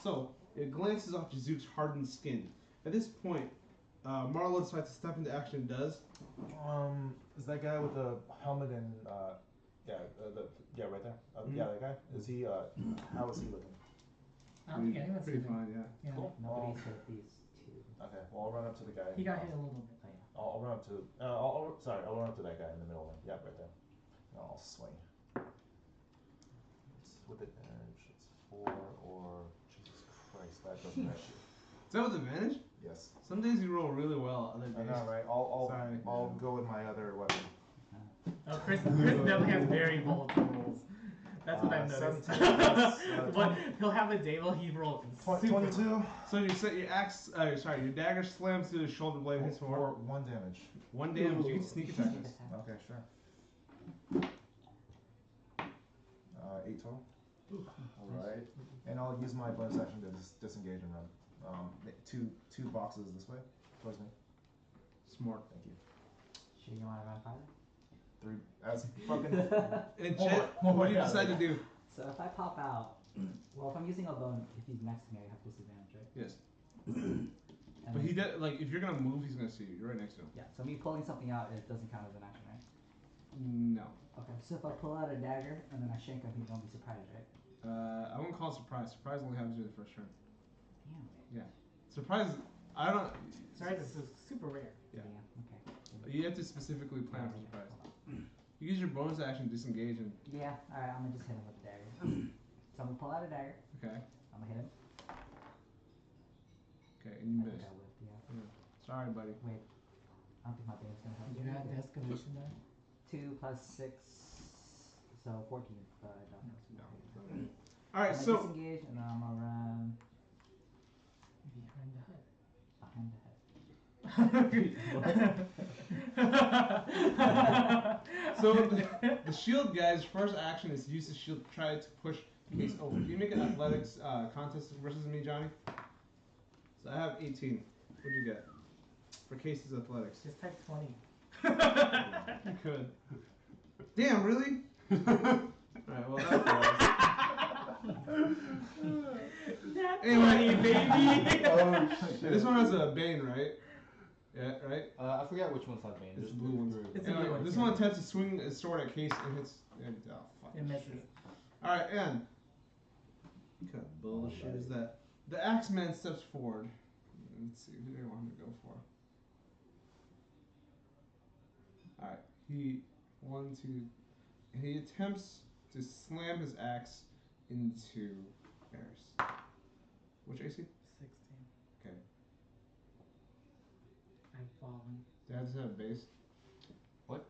So it glances off Jazook's hardened skin. At this point, Marlo decides to step into action and does. Is that guy with the helmet and right there? Yeah, that guy. Is he? How is he looking? I don't think anyone's Pretty hit him. fine, yeah. Yeah. Cool. Nobody's hit these two. Okay. Well, I'll run up to the guy. He got hit a little bit. Oh, yeah. I'll run up to. I'll run up to that guy in the middle. Yeah, right there. And I'll swing. It's with advantage. It's 4 or Jesus Christ, that doesn't actually. Is that with advantage? Yes. Some days you roll really well, other I days. know, right? Sorry. I'll go with my other weapon. Oh, Chris definitely has very volatile rolls. That's what I've noticed. 17 plus, What he'll have a day while he rolls. super 22. So you set your axe. Your dagger slams through the shoulder blade. Hits for 1 damage. 1 damage. You get to sneak attack this. Okay, sure. 8 total. Alright. And I'll use my bonus action to disengage and run. Two boxes this way, towards me. Smart. Thank you. Sure you want to run farther? 3. As fucking. And Chet, what do you decide to do? So if I pop out, well, if I'm using a bone, if he's next to me, I have disadvantage, right? Yes. And But he then- does, like, if you're gonna move, he's gonna see you. You're right next to him. Yeah, so me pulling something out, it doesn't count as an action, right? No. Okay, so if I pull out a dagger and then I shank him, he won't be surprised, right? I won't call it surprise. Surprise only happens during the first turn. Damn it. Surprise, I don't. Sorry, this is super rare. Yeah. Okay. You have to specifically plan for surprise. You use your bonus action, disengage, and Yeah, alright, I'm gonna just hit him with the dagger. So I'm gonna pull out a dagger, okay, I'm gonna hit him. okay, and you I miss. think I whipped, yeah. Sorry, buddy. Wait, I don't think my bane's gonna help. Did you add the escalation there? 2 plus 6, so 14. But I don't know. No. All right, I'm gonna so disengage and then I'm gonna run Behind the hut. behind the head. so the shield guy's first action is to use the shield to try to push Case over. Can you make an athletics contest versus me, Johnny? So I have 18. What'd you get for Case's athletics? Just type 20. You could. Damn, really? Alright, well that That's Anyway. funny, baby. Oh shit. This one has a bane, right? Yeah, right? I forget which one's had bane. It's There's blue ones. It's a Anyway, blue one, this yeah. one attempts to swing a sword at Case and hits. And, oh, fuck. It misses. Alright, and. What kind of bullshit is that? The Axeman steps forward. Let's see, who do I want him to go for? Alright, he. 1, 2. And he attempts to slam his axe into Eris. Which AC? 16. Okay. I've fallen. Does that have base? What?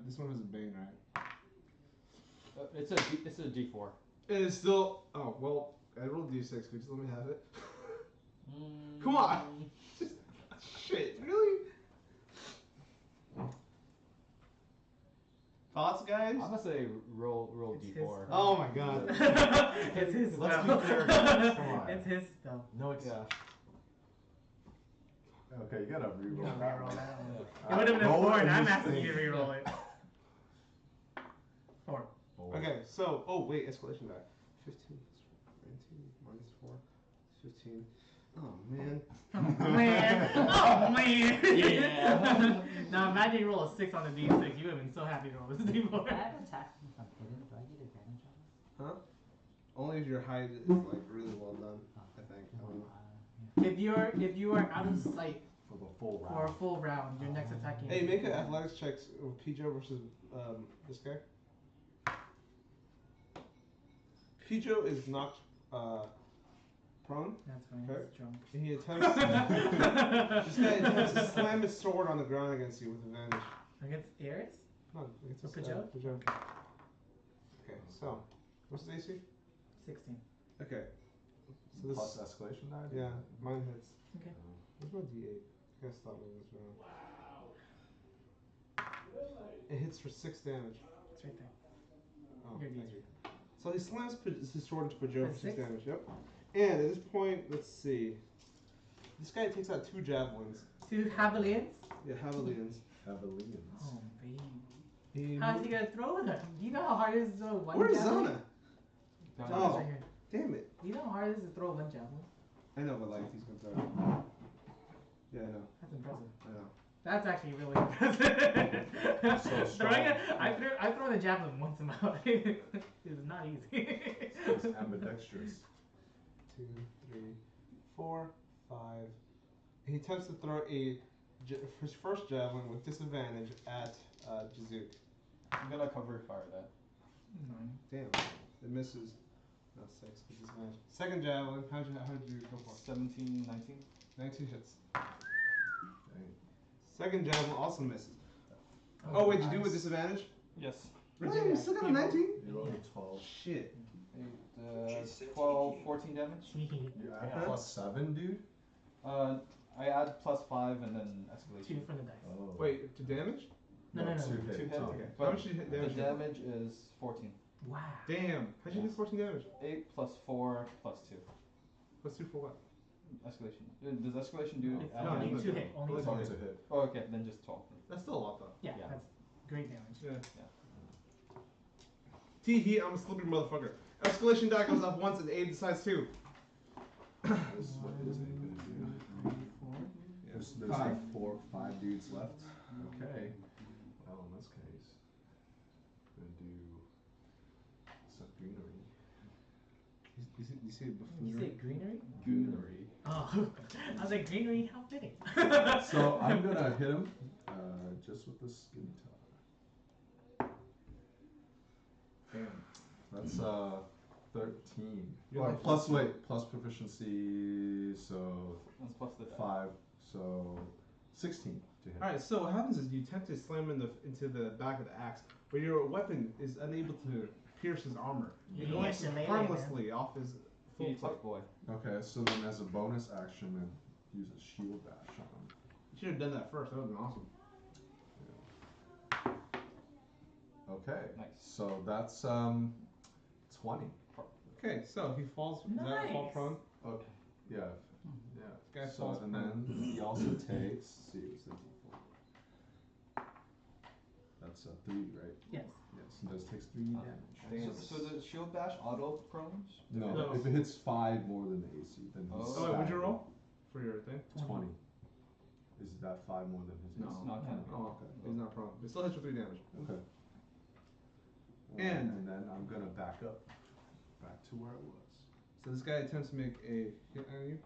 This one has a bane, right? It's a D4. It is still. Oh well, I rolled D6. Could you just let me have it? Come on. Shit, really? Thoughts, guys? I'm gonna say roll It's his D4. spell. Oh my god. It's his Let's spell. be fair, guys. Come on. It's his spell. No, it's Yeah. Okay, you gotta You reroll gotta that reroll one. that one. Yeah. It would have been a Roll 4 it and and I'm just asking you to think. reroll it. 4. Oh. Okay, so wait, escalation die. 15, 19, minus 4, 15. Oh man. Oh man. Oh man. Yeah. Now imagine you roll a 6 on the D6. You would have been so happy to roll this I D4. have attack if I'm hidden. Do I get advantage on this? Huh? Only if your hide is like really well done, I think. I don't know. If you are out of sight For the full for a round. full round, your next attack. Hey, make an athletics check with Pijo versus this guy. Pijo is knocked prone. That's fine. Okay. He's drunk. And he attempts. This guy attempts to slam his sword on the ground against you with advantage. Against Eris? No, against Or this, Pijo? Pijo. Okay, so what's his AC? 16. Okay. So this. Plus escalation die? Yeah, mine hits. Okay. Where's my D8? I gotta stop moving this around. It hits for 6 damage. It's right there. Oh, Your thank D8. you. So he slams his sword into Pajot For for 6 6? damage. Yep. And at this point, let's see. This guy takes out 2 javelins. 2 javelins? Yeah, javelins. Cavaliers. Oh, baby. He How's he gonna throw them? Do you know how hard it is to throw one Where's javelin? Zana? Zana's Oh. right here. Damn it. Do you know how hard it is to throw one javelin? I know, but like he's gonna throw it. Yeah, I know. That's impressive. I know. That's actually really impressive. So Throwing it, strong. I throw the javelin once in a while. It's not easy. It's ambidextrous. 2, 3, 4, 5. He attempts to throw his first javelin with disadvantage at Jizook. I'm gonna cover fire that. Damn, it misses. No, 6 with disadvantage. Second javelin, how'd you go for? 17, 19. 19 hits. Dang. Second javelin also misses. Oh wait, did you do it with disadvantage? Yes. Really? You still got a 19? You rolled a 12. Shit. 12, 14 damage. You add plus 7, dude? I add plus 5 and then escalation. 2 from the dice. Oh. Wait, to damage? No. 2 2 hits. hit. Oh. Okay. But How much did you hit the damage? damage is 14. Wow. Damn. How'd you do 14 damage? 8 plus 4 plus 2. Plus 2 for what? Escalation. Does escalation do It's add no, only damage? 2 hit. Only Only 2 Oh, hit. it's a hit. Oh, okay, then just 12. That's still a lot though. Yeah, Yeah. that's great damage. Yeah. Yeah. Tee I'm a slippery motherfucker. Escalation die goes up once and Abe decides to. This is what is it gonna do? 3, 4. There's Five. like 5 dudes left. Okay. Well, in this case, gonna do some greenery. You see You buffoonery? say greenery? Greenery. Oh, I was like greenery. How fitting. So I'm gonna hit him just with the scimitar. Damn. That's 13. You're Or like- plus plus proficiency, so That's plus the die. 5, so 16 to hit. Alright, so what happens is you attempt to slam into the back of the axe, but your weapon is unable to pierce his armor. You're going Yes, man. harmlessly off his full He plate. tough boy. Okay, so then as a bonus action, then use a shield bash on him. You should have done that first. That would have been awesome. Okay. Nice. So that's 20. Okay, so he falls. Does that fall Nice. prone? Okay. Yeah. Yeah. Guy so falls and prone. then he also takes. See, it's the D4. That's 3, right? Yes. Yes. He does takes 3 damage. So the shield bash auto prones? No, No. if it hits 5 more than the AC, then he's Oh, Oh, wait, what'd you staggered. roll for your thing? 20. Is that 5 more than his No. AC? No, it can't be. Oh, okay. He's not prone. It still hits for 3 damage. Okay. And- And then I'm gonna back up, back to where I was. So this guy attempts to make a hit on you.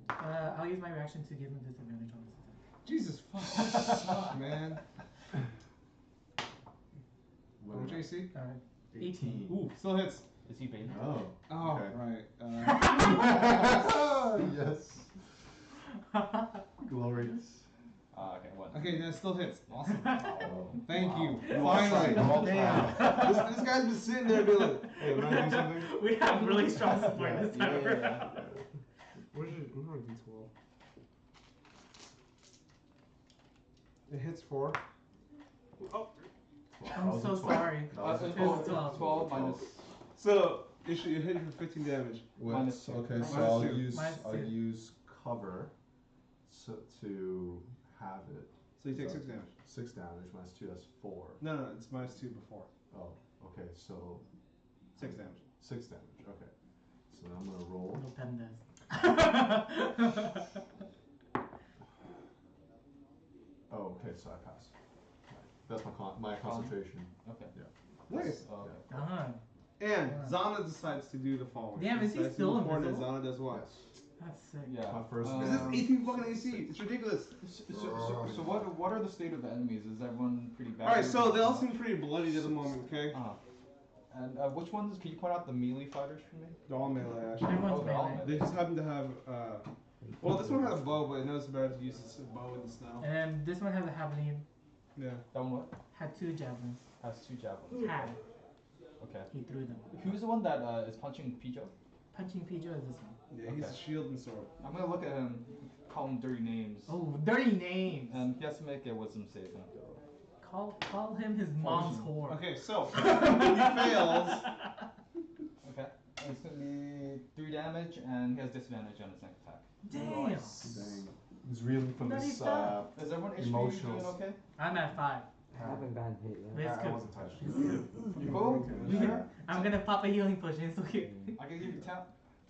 I'll use my reaction to give him disadvantage on this attack. Jesus fuck, man. What What's am I- your AC? 18. Ooh, still hits. Is he baited? Oh. Oh, Okay. right. Yes. Glorious. Okay, 1. Okay, that still hits. Awesome. Oh, Thank wow. you. Well Finally. tried, well Damn. tried. This guy's been sitting there being like, hey, when I do something. We have really strong support Yeah, this time yeah. around. Where's my D12? It hits 4. Oh. I'm That was so a 12. sorry. That was a It's 12. 12. 12 minus. So, it hit you for 15 damage. Minus 2. Okay, so Minus I'll 2. use Minus I'll 2. use cover to have it. So you take So- 6 damage. 6 damage minus 2, that's 4. No, it's minus 2 before. Oh, okay, so 6 damage. 6 damage, okay. So now I'm gonna roll. No pen does. Oh, okay, so I pass. Right. That's my concentration. Okay. Nice. Oh, okay. Done. And Yeah. Zana decides to do the following. Damn, is he decides to still move forward, and invisible? Zana does what? That's sick. Yeah. My first Um, This is 18 fucking AC. It's ridiculous. So what are the state of the enemies? Is everyone pretty bad? Alright, so they all seem pretty bloody at the moment, okay? And which ones? Can you point out the melee fighters for me? They're all melee, actually. Everyone's Oh, they're all melee. They just happen to have, well, this one had a bow, but it knows better to use this bow in the snow. And then this one has a javelin. Yeah. That one what? Had 2 javelins. Has 2 javelins. Had. Okay. He threw them. Who's the one that is punching Pijo? Punching Pijo is this one. Yeah, he's a shield and sword. I'm gonna look at him, call him dirty names. Oh, dirty names. And he has to make a wisdom saving throw. Call him his mom's whore. Okay, so, he fails. Okay. And it's gonna be 3 damage, and he has disadvantage on his next attack. Damn. Dang. He's reeling from Not this even that. Is everyone HP Emotionals. doing okay? I'm at 5. I haven't gotten hit yet. It's I good. wasn't touched. It's good. You cool? We Sure. can- I'm gonna pop a healing potion. It's okay. I can give you 10.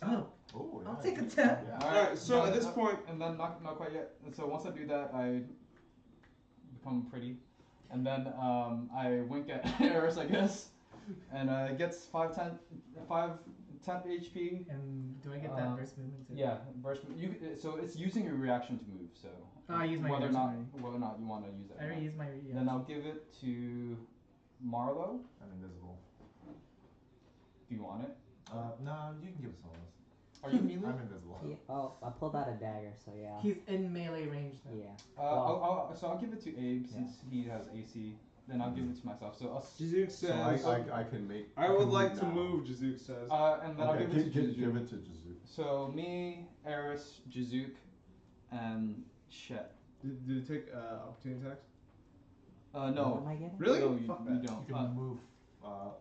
Oh, Oh, I'll yeah. take a 10. Yeah. Alright, so and at this then- point, and then not quite yet. And so once I do that, I become pretty, and then I wink at Eris, I guess, and it gets 5 temp HP. And do I get that burst movement too? Yeah, burst. So it's using your reaction to move. So Oh, I used my whether or reaction not whether or not you want to use it. I or already not. used my Then I'll give it to Marlo I'm invisible. if you want it. No, you can give it someone else. Are you melee? I'm invisible. Yeah. Oh, I pulled out a dagger, so yeah. He's in melee range now. Yeah. So I'll give it to Abe since he has AC. Then I'll give it to myself. So us. Jizook So says, I can make. I would like to now. move, Jizook says. And then I'll Okay, give it to Jizook. give it to Jizook. So me, Eris, Jizook, and Shet. Do you take opportunity attacks? What am No. I getting? Really? No, you Fuck don't. You can move.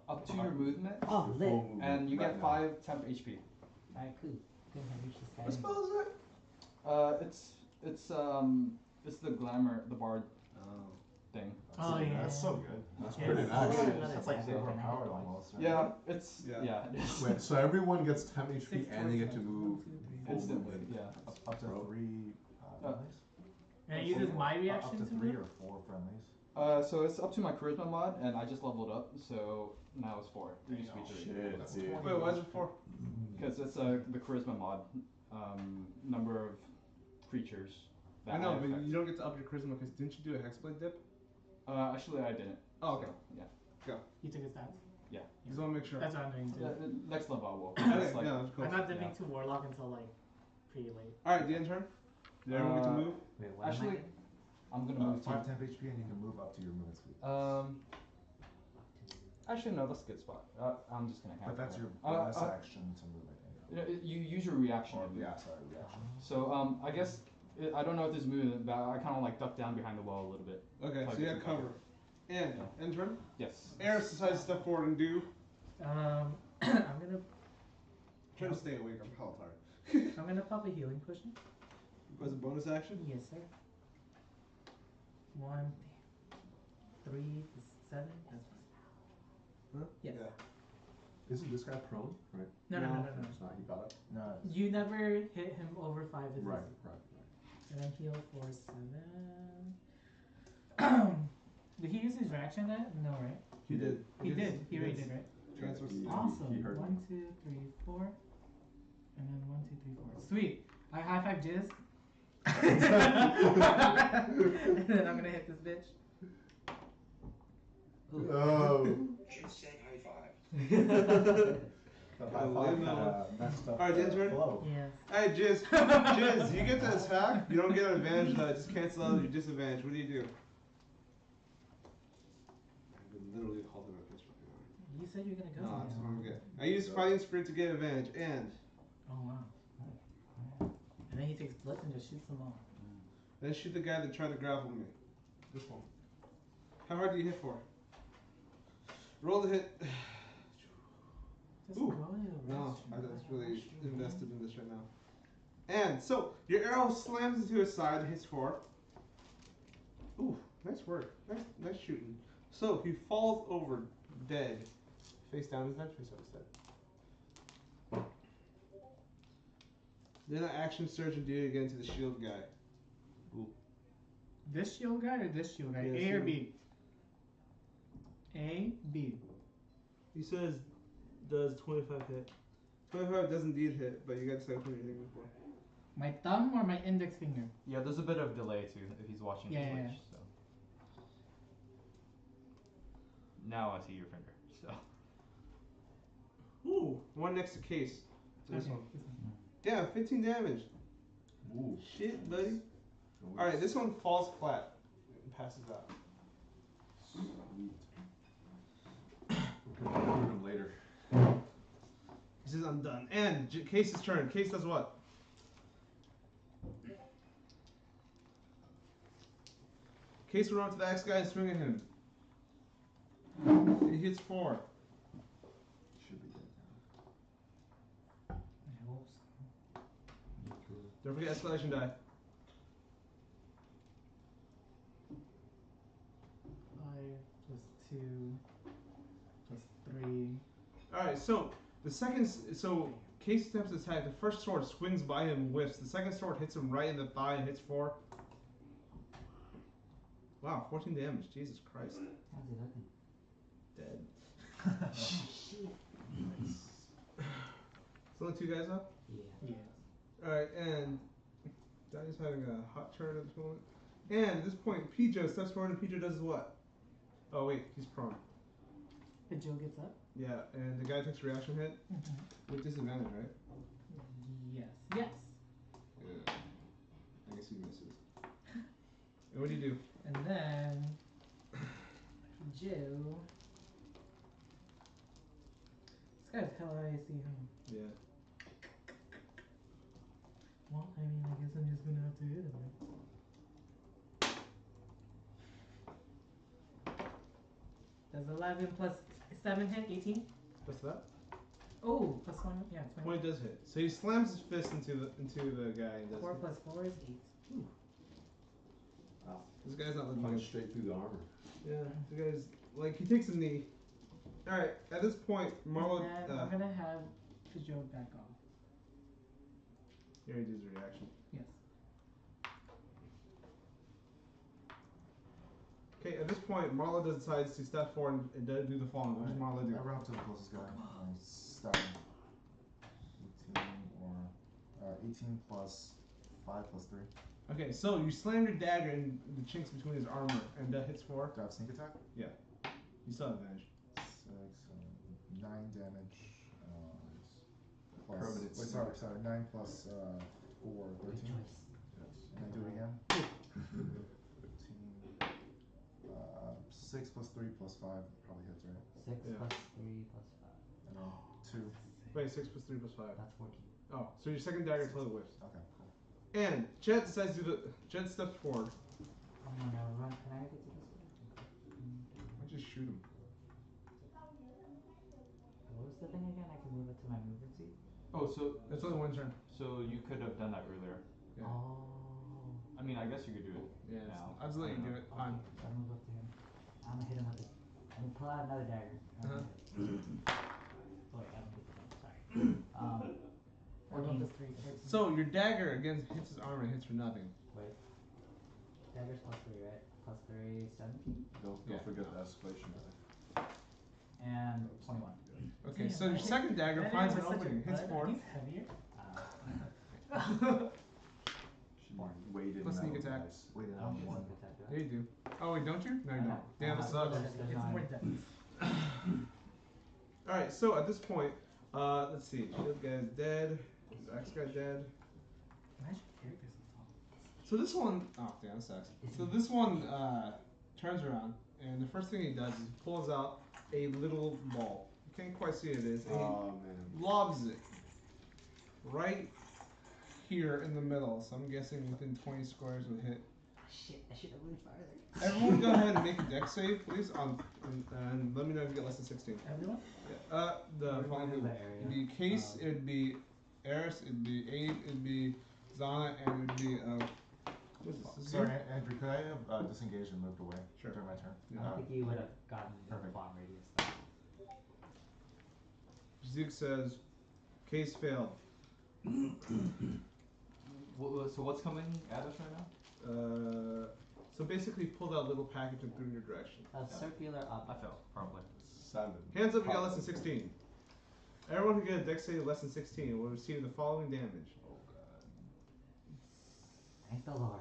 Up to your movement, Oh, Your lit. full movement and you right get now. 5 temp HP. Alright, cool. Good, I reached this guy. What spell is that? It's the glamour, the bard Oh. thing. Oh, yeah. That's so good. That's Yeah, pretty it's nice. cool. That's like Dagger. overpowered almost. Right? Yeah, it's Yeah. it is. Wait, so everyone gets 10 HP 6 and they get to towards move full Instantly, movement. yeah. Up to Bro. 3 friendlies? And it uses my Up reaction to to 3 move? or 4 friendlies. So it's up to my charisma mod, and I just leveled up, so now it's 4. It used to be 3. Shit, That's dude. 20. Wait, why is it 4? Because it's the charisma mod, number of creatures. I know, but affect. you don't get to up your charisma because didn't you do a hexblade dip? Actually, I didn't. Oh, okay. So, yeah. You took his stats? Just want to make sure. That's what I'm doing too. Next level I will. Okay, It's like- yeah, that's cool. I'm not dipping Yeah. to Warlock until like pretty late. Alright, the end turn? Did everyone get to move? Wait, what am I Actually, getting? I'm gonna move 5 to. temp HP and you can move up to your movement speed. Actually, no, that's a good spot. I'm just gonna have. But that's it. your bonus action to move, I think. You use your reaction. Or, to move. yeah, sorry, reaction. So I guess I don't know if this movement, but I kind of like ducked down behind the wall a little bit. Okay, so you got cover. And, end turn? Yes. Eris decides to step forward and do. I'm gonna Try to stay awake, I'm hell tired. I'm gonna pop a healing potion. Was a bonus action? Yes, sir. 1, 3, 7. That's Huh? Yes. Isn't this guy prone? Right? No, no, no, no, no. It's not. He got up. No. You never hit him over 5 is Right, this. right, And then heal for 7. Did he use his reaction that? No, right? He did. He did. He already did, right? Transfer. He- Awesome. he heard 1, 2, 3, 4. And then 1, 2, 3, 4. Sweet. I high five Jizz. And then I'm gonna hit this bitch. Oh. Just said high five. The Got high a five little- kinda messed up Alright, the Dan's turn? flow. Yes. Alright, Jizz. Jizz, you get to attack. You don't get an advantage though. Just cancel out your disadvantage. What do you do? I could literally hold him at this right now. You said you were gonna go. No, that's now. what I'm gonna get. I use Fighting Spirit to get advantage, and Oh wow. And then he takes blitz and just shoots them all. then shoot the guy that tried to grapple me. This one. How hard do you hit for? Roll the hit. Just Ooh. go ahead, No, rest your that's mind, really rest your invested mind. in this right now. And so your arrow slams into his side, hits 4. Ooh, nice work. Nice shooting. So he falls over dead. Face down is that face up instead. Then an action surge and do it again to the shield guy. This shield guy or this shield guy? Yeah, A or shield. B? A, B. He says does 25 hit. 25 does indeed hit, but you got to decide which one you're hitting before. My thumb or my index finger? Yeah, there's a bit of delay too if he's watching Yeah, Twitch. yeah. So now I see your finger. So Ooh, one next to case. So this Okay, one. this one. Yeah, 15 damage. Ooh. Shit, buddy. Alright, this one falls flat and passes out. Sweet. We're gonna recruit him later. He says, I'm done. And Case's turn. Case does what? Case will run up to the axe guy and swing at him. He hits 4. Should be dead now. I hope so. Don't forget escalation die. 5 plus 2 plus 3. Alright, so the second, so Case attempts to attack. The first sword swings by him, whiffs. The second sword hits him right in the thigh and hits 4. Wow, 14 damage. Jesus Christ. How's he looking? Dead. So only 2 guys up? Yeah. Yes. Alright, and Daddy's having a hot turn at this moment. And at this point, Pijo steps forward and Pijo does what? Oh wait, he's prone. And Joe gets up? Yeah, and the guy takes a reaction hit with disadvantage, right? Yes. Yes. Yeah. I guess he misses. And what do you do? And then Joe. This guy's hella icy, huh? Yeah. Well, I mean, I guess I'm just gonna have to hit him. Does 11 plus 7 hit? 18? What's that? Oh, plus 1. Yeah, 20. 20 does hit. So he slams his fist into the guy and does 4 plus 4 is 8. Wow. This guy's not looking Punch good. straight through the armor. Yeah, the guy's like he takes a knee. Alright, at this point, Marlo And then I'm gonna have Joe back off. he already does a reaction. Yes. Okay, at this point, Marlo decides to step forward and do the following. What does Marlo do? I run up to the closest guy and stab him. 18 or 18 plus 5 plus 3. Okay, so you slam your dagger in the chinks between his armor, and that hits 4. Do I have sneak attack? You still have advantage. 6, 9 damage. Plus, Permanent wait, sorry, 9 plus 4, Good 13. choice. Can I do it again? 15. 6 plus 3 plus 5 probably hits, right? 6 Yeah. plus 3 plus 5. And then 2. Wait, 6 plus 3 plus 5. That's 14. Oh, so your second dagger totally whiffs. Okay, cool. And Jet decides to do the. Jet steps forward. I'm gonna run. Can I get to this one? Why just shoot him? What was the thing again? I can move it to my movement seat? oh, so That's only one turn. so you could have done that earlier. Yeah. Oh. I mean, I guess you could do it. Yeah, now. I'll just let you do it. Okay, so I'll move up to him. I'm gonna hit him with it. I'm gonna pull out another dagger. Wait, I don't get the gun. Sorry. 14 14. plus 3. 13. So your dagger again hits his armor and hits for nothing. Wait. Dagger's plus 3, right? Plus 3, 17. Don't Yeah. forget the escalation die. And 21. Okay, Damn, so your that second dagger That finds an was such a opening, hits bud. 4. He's heavier. Should weighted Plus sneak metal attack. dice. Wait, I don't and get one. sneak attack, do I? Yeah, you do. Oh wait, don't you? No, you I don't. know. Damn, it Uh, sucks. there's It's nine. more dense. Alright, so at this point, Let's see. Shield guy's dead. Axe guy dead. Magic characters is all. So this one, oh damn, that sucks. So this one turns around, and the first thing he does is he pulls out a little ball. You can't quite see what it is, and Oh man. he lobs it right here in the middle. So I'm guessing within 20 squares would hit. Shit, I should have moved farther. Everyone, go ahead and make a dex save, please, and let me know if you get less than 16. Everyone? The Everyone following in people. the area. It'd be Case, it'd be Eris, it'd be Abe, it'd be Zana, and it'd be what's this? This is Sorry, you? Andrew, could I have disengaged and moved away Sure. during my turn? I don't think you would have gotten the Perfect. bomb radius though. Zeke says, Case failed. So what's coming at us right now? So basically pull that little package and threw in your direction. A circular I object. fell, probably. 7. Hands up if you got less than 16. Everyone who get a dex save less than 16 will receive the following damage. Oh god. Thank the Lord.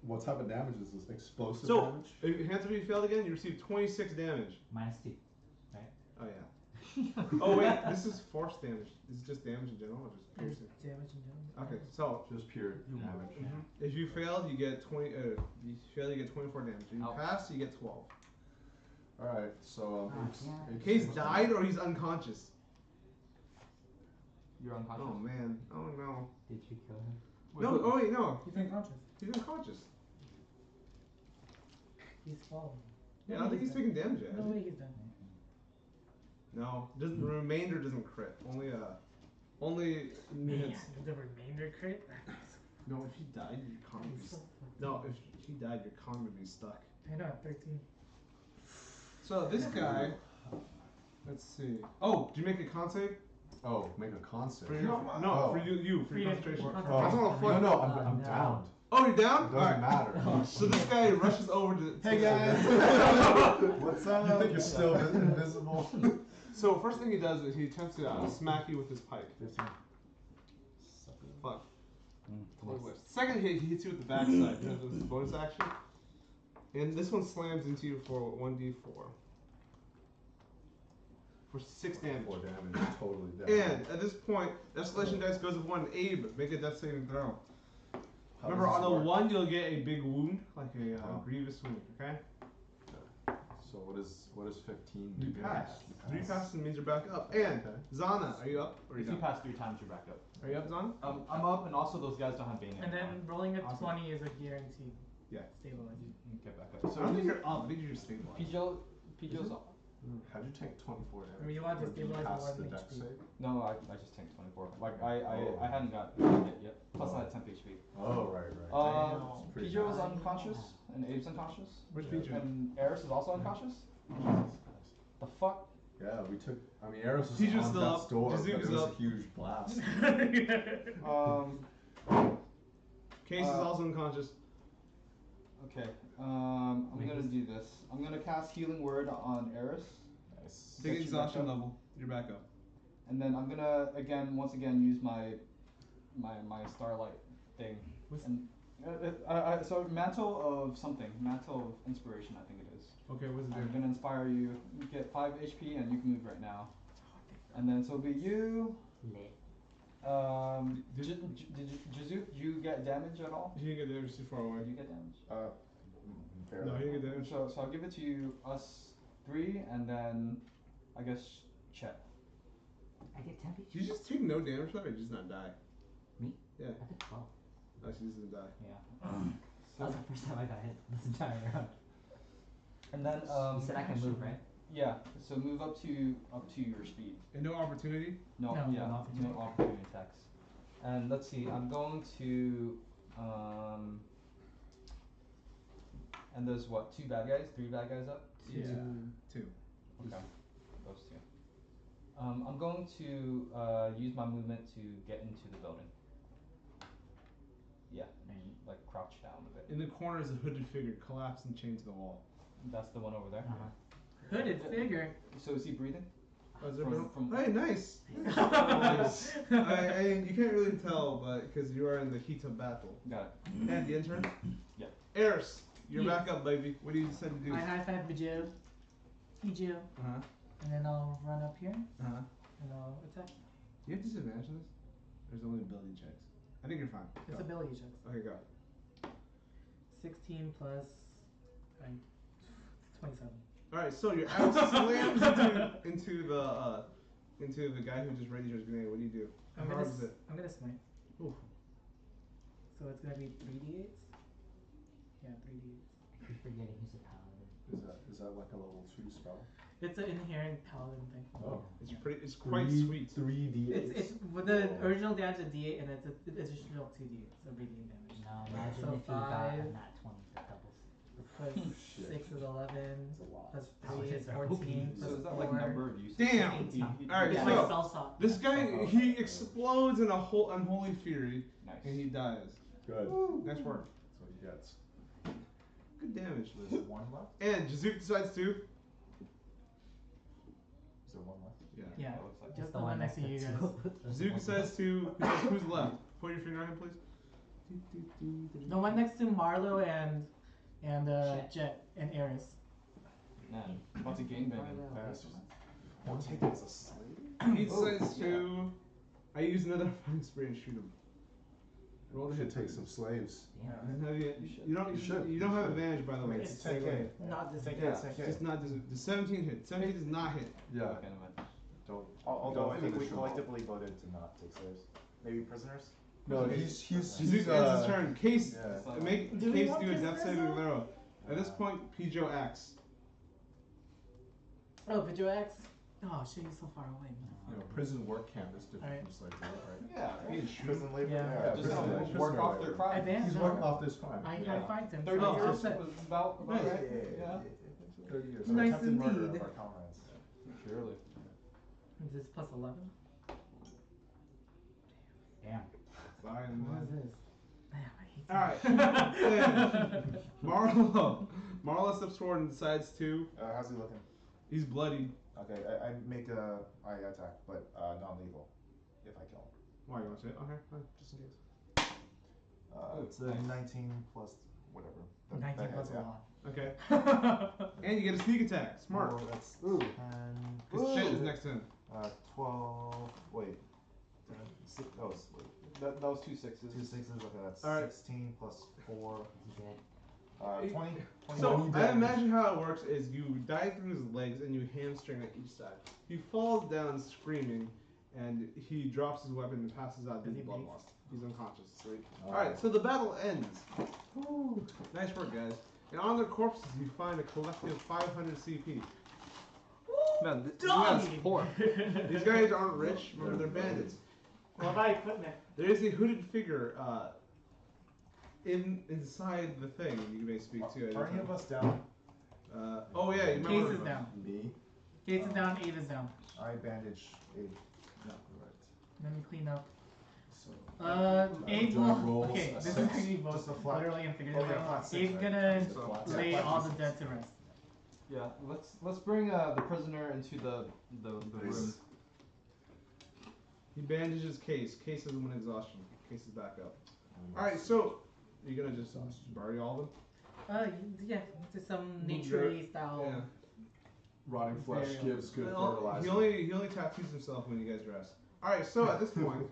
What type of damage is this? Explosive So, damage? if hands up if you failed again, you receive 26 damage. -2. Oh yeah. Oh wait, this is force damage. This is just damage in general or just piercing? Damage in general. Okay, so Just pure damage. if you failed, you get 20. If you fail, you get 24 damage. If you Ouch. pass, you get 12. Alright, so yeah. Case died or he's unconscious. You're unconscious. Oh man. Oh no. Did you kill him? No. Oh wait, no. He's unconscious. He's unconscious. He's falling. Yeah, I don't think he's taking damage yet. No way he's done. No, doesn't. The remainder doesn't crit. Only Man, hits. the remainder crit? No, if he died, your con would be. He's so No, if he died, your con would be stuck. I know, 13. So this guy. Let's see. Oh, did you make a con save? Oh, make a con save. For your, no, Oh. for you, for your concentration. Oh. I just wanna No, fuck- no, I'm No. down. Oh, you're down? It doesn't matter. So this guy rushes over to. Hey guys! What's You up? think you're still invisible? So first thing he does is he attempts to smack you with his pike. 15. Fuck. Yes. Second hit, he hits you with the backside because of his bonus action. And this one slams into you for 1d4. For 6 damage. 4 damage, totally down. And at this point, the escalation dice goes with 1. Abe, make a death saving throw. How Remember, does on this a work? 1, you'll get a big wound, like a Oh. grievous wound, okay? So what is 15? You do? pass. 3 passes means you're back up. And, Okay. Zana, are you up? Or are you If you down? pass 3 times, you're back up. Are you up, Zana? I'm up, and also those guys don't have Bane And anymore. then rolling a Awesome. 20 is a guaranteed Yeah. stabilizer. You get back up. So I don't think you're up, I think you're just stabilized. Pijo's up. How'd you take 24 damage? I mean, you want to Or did you stabilize pass the the one dex HP. save? No, I just tanked 24. Like, Oh. I hadn't got hit yet. Plus, I had 10 HP. Oh, right. Uh, pretty Pijo is nice. unconscious, and Abe's unconscious. Which Yeah. feature? And Eris is also unconscious? Jesus Christ. The fuck? Yeah, we took. I mean, Eros was He's just on still death's up. door, but Jizuka's it was up. a huge blast. Case is also unconscious. Okay. I'm gonna do this. I'm gonna cast Healing Word on Eris. Nice. Take Get you exhaustion back up. level. You're back up. And then I'm gonna once again use my starlight thing. What's- And so mantle of something, mantle of inspiration, I think it is. Okay, what's it I'm do? gonna inspire you. You get 5 HP, and you can move right now. And then so it'll be you. Lit. Jizu, do you get damage at all? You didn't get damage too far away. Do you get damage? Barely. No, you didn't get damage. So I'll give it to you, us 3, and then I guess Chet. I get 10 Did you just take no damage from it or just not die? Me? Yeah. I get 12. Oh, she just didn't die. Yeah. That was the first time I got hit this entire round. And then You said I can move, right? Yeah. So move up to your speed. And no opportunity? No, No, yeah, no opportunity. no opportunity attacks. And let's see, I'm going to and there's what, 2 bad guys, 3 bad guys up? Yeah. 2. Okay. Those 2. I'm going to use my movement to get into the building. Yeah, and like crouch down a bit. In the corner is a hooded figure collapsed and chained to the wall. That's the one over there. Hooded figure. So is he breathing? Oh, is there From- Hey, nice! Nice. You can't really tell, but because you are in the heat of battle. Got And the intern? Yeah. Eris, you're Yeah. back up, baby. What do you decide to do? I high five Bajo. Hey Joe. Uh-huh. And then I'll run up here. Uh-huh. and I'll attack. Do you have disadvantage on this? There's only ability checks. I think you're fine. It's Go. ability checks. Okay, go. 16 plus 27. All right, so your axe slams into the guy who just readied your grenade. What do you do? How hard is it? I'm gonna smite. Oof. So it's gonna be 3d8s. Yeah, 3d8s. I keep forgetting he's a paladin. Is that like a level 2 spell? It's an inherent paladin thing. Oh. It's pretty. It's quite sweet. 3d8. It's with the Oh. original damage of d8 and it's an additional 2d8, so radiant damage. Now imagine So if you got a 5 nat 20 that doubles. plus Shit. 6 is 11. That's a lot. Plus Paladins 3 is are 14. OP. Plus So is that 4. like number of uses? Damn. 18. All right, Yeah, so like spell shot. this guy he explodes in a whole unholy fury Nice. and he dies. Good. Nice work. That's what he gets. Good damage. There's one left? And Jazook decides to. Is there one left? Yeah. Yeah, That looks like just the one next to you guys. Jazook decides to. Who's left? Point your finger at him, please. The one next to Marlo and Jet. Jet and Eris. Man, about to gangbang Marlo, Fast. okay. Or take it as a slave? He decides to. I use another fighting spree and shoot him. Roll the Should hit. take some slaves. Damn. You don't. You should. You don't have advantage, by the way. It's It's 10K. Not this Take bad. it, take it. just not. The 17 hit. 17 does not hit. Yeah. Okay, never mind. Don't. Although don't I think we finish him off. collectively voted to not take slaves. Maybe prisoners? No, Okay. he's Jazook ends his turn. Case. Yeah. Make Do we Case want do a death prisoners, saving though? throw. At this point, Pijo acts. Oh, Video X? Oh shit, he's so far away. You know, prison work camp is different Alright. from slave labor, right? Yeah, He didn't shoot. Prison labor? Yeah. Yeah, just prison work labor. work off their crime. Advantage. He's working off this crime. I Yeah. find him. 30 Oh, years offset. was about Nice. right. Yeah. 30 years. So Nice attempted murder indeed. of our comrades. Surely. Is this plus 11? Damn. Fine, What is man. this? Damn, I hate Alright. Marlo steps forward and decides to. How's he looking? He's bloody. Okay, I attack, but non-lethal. If I kill him. Why, you want to say it? Okay, fine. Just in case. It's a 19 plus whatever. 19 that plus hits, a yeah. lot. Okay. And you get a sneak attack. Smart. Oh, that's Ooh. 10. Because Chet is next to him. 12. Wait. 10, six, oh, wait. That was 2 sixes. 2 sixes. Okay, that's All right. 16 plus 4. He's dead. 20. So, 20 I damage. imagine how it works is you dive through his legs and you hamstring at each side. He falls down screaming and he drops his weapon and passes out due Does to he blood bleed? loss. He's unconscious. Sweet. Alright, so the battle ends. Woo. Nice work, guys. And on their corpses, you find a collective 500 CP. Man, this Doggy! guy's poor. These guys aren't rich, remember they're bandits. What about equipment? There is a hooded figure inside the thing you may speak to. Are any of us down? Oh yeah, you might Case wanna- is down. Me? Case is down, 8 is down. I bandage 8. No. Right. Let me clean up. So. 8 John will. rolls Okay, a this is six. gonna be both Just a flat- literally and Okay, figuratively. flat six, 8's right? gonna Just a flat lay six. all the dead to rest. Yeah, let's bring the prisoner into the room. He bandages Case. Case has one exhaustion. Case is back up. Alright, so you're gonna just bury all of them? Yeah, just some Move nature style. Yeah. Rotting flesh Very gives good Well, fertilizer. he only tattoos himself when you guys rest. Alright, so at this point,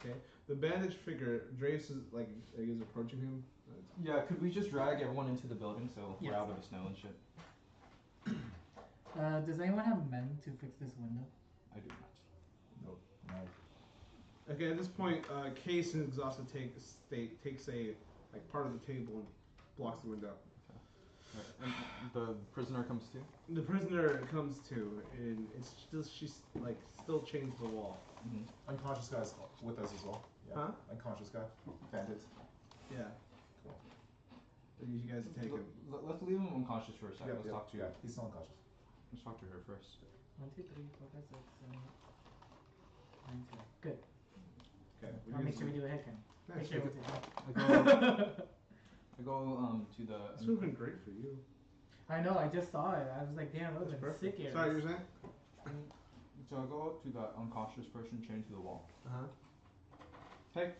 okay, the bandaged figure, Drace is like is approaching him. Yeah, could we just drag everyone into the building so Yes. we're out of the snow and shit? Does anyone have men to fix this window? I do not. No. Okay, at this point, Case and Exhausted takes a like part of the table and blocks the window. Right. And the prisoner comes too? The prisoner comes to, and it's still she's like still chained to the wall. Mm-hmm. Unconscious guy's with us as well. Yeah. Huh? Unconscious guy. Bandits. Yeah. Cool. So you guys take him. Let's leave him unconscious for a second. Yeah, Let's talk to yeah, he's still unconscious. Let's talk to her first. 1, 2, 3, 4, 5, 6, 7, 8, 9, 10. Good. Okay. I'll make sure we do a head count. Nice. Make sure we do I go to the. This would have been great for you. I know, I just saw it. I was like, damn, that would have been sick here. Sorry, you were saying? So I go to the unconscious person chained to the wall. Uh-huh. Hey.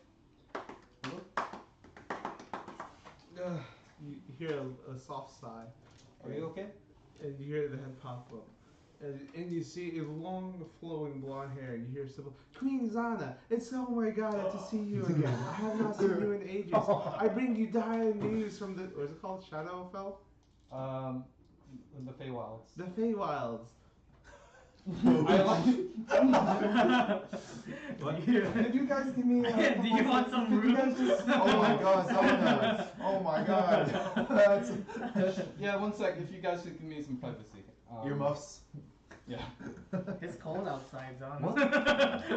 You hear a soft sigh. Are you okay? And you hear the head pop up. and you see a long, flowing blonde hair. You hear Sybil, Queen Zana, it's oh my god to see you again. I have not seen you in ages. I bring you dire news from the, what is it called, Shadowfell? The Feywilds. The Feywilds. I like. What? Did you guys give me? Do you want some Did you guys room? just? Oh my god, Zana. Oh my god. That's Yeah, one sec. If you guys could give me some privacy. Earmuffs. Yeah. It's cold outside, Zana.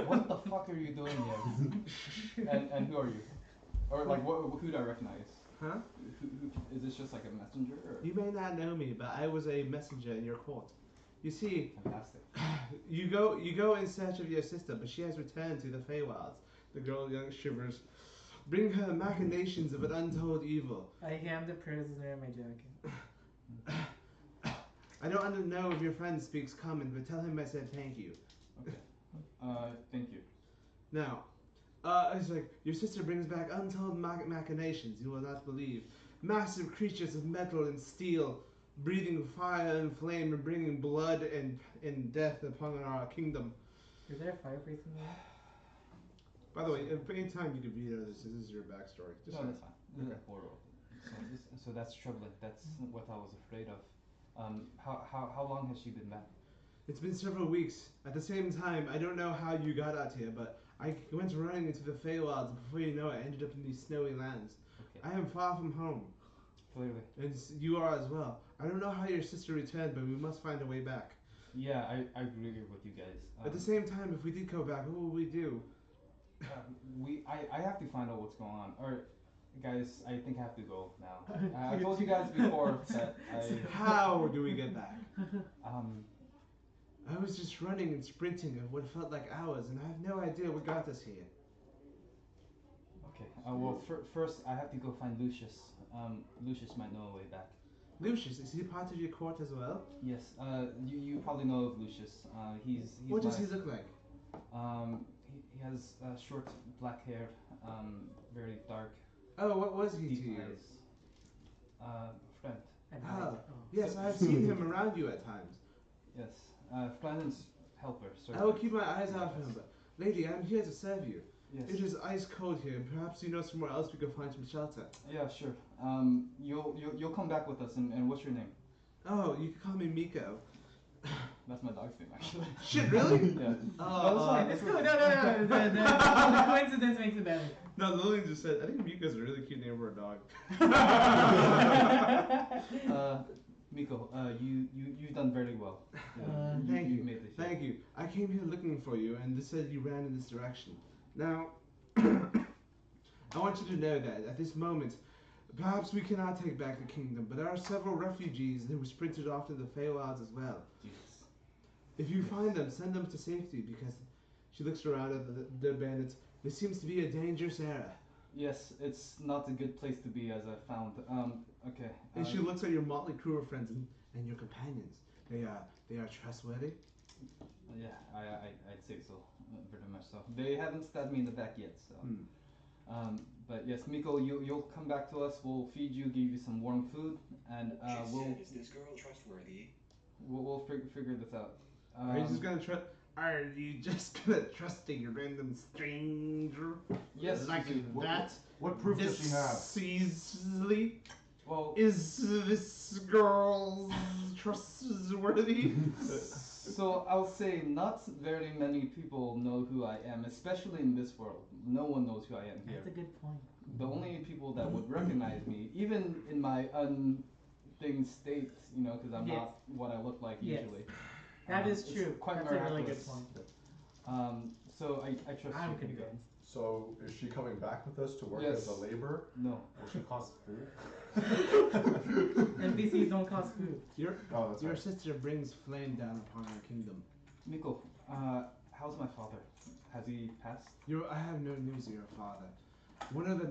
What the fuck are you doing here? And who are you? Or like, who do I recognize? Huh? Is this just like a messenger? Or? You may not know me, but I was a messenger in your court. You see, Fantastic. you go in search of your sister, but she has returned to the Feywilds. The girl young shivers. Bring her machinations of an untold evil. I am the prisoner in my jacket. I don't know if your friend speaks common, but tell him I said thank you. Okay. Thank you. Now, it's like, your sister brings back untold machinations you will not believe. Massive creatures of metal and steel, breathing fire and flame and bringing blood and death upon our kingdom. Is there a fireplace in there? By the way, if any time you could veto this is your backstory. Just No, saying. that's fine. This is horrible. So that's troubling. That's what I was afraid of. How long has she been back? It's been several weeks. At the same time, I don't know how you got out here, but I went running into the Feywilds, and before you know it, I ended up in these snowy lands. Okay. I am far from home, Clearly. and you are as well. I don't know how your sister returned, but we must find a way back. Yeah, I agree with you guys. At the same time, if we did go back, what would we do? I have to find out what's going on. Or, guys, I think I have to go now. I told you guys before that How do we get back? um I was just running and sprinting of what felt like hours, and I have no idea what got us here. okay. Well, first I have to go find Lucius. Lucius might know a way back. Lucius, is he part of your court as well? Yes. You probably know of Lucius. He's What does my- he look like? He has short black hair, very dark Oh, what was he to deep you? eyes. Friend. Oh, yes, I have seen him around you at times. Yes. Friend and helper. I will keep my eyes out for him, but lady, I'm here to serve you. Yes. It is ice cold here. Perhaps you know somewhere else we can find some shelter. Yeah, sure. You'll come back with us, and what's your name? Oh, you can call me Miko. That's my dog's name, actually. Shit, really? Yeah. Oh, It's cool. No. The coincidence makes it better. No, Lillian just said, I think Miko's a really cute name for a dog. Miko, you've done very well. Thank you. Made the Thank you. I came here looking for you, and this said you ran in this direction. Now, I want you to know that at this moment, perhaps we cannot take back the kingdom, but there are several refugees who sprinted off to the Feywilds as well. Jesus. If you find them, send them to safety, because she looks around at the bandits. This seems to be a dangerous era. Yes, it's not a good place to be, as I found. Okay. And she looks at your motley crew of friends and your companions. They are trustworthy. Yeah, I'd say so. Very much so. They haven't stabbed me in the back yet, so. But yes, Miko, you'll come back to us. We'll feed you, give you some warm food, and Is this girl trustworthy? we'll figure this out. Are you just gonna trust a random stranger? Yes. Like that? What proof does she have? Easily? Well, Is this girl trustworthy? so I'll say not very many people know who I am, especially in this world. No one knows who I am here. That's a good point. The only people that would recognize me, even in my thing state, because I'm Yes. not what I look like Yes. usually. That is It's true. Quite That's a really miraculous. good point. So I trust I'm you. Miko. convinced. So is she coming back with us to work Yes. as a laborer? No. Will she cost food? NPCs don't cost food. Oh, that's Your right. sister brings flame down upon our kingdom. Miko, how's my father? Has he passed? I have no news of your father. One of the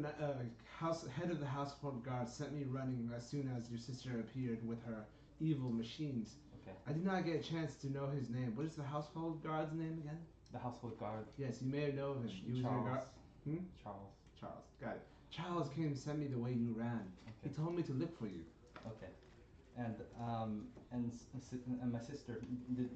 head of the household guards sent me running as soon as your sister appeared with her evil machines. Okay. I did not get a chance to know his name. What is the household guard's name again? The household guard. Yes, you may know of him. He was your Charles. guard. Hmm? Charles. Charles, got it. Charles came and sent me the way you ran. He Okay. told me to look for you. Okay. And my sister,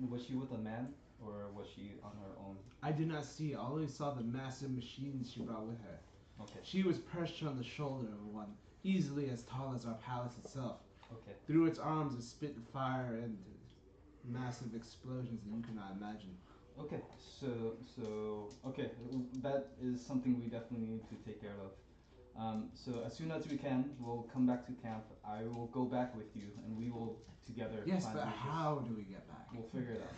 was she with a man or was she on her own? I did not see. I only saw the massive machines she brought with her. Okay. She was perched on the shoulder of one, easily as tall as our palace itself. Okay. Through its arms, it spit fire and massive explosions that you cannot imagine. Okay. Okay, that is something we definitely need to take care of. So as soon as we can, we'll come back to camp. I will go back with you, and we will together. Yes, find but Lucius. how do we get back? We'll figure it out.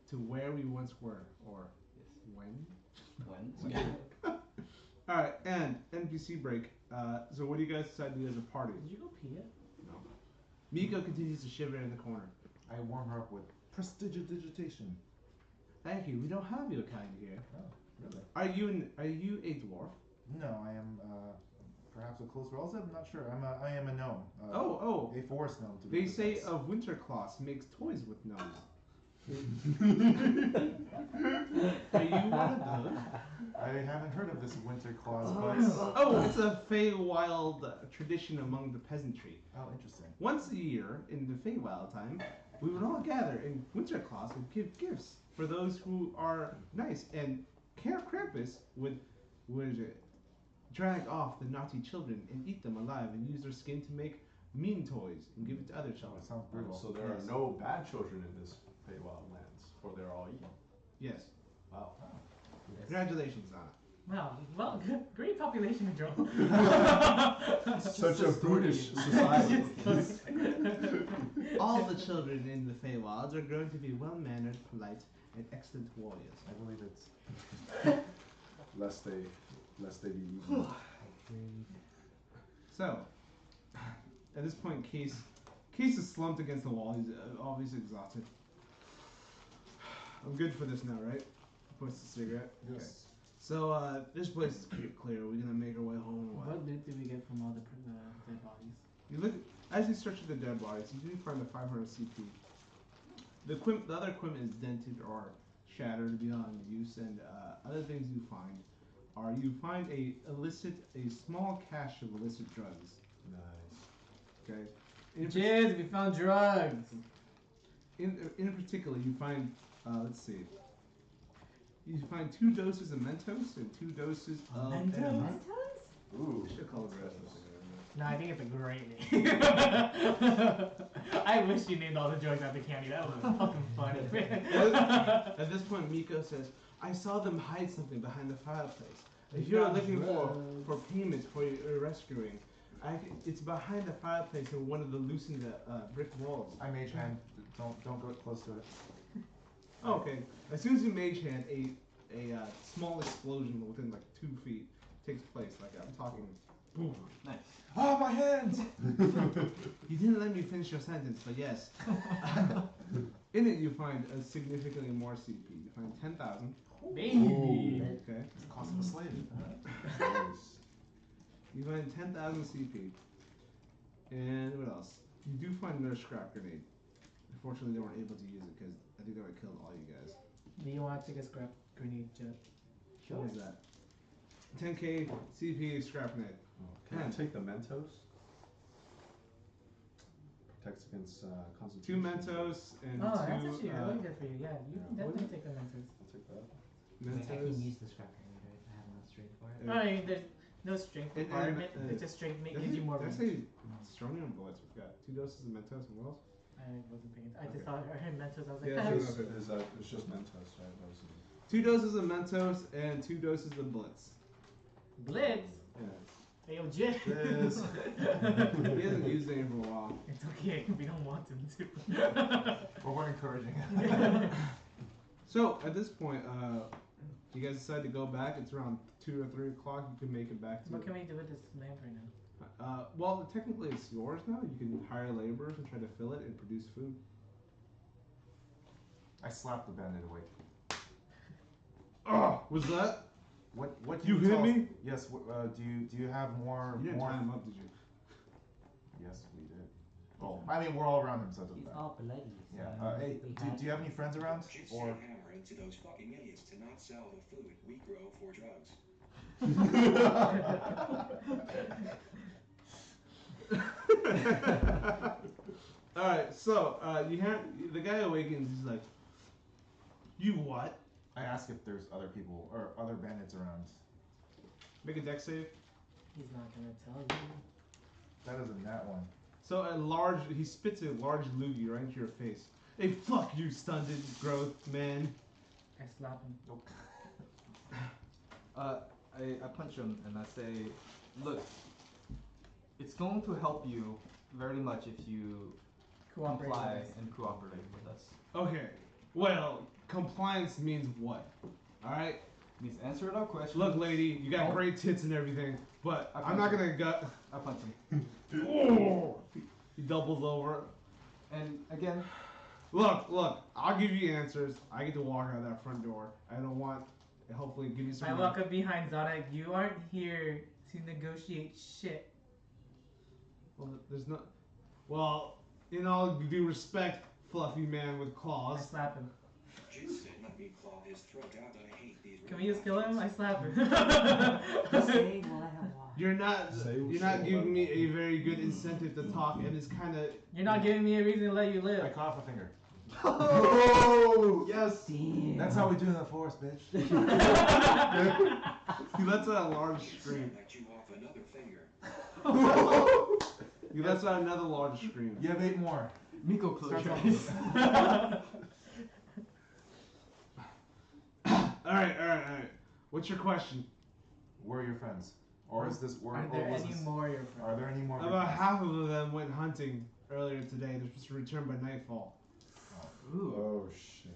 To where we once were, or when? When? Alright, and NPC break. So what do you guys decide to do as a party? Did you go pee yet? No. Miko continues to shiver in the corner. I warm her up with prestidigitation. Thank you. We don't have your kind here. Oh, really? Are you a dwarf? No, I am perhaps a close relative. I'm not sure. I am a gnome. Oh. A forest gnome. To be They say precise. of Wintercloss makes toys with gnomes. Are you one of those? I haven't heard of this winter clause, but Oh, it's a Feywild tradition among the peasantry. oh, interesting. Once a year, in the Feywild time, we would all gather, and Winterclaws would give gifts for those who are nice, and Krampus would drag off the naughty children and eat them alive, and use their skin to make mean toys and give it to other Oh, children. it sounds brutal. So there are no bad children in this Feywild lands, for they're all evil. Yes. Wow. Congratulations, Zana. Wow. Well, great population control. Such a brutish society. All the children in the Feywilds are growing to be well-mannered, polite, and excellent warriors. I believe it's. lest they be evil. So, at this point, Case is slumped against the wall. He's obviously exhausted. I'm good for this now, right? Puts the cigarette. Yes. Okay. So, this place is clear. We're gonna make our way home. Or what? What loot did we get from all the dead bodies? You look as you search the dead bodies. You do find the 500 CP. The other equipment is dented or shattered beyond use, and other things you find are a small cache of illicit drugs. Nice. Okay. Jizz, we found drugs. In particular, you find let's see. You find 2 doses of Mentos and 2 doses of Mentos? Ooh. I should call it rest. No, I think it's a great name. I wish you named all the drugs after candy. That was fucking funny. At this point, Miko says, "I saw them hide something behind the fireplace. If you're looking for payment for your rescuing, it's behind the fireplace in one of the loosened brick walls." I mage hand. Don't go close to it. Oh, okay. As soon as you mage hand, a small explosion within like 2 feet takes place. Like I'm talking, boom. Nice. Oh, my hands! You didn't let me finish your sentence, but yes. In it, you find a significantly more CP. You find 10,000. Baby. Okay. It's the cost of a slave. Nice. You find 10,000 CP. And what else? You do find another scrap grenade. Unfortunately, they weren't able to use it because I think they would have killed all you guys. Do you want to take a scrap grenade, Jet? What is that? 10k CP scrap grenade. Can I take the Mentos? Protects against 2 concentration. Mentos and Oh, 2 that's actually really good for you. Yeah, you can yeah. definitely take the Mentos. I'll take that. Wait, I Mentos. can use the scrap grenade, right? I have enough strength for it. Yeah. I mean, there's no strength And- requirement. and, It's just strength Did gives you more I range. say strontium bullets? We got 2 doses of Mentos and what else? I wasn't paying attention. I just Okay. thought I heard Mentos. I was like, Yeah, ah, sure. It's just Mentos, right? That was 2 doses of Mentos and 2 doses of Blitz. Blitz. Yeah. Hey, yo, Jet. Yes. He hasn't used any for a while. It's okay. We don't want him to. But we're encouraging it. So at this point, you guys decide to go back. It's around 2 or 3 o'clock. You can make it back to. What can we do with this lamp right now? Well, technically it's yours now. You can hire laborers and try to fill it and produce food. I slapped the bandit awake. Oh, was that? What You can hit tell us? me? Yes. Do you have more? You didn't more? tie him up, did you? Yes, we did. Oh, I mean, we're all around him, so it doesn't He's matter. all bloody. So Yeah. Hey, we do you have any friends around? Just Or say hammer into those fucking idiots to not sell the food we grow for drugs. All right, so you hear the guy awakens. He's like, "You what?" I ask if there's other people or other bandits around. Make a dex save. He's not gonna tell you. That isn't that one. So he spits a large loogie right into your face. Hey, fuck you, stunted growth man. I slap him. Nope. I punch him and I say, look, it's going to help you very much if you Cooperate comply with us. and cooperate with us. Okay, well, compliance means what? All right. Means answer our questions. Look, lady, you got Oh. great tits and everything, but I I'm not punch gonna gut. I punch him. Oh! He doubles over. And again, Look, I'll give you answers. I get to walk out that front door. I don't want, hopefully, give you some. I walk up behind Zana. You aren't here to negotiate shit. Well, there's no. Well, in all due respect, fluffy man with I claws. slap him. Jin said let me claw his throat out. I hate these. Can we just kill him? I slap him. Say what I have watched. You're not giving me a very good incentive to talk, and it's kind of. You're not giving me a reason to let you I live. cut off a finger. Oh yes. Damn. That's how we do in the forest, bitch. He lets out a large scream. Let you off another finger. He lets out another large scream. You have 8 more. Miko, close Start your talking. eyes. All right. What's your question? Where are your friends? Or is this where? Are or there was any this- more your Are friends? there any more? About half of them went hunting earlier today. They're supposed to return by nightfall. Ooh. Oh shit.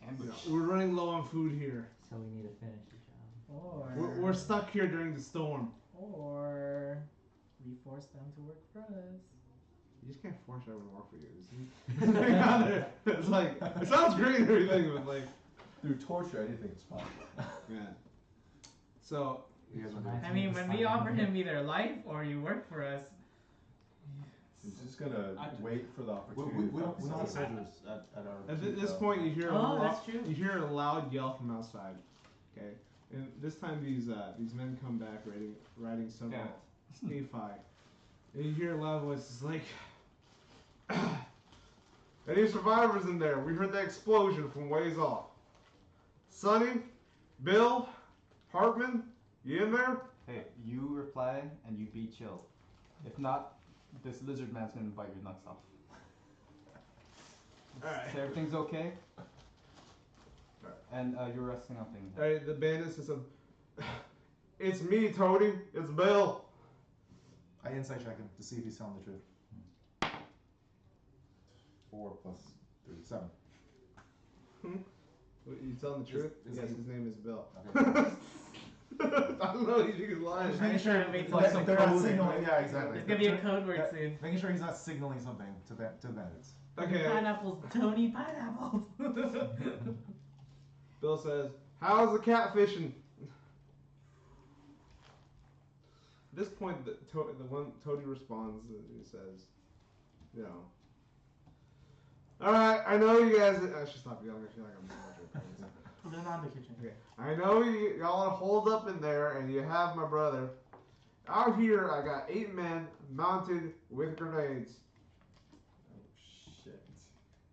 Ambush. We're running low on food here. So we need to finish the job. We're stuck here during the storm. Or we force them to work for us. You just can't force everyone to work for you. It's like, it sounds great and everything, but like, Through torture, anything is possible. yeah. So, You guys want to Nice. I mean, when we offer him either life or you work for us, He's just gonna wait for the We opportunity. don't to have fuck soldiers at our. at this point, you hear Oh, that's true. you hear a loud yell from outside. Okay, and this time these men come back riding several A5, and you hear a loud voice. It's like, any survivors in there? We heard that explosion from ways off. Sonny, Bill, Hartman, you in there? Hey, you reply and you be chill. If not, this lizard man's gonna bite your nuts off. Alright. So everything's okay? And you're resting up things. Alright, the bandit says, it's me, Tony. It's Bill. I insight check him to see if he's telling the truth. 4 plus 3, 7. You telling the truth? Is Yes, he- his name is Bill. Okay. I don't know. You think he's lying? Just I'm making sure sure it makes like sense. they're not signaling. Yeah, exactly. it's gonna be a code word Yeah, soon. Making sure he's not signaling something to to bandits. Okay. Pineapples, Tony Pineapples. Bill says, "How's the cat fishing?" At this point, the one Tony responds and he says, "You know, all right. I know you guys. I should stop yelling. I feel like I'm doing Put it on the kitchen. Okay. I know y'all are holed up in there, and you have my brother. Out here, I got 8 men mounted with grenades. Oh shit.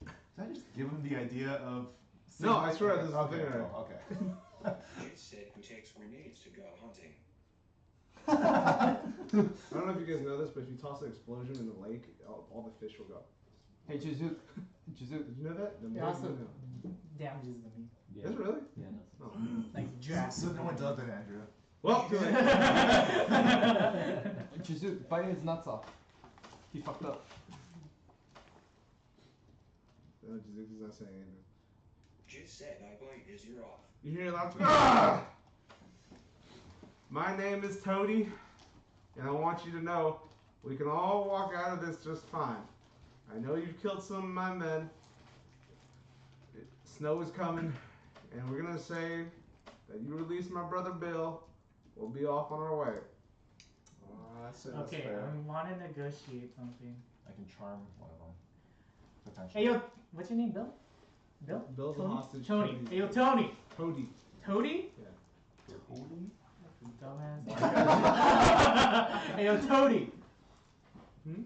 Did I just give him the idea of? No, I swear this is the okay. thing. Cool, okay. Jin said who takes grenades to go hunting. I don't know if you guys know this, but if you toss an explosion in the lake, all the fish will go. Hey, Jizook. Jizook. Did you know that? The It more also you know. damages the meat. Yeah. Is it really? Yeah, that's Oh. Like drastic. So no one does it, Andrew. Well, too late. Jizook, bite his nuts off. He fucked up. No, Jizuki's not saying anything. Jin said I bite his ear off. You hear loud? Ah! My name is Toady, and I want you to know we can all walk out of this just fine. I know you've killed some of my men. Snow is coming, and we're gonna say that you release my brother Bill. We'll be off on our way. That's Okay, fair. I want to negotiate something. I can charm one of them. Potentially. Hey yo, what's your name, Bill? Bill? Bill's a Tony? hostage. Tony. Toady. Hey yo, Tony. Toady. Toady? Holding? Dumbass. Hey yo, Toady. Hmm?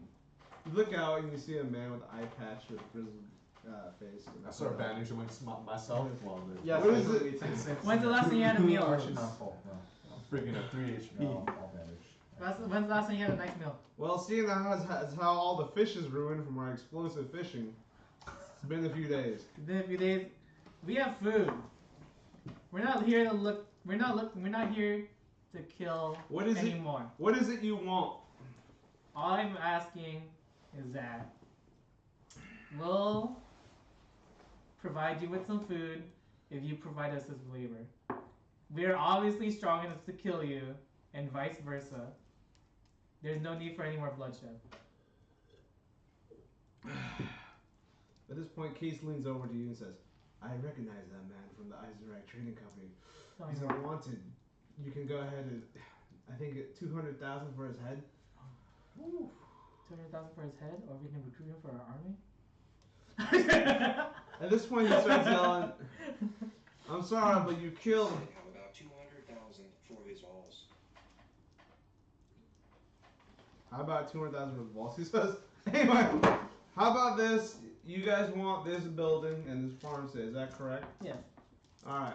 You look out and you see a man with an eye patch with a grizzled face. I start bandaging myself. Well, Yes, What I is believe it? it's- When's the last time you had a meal? Actually, not full. No. I'm freaking at 3 HP. No, I'll bandage. When's the last time you had a nice meal? Well, seeing as how all the fish is ruined from our explosive fishing, it's been a few days. It's been a few days. We have food. We're not here to look. We're not here to kill What is it? anymore. What is it you want? All I'm asking is that we'll provide you with some food if you provide us with labor. We're obviously strong enough to kill you, and vice versa. There's no need for any more bloodshed. At this point, Case leans over to you and says, I recognize that man from the Eisenreich Trading Company. Tell me He's more. unwanted. You can go ahead and, I think, get 200,000 for his head. 200,000 for his head, or we can recruit him for our army. At this point, he starts yelling, I'm sorry, but you killed him. How about 200,000 for his balls? How about 200,000 for the boss? He says, anyway, how about this? You guys want this building and this farmstead, is that correct? Yes. Alright.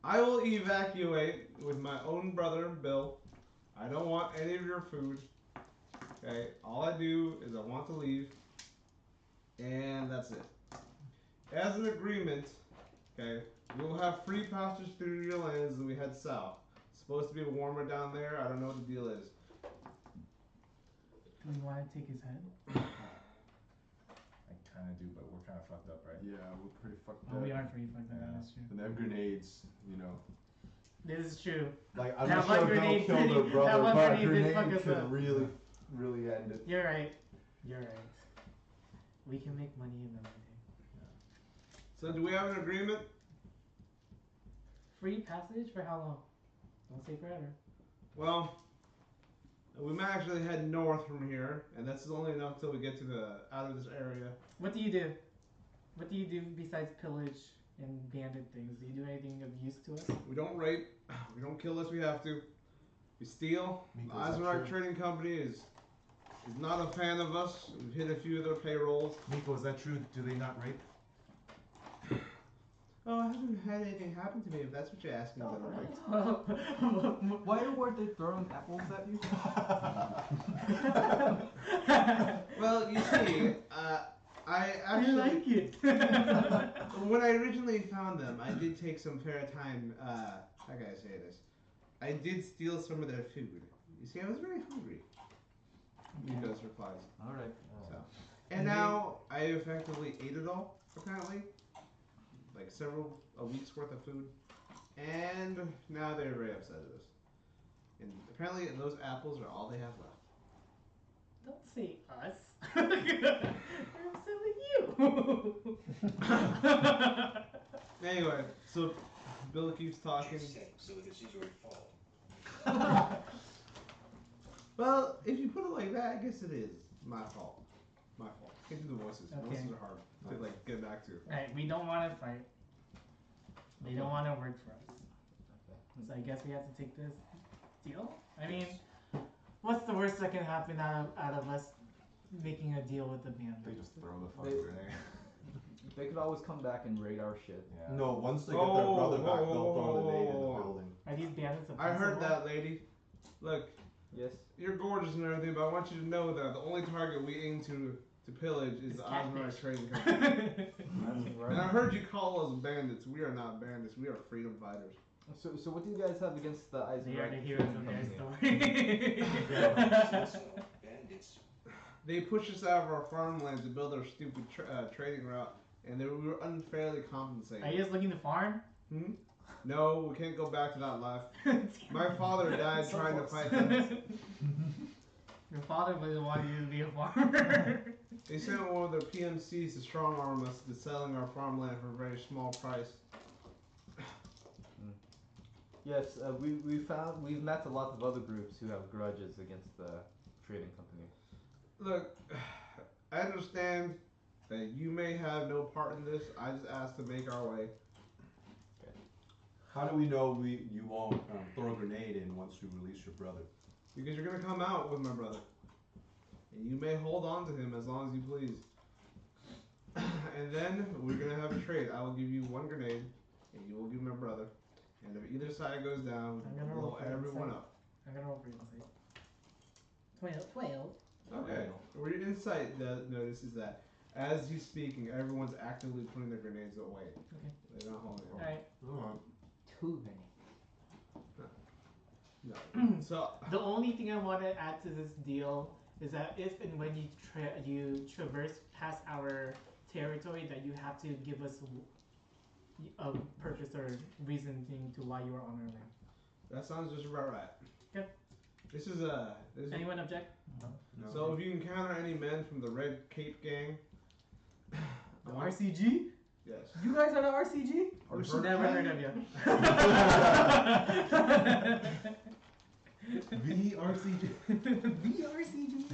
I will evacuate with my own brother, Bill. I don't want any of your food. Okay, all I do is I want to leave. And that's it. As an agreement, okay, we'll have free passage through your lands as we head south. It's supposed to be warmer down there. I don't know what the deal is. Do we want to take his head? I kind of do, but we're kind of fucked up, right? Yeah, we're pretty fucked Oh, up. we are pretty fucked up. Yeah. That's true. And they have grenades, you know. This is true. Like, I'm That not one sure if grenade they'll kill their pretty- brother, that one but a grenade did grenade fuck us could up. really, really end it. You're right. You're right. We can make money another day. So do we have an agreement? Free passage for how long? Don't say forever. Well, we might actually head north from here, and that's only enough till we get to the out of this area. What do you do? What do you do besides pillage and bandit things? Do you do anything of use to us? We don't rape. We don't kill unless we have to. We steal. Miko, The is that Eisenreich true? Trading Company is not a fan of us. We've hit a few of their payrolls. Miko, is that true? Do they not rape? Oh, I haven't had anything happen to me, if that's what you're asking. Oh, about. Why weren't they throwing apples at you? Well, you see, I I actually, like it. when I originally found them, I did take some fair time, how can I say this? I did steal some of their food. You see, I was very hungry. Nikos replies. Alright. So, and now I effectively ate it all, apparently. Like a week's worth of food. And now they're very upset at us. And apparently those apples are all they have left. Don't say us. I'm upset with you. Anyway, so Bill keeps talking. Just saying, so this is your fault. Well, if you put it like that, I guess it is my fault. My fault. Can't do the voices. Okay. Voices are hard to like get back to. Right, we don't want to fight. They don't want to work for us. So I guess we have to take this deal. I mean, what's the worst that can happen out of us making a deal with the They bandit? just throw the fucking grenade. They could always come back and raid our shit. Yeah. No, once they get their brother back, they'll throw the nade in the Oh. building. Are these bandits? I heard that, lady. Look, Yes. you're gorgeous and everything, but I want you to know that the only target we aim to pillage is It's the catfish. Eisenreich Trading Company. That's And I right. heard you call us bandits. We are not bandits. We are freedom fighters. So what do you guys have against the They are the Eisenreich heroes Trading of their Company? story. So, bandits. They pushed us out of our farmland to build our stupid trading route, and we were unfairly compensated. Are you just looking to farm? Hmm? No, we can't go back to that life. My father died So trying to close. fight them. Your father doesn't want you to be a farmer. They sent one of their PMCs to strong arm us to selling our farmland for a very small price. Yes, we've met a lot of other groups who have grudges against the trading company. Look, I understand that you may have no part in this. I just asked to make our way. How do we know you won't throw a grenade in once you release your brother? Because you're gonna come out with my brother. and you may hold on to him as long as you please. And then we're gonna have a trade. I will give you 1 grenade, and you will give my brother. And if either side goes down, I'm gonna roll blow for everyone insight. up. I'm gonna roll for insight. 12. Okay. Where your insight notices that as he's speaking, everyone's actively putting their grenades away. Okay. They're not holding it. Alright. 2 grenades. No. So The only thing I want to add to this deal is that if and when you traverse past our territory, that you have to give us a purpose or reason to why you are on our land. that sounds just about right. Okay. This is Anyone object? No. So if you encounter any men from the Red Cape Gang, The RCG? yes. You guys are the RCG? Or Never heard of you. VRCG. VRCG.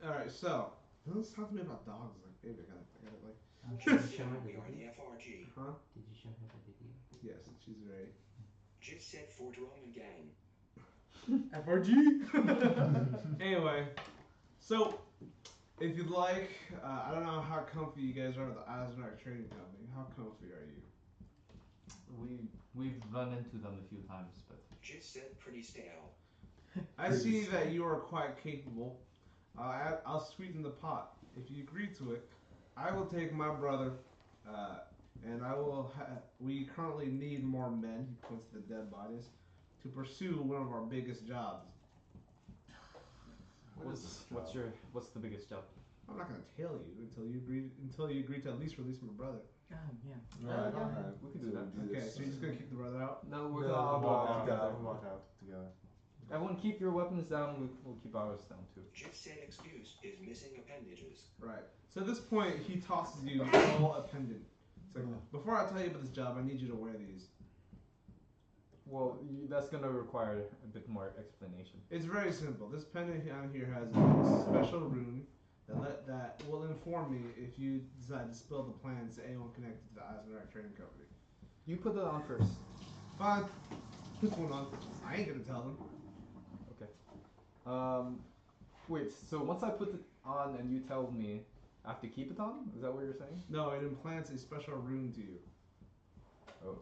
Alright, so let's talk to me about dogs. Like, baby, I gotta like. Did you show her the We are video? the FRG. Huh? Did you show her the video? Yes, she's ready. Just said Fort Roman Gang. FRG. Anyway, so if you'd like, I don't know how comfy you guys are with the Eisenhower Trading Company. How comfy are you? We've run into them a few times, but Just said pretty stale. I see that you are quite capable. I'll sweeten the pot. If you agree to it, I will take my brother, and I will. We currently need more men. He points to the dead bodies to pursue one of our biggest jobs. what's the biggest job? I'm not gonna tell you until you agree to at least release my brother. God, yeah. Right, yeah, alright. we can do that. Okay, so you're just gonna kick the brother out? No, we're No, gonna all go walk out out. together. We walk out together. Everyone keep your weapons down, we'll keep ours down too. Just said excuse is missing appendages. Right. So at this point, he tosses you all a pendant. It's like, before I tell you about this job, I need you to wear these. Well, that's gonna require a bit more explanation. It's very simple. This pendant on here has a special rune that will inform me if you decide to spill the plans to anyone connected to the Eisenhower Trading Company. You put it on first. Fine. Put one on. I ain't gonna tell them. Okay. Wait, so once I put it on and you tell me I have to keep it on? Is that what you're saying? No, it implants a special rune to you.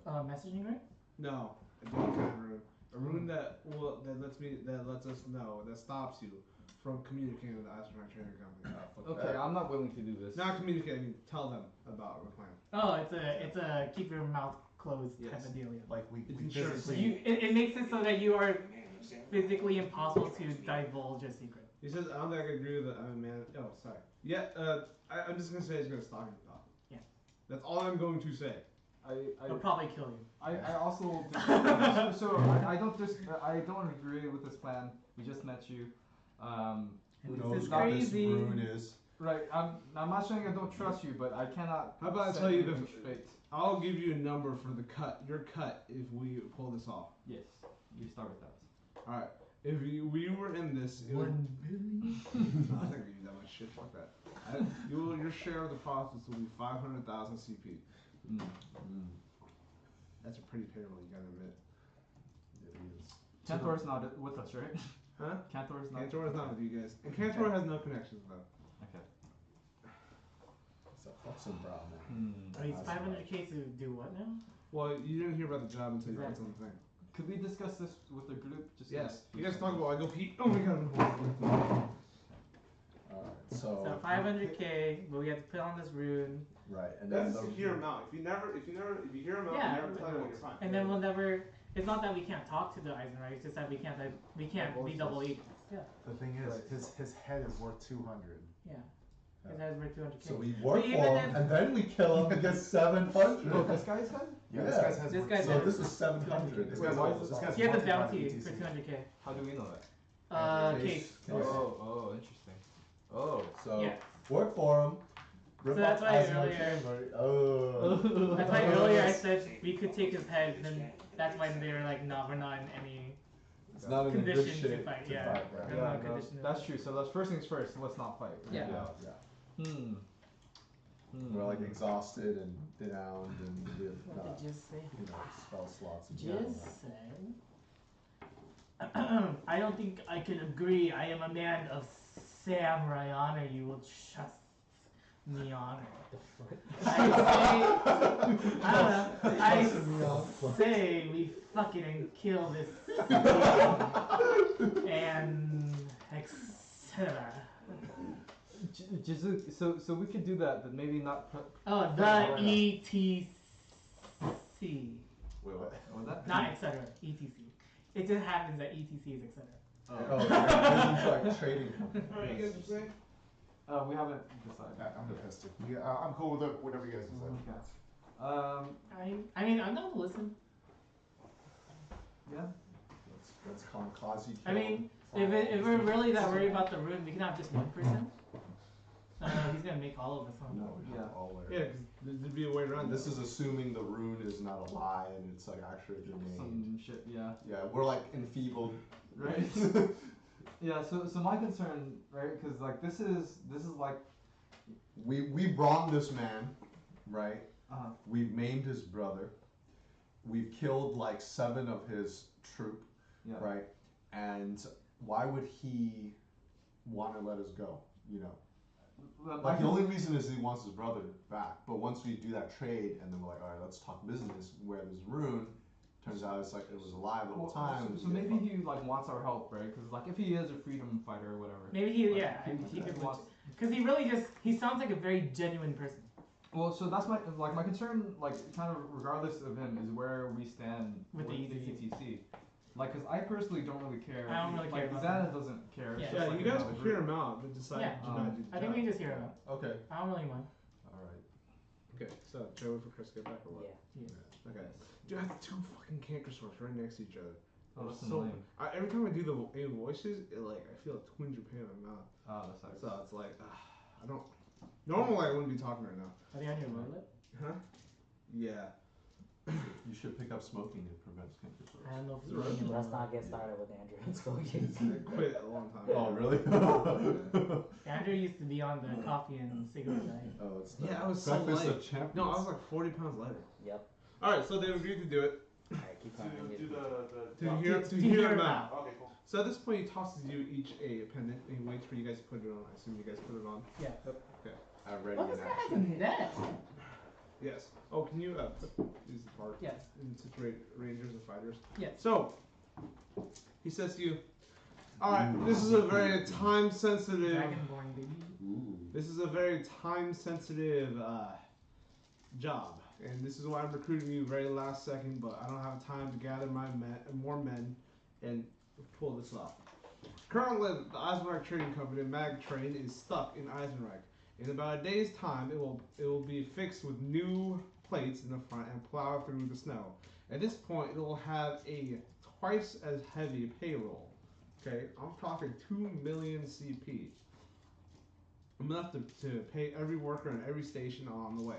Messaging ring? No, a different kind of rune. A rune that lets us know, that stops you from communicating with the Eisenhower Trading Company. Okay, I'm not willing to do this. Not communicate, I mean tell them about our plan. Oh, it's a keep your mouth closed type Yes. of deal. Like we It's insurance. physically. It makes it so that you are The man of samurai physically is impossible to supposed be- divulge a secret. He says, I don't think I can agree with it. I'm a man. Oh, sorry. Yeah, I'm just going to say he's going to stalk your dog. Yeah. That's all I'm going to say. He'll probably kill you. I also I don't agree with this plan. We just met you. Who This knows is what crazy. this rune is? Right. I'm not saying I don't trust you, but I cannot. How about I set tell you anything the- straight. I'll give you a number for the cut, your cut, if we pull this off. Yes. You start with that. All right. If we were in this, it would, 1 billion. I'm not gonna give you that much shit. Fuck that. Your share of the profits will be 500,000 CP. That's a pretty payroll, you gotta admit. It is. Cantor's not with us, right? Huh? Cantor's not. Cantor is not with you guys, and Cantor has no connections though. Okay. So fuck some brown man. Oh, he's 500k to do what now? Well, you didn't hear about the job until you put Exactly. on the thing. Could we discuss this with the group? Just Yes. to- You guys talk about. I go pee. Oh my god. Alright, So so 500k, but we have to put on this rune, right, and then That's a secure amount. If you hear him out, Yeah. you never tell him, you're fine. and then we'll never. It's not that we can't talk to the Eisenhower. It's just that we can't be double agents. Yeah. The thing is, his head is worth 200. Yeah. His head's worth 200k. so we work But even for him, if- and then we kill him and get 700. Oh, this guy's head? Yeah, Yeah. this guy's head's This worth guy's So head- this is 700. This Wait, guy's why worth- is this this- guy's He has a wanted by bounty BTC. for 200k. How do we know that? Case. Oh, interesting. Oh. So Yeah. work for him. Rip So that's off why Eisenhower earlier- Chamber. Oh. That's why earlier I said we could take his head, and then that's why they were like, no, we're not in any It's not in a good condition shape to fight. to Yeah. fight, We're right? not Yeah, in a no, condition to that's fight. true. So let's first things first. Let's not fight. Yeah. Yeah. Hmm. We're like exhausted and downed and we have What not, did Jizz say? spell slots and shit. Jizz said I don't think I can agree. I am a man of samurai honor. You will trust me honor. I say we fucking kill this and etc. So we could do that, but maybe not. Oh, the ETC. Wait, what? Was that? Not etc. ETC. It just happens that ETC is etc. Oh, yeah, this is like trading company. Alright, you guys are saying? We haven't decided. I'm pissed. Yeah, I'm cool with it, whatever you guys decide. Okay. I mean, I'm down to listen. Yeah. That's kamikaze. I mean, if we're really that worried about the rune, we can have just one person. No, he's gonna make all of us, huh? No, we have Yeah. all Yeah, there. because there'd be a way around This is assuming the rune is not a lie and it's like actually a grenade. Some shit. Yeah. Yeah, we're like enfeebled. Right. Yeah. So my concern, right? Because like this is like. We wronged this man, right? We've maimed his brother. We've killed like 7 of his troop, Yeah. right? And why would he want to let us go? You know, like the only reason is he wants his brother back. But once we do that trade, and then we're like, all right, let's talk business. Where there's rune, turns out it's like it was alive the whole time. So maybe he like wants our help, right? Because like if he is a freedom fighter or whatever. Maybe he, like, yeah, he he could wants. because he really he sounds like a very genuine person. Well, so that's my concern, like kind of regardless of him, is where we stand With the ETC. Like, cause I personally don't really care. I don't really care about Zana that. doesn't care. Yeah. It's Yeah, just, like, you guys another can hear group. him out, but decide Yeah. to not do the I think job. we can just hear him out. Okay. I don't really mind. All right. Okay, so should I wait for Chris to get back or what? Yeah. Okay. Dude, I have 2 fucking canker swords right next to each other. Oh, that's so annoying. every time I do the voices, it like I feel a twinge of pain in my mouth. Oh, that sucks. So it's like I don't. Normally I wouldn't be talking right now. Are they on your low lip? Huh? Yeah. You should pick up smoking. It prevents cancer. I don't know if Is it really? Let's not get started with Andrew and smoking. I quit a long time Oh, ago. really? Andrew used to be on the coffee and cigarette diet. Oh, it's Yeah, I was so Breakfast light. of Champions. No, I was like 40 pounds lighter. Yep. Alright, so they agreed to do it. Alright, keep going. To hear him out. Okay, cool. So at this point he tosses you each a pendant and he waits for you guys to put it on. I assume you guys put it on. Yeah. Already What in this guy has action. a net? Yes. Oh, can you use the part? Yes. And situate rangers and fighters? Yes. So, he says to you, alright, this is a very time-sensitive... Dragonborn, baby. Ooh. This is a very time-sensitive job. And this is why I'm recruiting you very last second, but I don't have time to gather more men and pull this off. Currently, the Eisenreich Trading Company, Mag Train, is stuck in Eisenreich. In about a day's time, it will be fixed with new plates in the front and plow through the snow. At this point, it will have a twice as heavy payroll. Okay, I'm talking 2 million CP. Enough to pay every worker in every station along the way.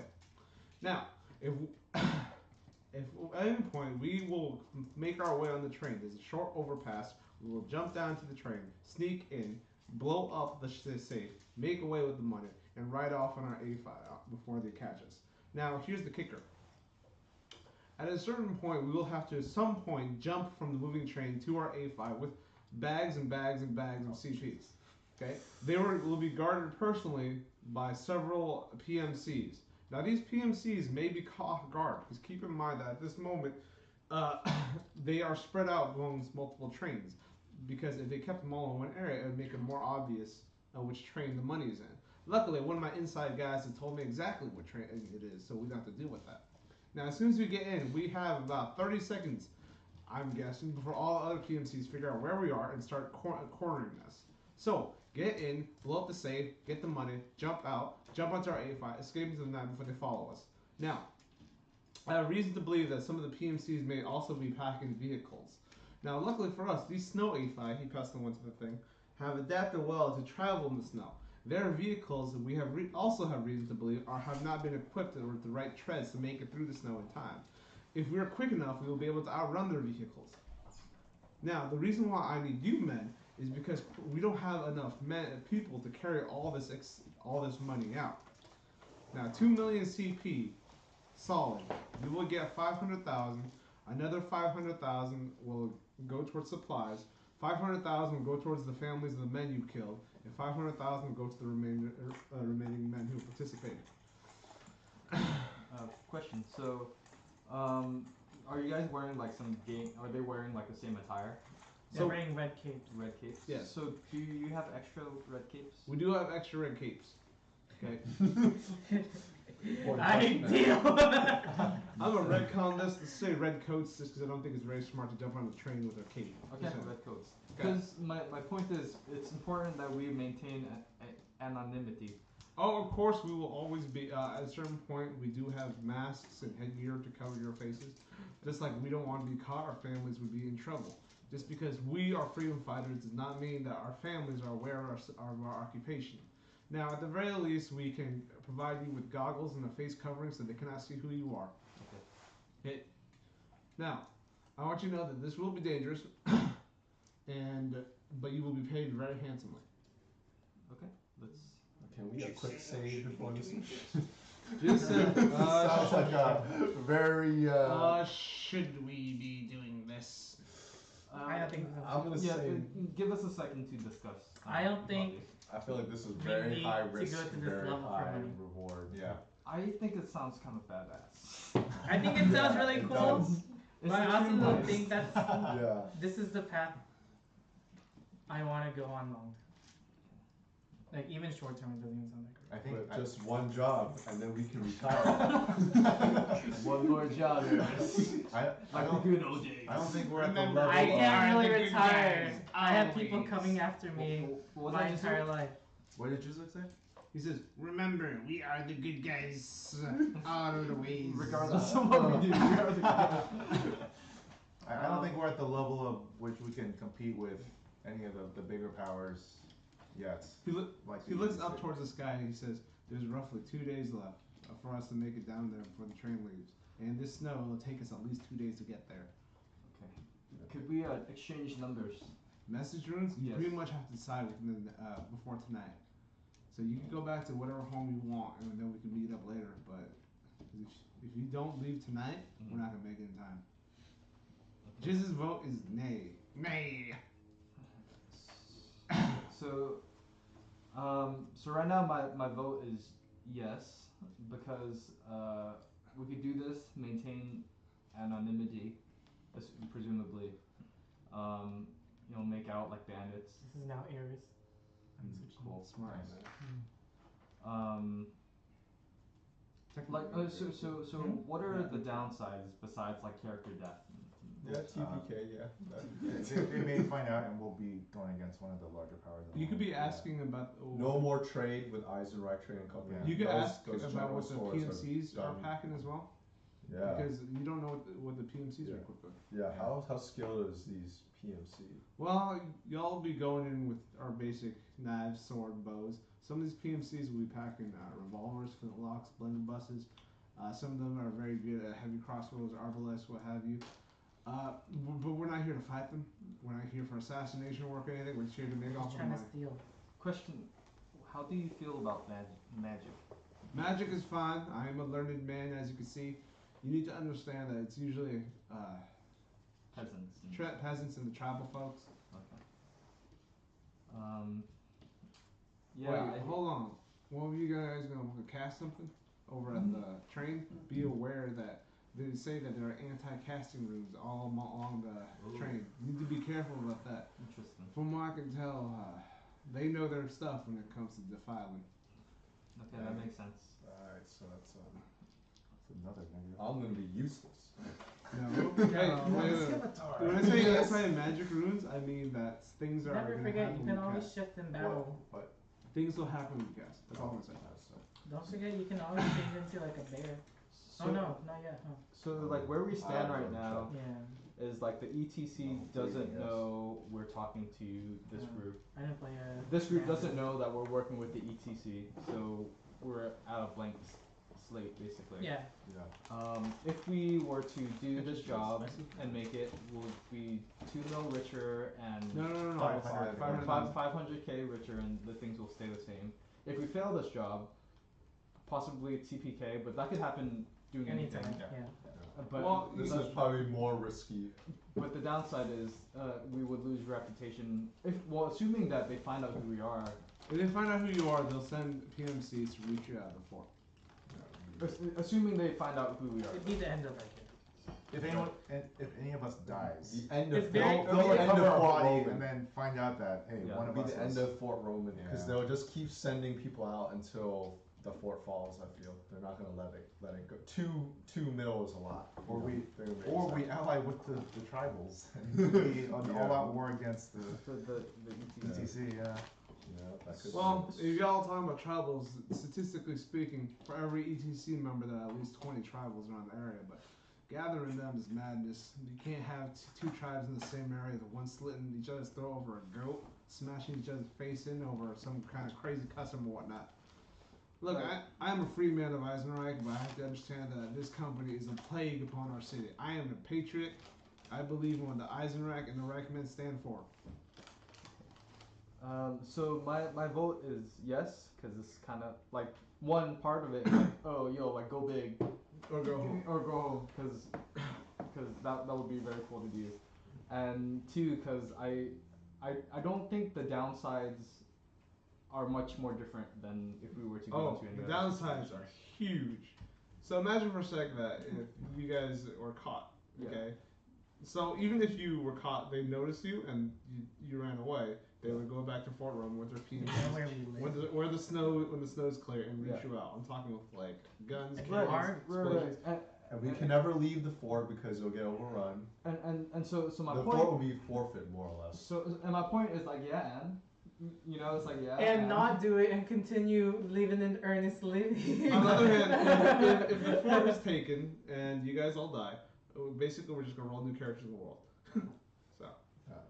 Now, if at any point we will make our way on the train, there's a short overpass. We will jump down to the train, sneak in, blow up the safe, make away with the money, and ride off on our A5 before they catch us. Now, here's the kicker. At a certain point, we will have to, at some point, jump from the moving train to our A5 with bags and bags and bags of CPs. Okay? They will be guarded personally by several PMCs. Now, these PMCs may be caught off guard, because keep in mind that at this moment, they are spread out amongst multiple trains. Because if they kept them all in one area, it would make it more obvious which train the money is in. Luckily, one of my inside guys had told me exactly what train it is, so we don't have to deal with that. Now, as soon as we get in, we have about 30 seconds, I'm guessing, before all other PMCs figure out where we are and start cornering us. So, get in, blow up the safe, get the money, jump out, jump onto our A5, escape into the night before they follow us. Now, I have reason to believe that some of the PMCs may also be packing vehicles. Now, luckily for us, these snow A5, he passed the one to the thing, have adapted well to travel in the snow. Their vehicles, we have also have reason to believe, have not been equipped with the right treads to make it through the snow in time. If we are quick enough, we will be able to outrun their vehicles. Now, the reason why I need you men is because we don't have enough people to carry all this money out. Now, 2 million CP, solid. You will get 500,000. Another 500,000 will go towards supplies. 500,000 will go towards the families of the men you killed, and 500,000 will go to the remaining men who participated. Question. So, are you guys wearing like some game? Are they wearing like the same attire? They're wearing red capes. Red capes. Yes. So, do you have extra red capes? We do have extra red capes. Okay. Ideal. I'm a retcon this to say red coats just because I don't think it's very smart to jump on the train with a cape. Okay, So- red coats. Okay. Because my point is, it's important that we maintain anonymity. Oh, of course, we will always be. At a certain point, we do have masks and headgear to cover your faces. Just like we don't want to be caught, our families would be in trouble. Just because we are freedom fighters does not mean that our families are aware of our occupation. Now, at the very least, we can provide you with goggles and a face covering so they cannot see who you are. Okay. Now, I want you to know that this will be dangerous, but you will be paid very handsomely. Okay, let's. Can we get a quick save before this? Jason, Sounds like a very. should we be doing this? I don't think so. I'm gonna Yeah, say. give us a second to discuss. I don't think- I feel like this is We very need high to risk, go to this very level for high money. reward. Yeah. I think it sounds kind of badass. I think it sounds really it cool, does. but I also extremely don't nice. think that's. Yeah. This is the path I want to go on long term. Like even short term, it doesn't even sound that great. I think But just one job, and then we can retire. One more job, guys. I Like the don't. good old days. I don't think we're at the Remember, level. I can't are really the good retire. guys, I have people always. coming after me What was my that you said? entire life. What did Juzuk say? He says, "Remember, we are the good guys, always." Regardless of what we do, we are the I don't think we're at the level of which we can compete with any of the bigger powers yet. He Like looks up towards the sky and he says, "There's roughly 2 days left for us to make it down there before the train leaves, and this snow will take us at least 2 days to get there." Okay. Could we exchange numbers? Message runes, you Yes. pretty much have to decide within before tonight. So you can go back to whatever home you want, and then we can meet up later. But if you don't leave tonight, we're not gonna make it in time. Jizz's vote is nay. Nay. So, so right now my vote is yes, because we could do this, maintain anonymity, presumably. Make out like bandits. This is now Aries. I'm switching. Cool. Smart. Um, like so what are the downsides besides like character death? Yeah, TPK. Yeah. They may find out, and we'll be going against one of the larger powers. You could be asking about. No more trade with Eisenreich Trading Company. Yeah. You could Those- ask those about general what the stores have PMCs are done- packing as well, Yeah. because you don't know what the PMCs are Yeah. equipped with. Yeah. How skilled is these PMC? Well, y'all be going in with our basic knives, sword, bows. Some of these PMCs will be packing revolvers, flintlocks, blunderbusses. Some of them are very good at heavy crossbows, arbalests, what have you. But we're not here to fight them. We're not here for assassination work or anything. We're just here to make off Just the trying to money. steal. Question: how do you feel about magic? Magic is fine. I am a learned man, as you can see. You need to understand that it's usually Peasants. And, peasants and the tribal folks. okay. Yeah. Wait, hold on. One of you guys gonna cast something over at the train? Be aware that they say that there are anti-casting runes all along the Ooh. train. You need to be careful about that. Interesting. From what I can tell, they know their stuff when it comes to defiling. Okay, that makes sense. Alright, so that's Another negative. I'm gonna be useless. No. Hey, wait. When I say anti-magic runes, I mean that things are. Never gonna forget, happen you can when always cast. shift in battle. Things will happen when you cast. That's all I'm gonna say. Don't forget, you can always change into like a bear. So, Oh no, not yet, huh? So like where we stand I right don't now Yeah, is like the ETC doesn't know we're talking to this Yeah. group. I didn't play This group yeah. doesn't know that we're working with the ETC, so we're at a blank slate basically. Yeah, If we were to do this job and make it, we'll be 2 mil richer and No. 500. 500k richer, and the things will stay the same. If we fail this job, possibly TPK, but that could happen doing anything. anytime. yeah. Yeah. But Well, This the, is probably more risky. but the downside is we would lose reputation. Assuming that they find out who we are. If they find out who you are, they'll send PMCs to reach you out of the fort. Assuming they find out who we are. It'd be the end of like it. If any of us dies, The end It's of very- they'll they'll end recover of our Fort body Roman. and then find out that hey, Yeah, one It'll of be us the end was- of Fort Roman because Yeah. they'll just keep sending people out until the fort falls. I feel they're not gonna let it go. Two mil is a lot. Or we They're gonna make or it we sound- ally with the tribals and be an Yeah. all-out war against the The ETC. Yeah. Yeah, that could Well, be. if y'all talking about tribals, statistically speaking, for every ETC member, there are at least 20 tribals around the area. But gathering them is madness. You can't have two tribes in the same area. The one slitting each other's throat over a goat, smashing each other's face in over some kind of crazy custom or whatnot. Look, I'm a free man of Eisenreich, but I have to understand that this company is a plague upon our city. I am a patriot. I believe in what the Eisenreich and the Reichsmen stand for. So my vote is yes, because it's kind of like one part of it. Like, oh, yo, like go big Or go home. or go home, because that would be very cool to do. And two, because I don't think the downsides are much more different than if we were to go Oh, into any the other downsides situation. are huge. So imagine for a second that if you guys were caught, Yeah. okay? So even if you were caught, they noticed you and you ran away. They would go back to Fort Rome with their Depending PMCs on where we live. when the snow's clear and reach Yeah. you out. I'm talking with like guns, Like cannons, hard? explosions. And we can never leave the fort because it'll get overrun. And so my The point. fort will be forfeit more or less. So and my point is like you know, it's like And not do it and continue living in earnest living. On the other hand, if the fort is taken and you guys all die, basically we're just gonna roll new characters in the world. So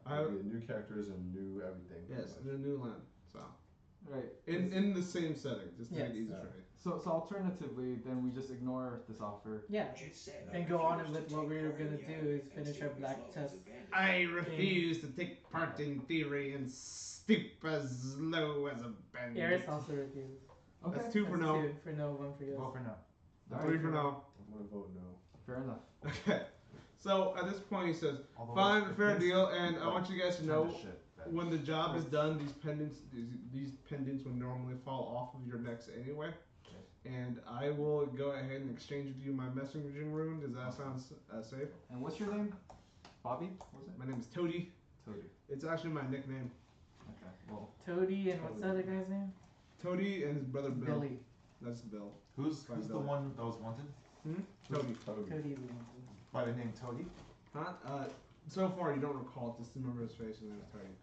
There'll be new characters and new everything. yes, pretty in a new land. So right. in the same setting, just to make it Yes. easier Yeah. for you. So alternatively, then we just ignore this offer. Yeah. Just said And I go on refuse with to what take we were part in gonna the do island is and finish stay our Black with those Tusk. bandits. I refuse to take part in theory and stoop as low as a bandit. Eris also refuses. Okay. That's two for That's no. two for no, one for yes. Vote for no. Alright, Three for no. I'm gonna vote no. Fair enough. Okay. So at this point he says, Although fine, if fair this- deal, and I like, want you guys to turn know to shit, then- when the job is done, these pendants would normally fall off of your necks anyway. And I will go ahead and exchange with you my messaging rune. Does that sound safe? And what's your name? Bobby? What was it? My name is Toady. Toady. It's actually my nickname. Okay. Well. Toady and what's the other guy's name? Toady and his brother Bill. Billy. That's Bill. Who's Fine, the Billy. one that was wanted Toady. Toady is the one. by the name Toady? Huh? So far you don't recall, just remember his face and then it's Toady.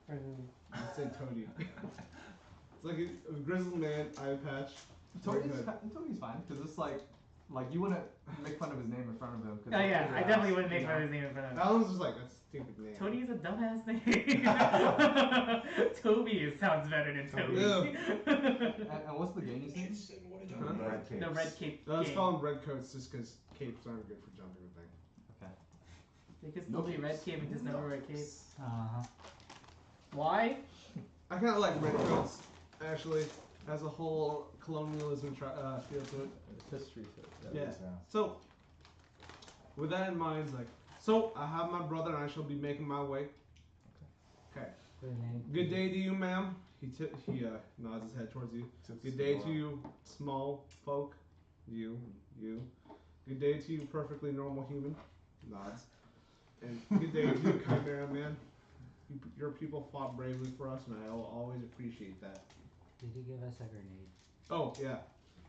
For who? I'd say Toady. It's like a grizzled man, eye patch. Tody's, Very good. Tody's fine, because it's like you wouldn't make fun of his name in front of him. Cause Oh he'll yeah, figure I it out, definitely wouldn't you make fun know? of his name in front of him. Alan's just like, that's a stupid name. Toady is a dumbass name. Toby sounds better than Toby. And what's the gang's name? Just said what it Huh? is. Red Capes. The red cape. Let's gang. call them red coats just because capes aren't good for jumping and thing. They could still No be capes. red cape and just never wear cape. Uh-huh. Why? I kind of like red coats, actually, as a whole colonialism feel to it. History. Yeah. Yeah. So, with that in mind, it's like, so I have my brother and I shall be making my way. Okay. Good day to you, ma'am. He nods his head towards you. Good day to you, small folk. You. Good day to you, perfectly normal human. Nods. And good day to you, Chimera man. Your people fought bravely for us, and I will always appreciate that. Did you give us a grenade? Oh, yeah.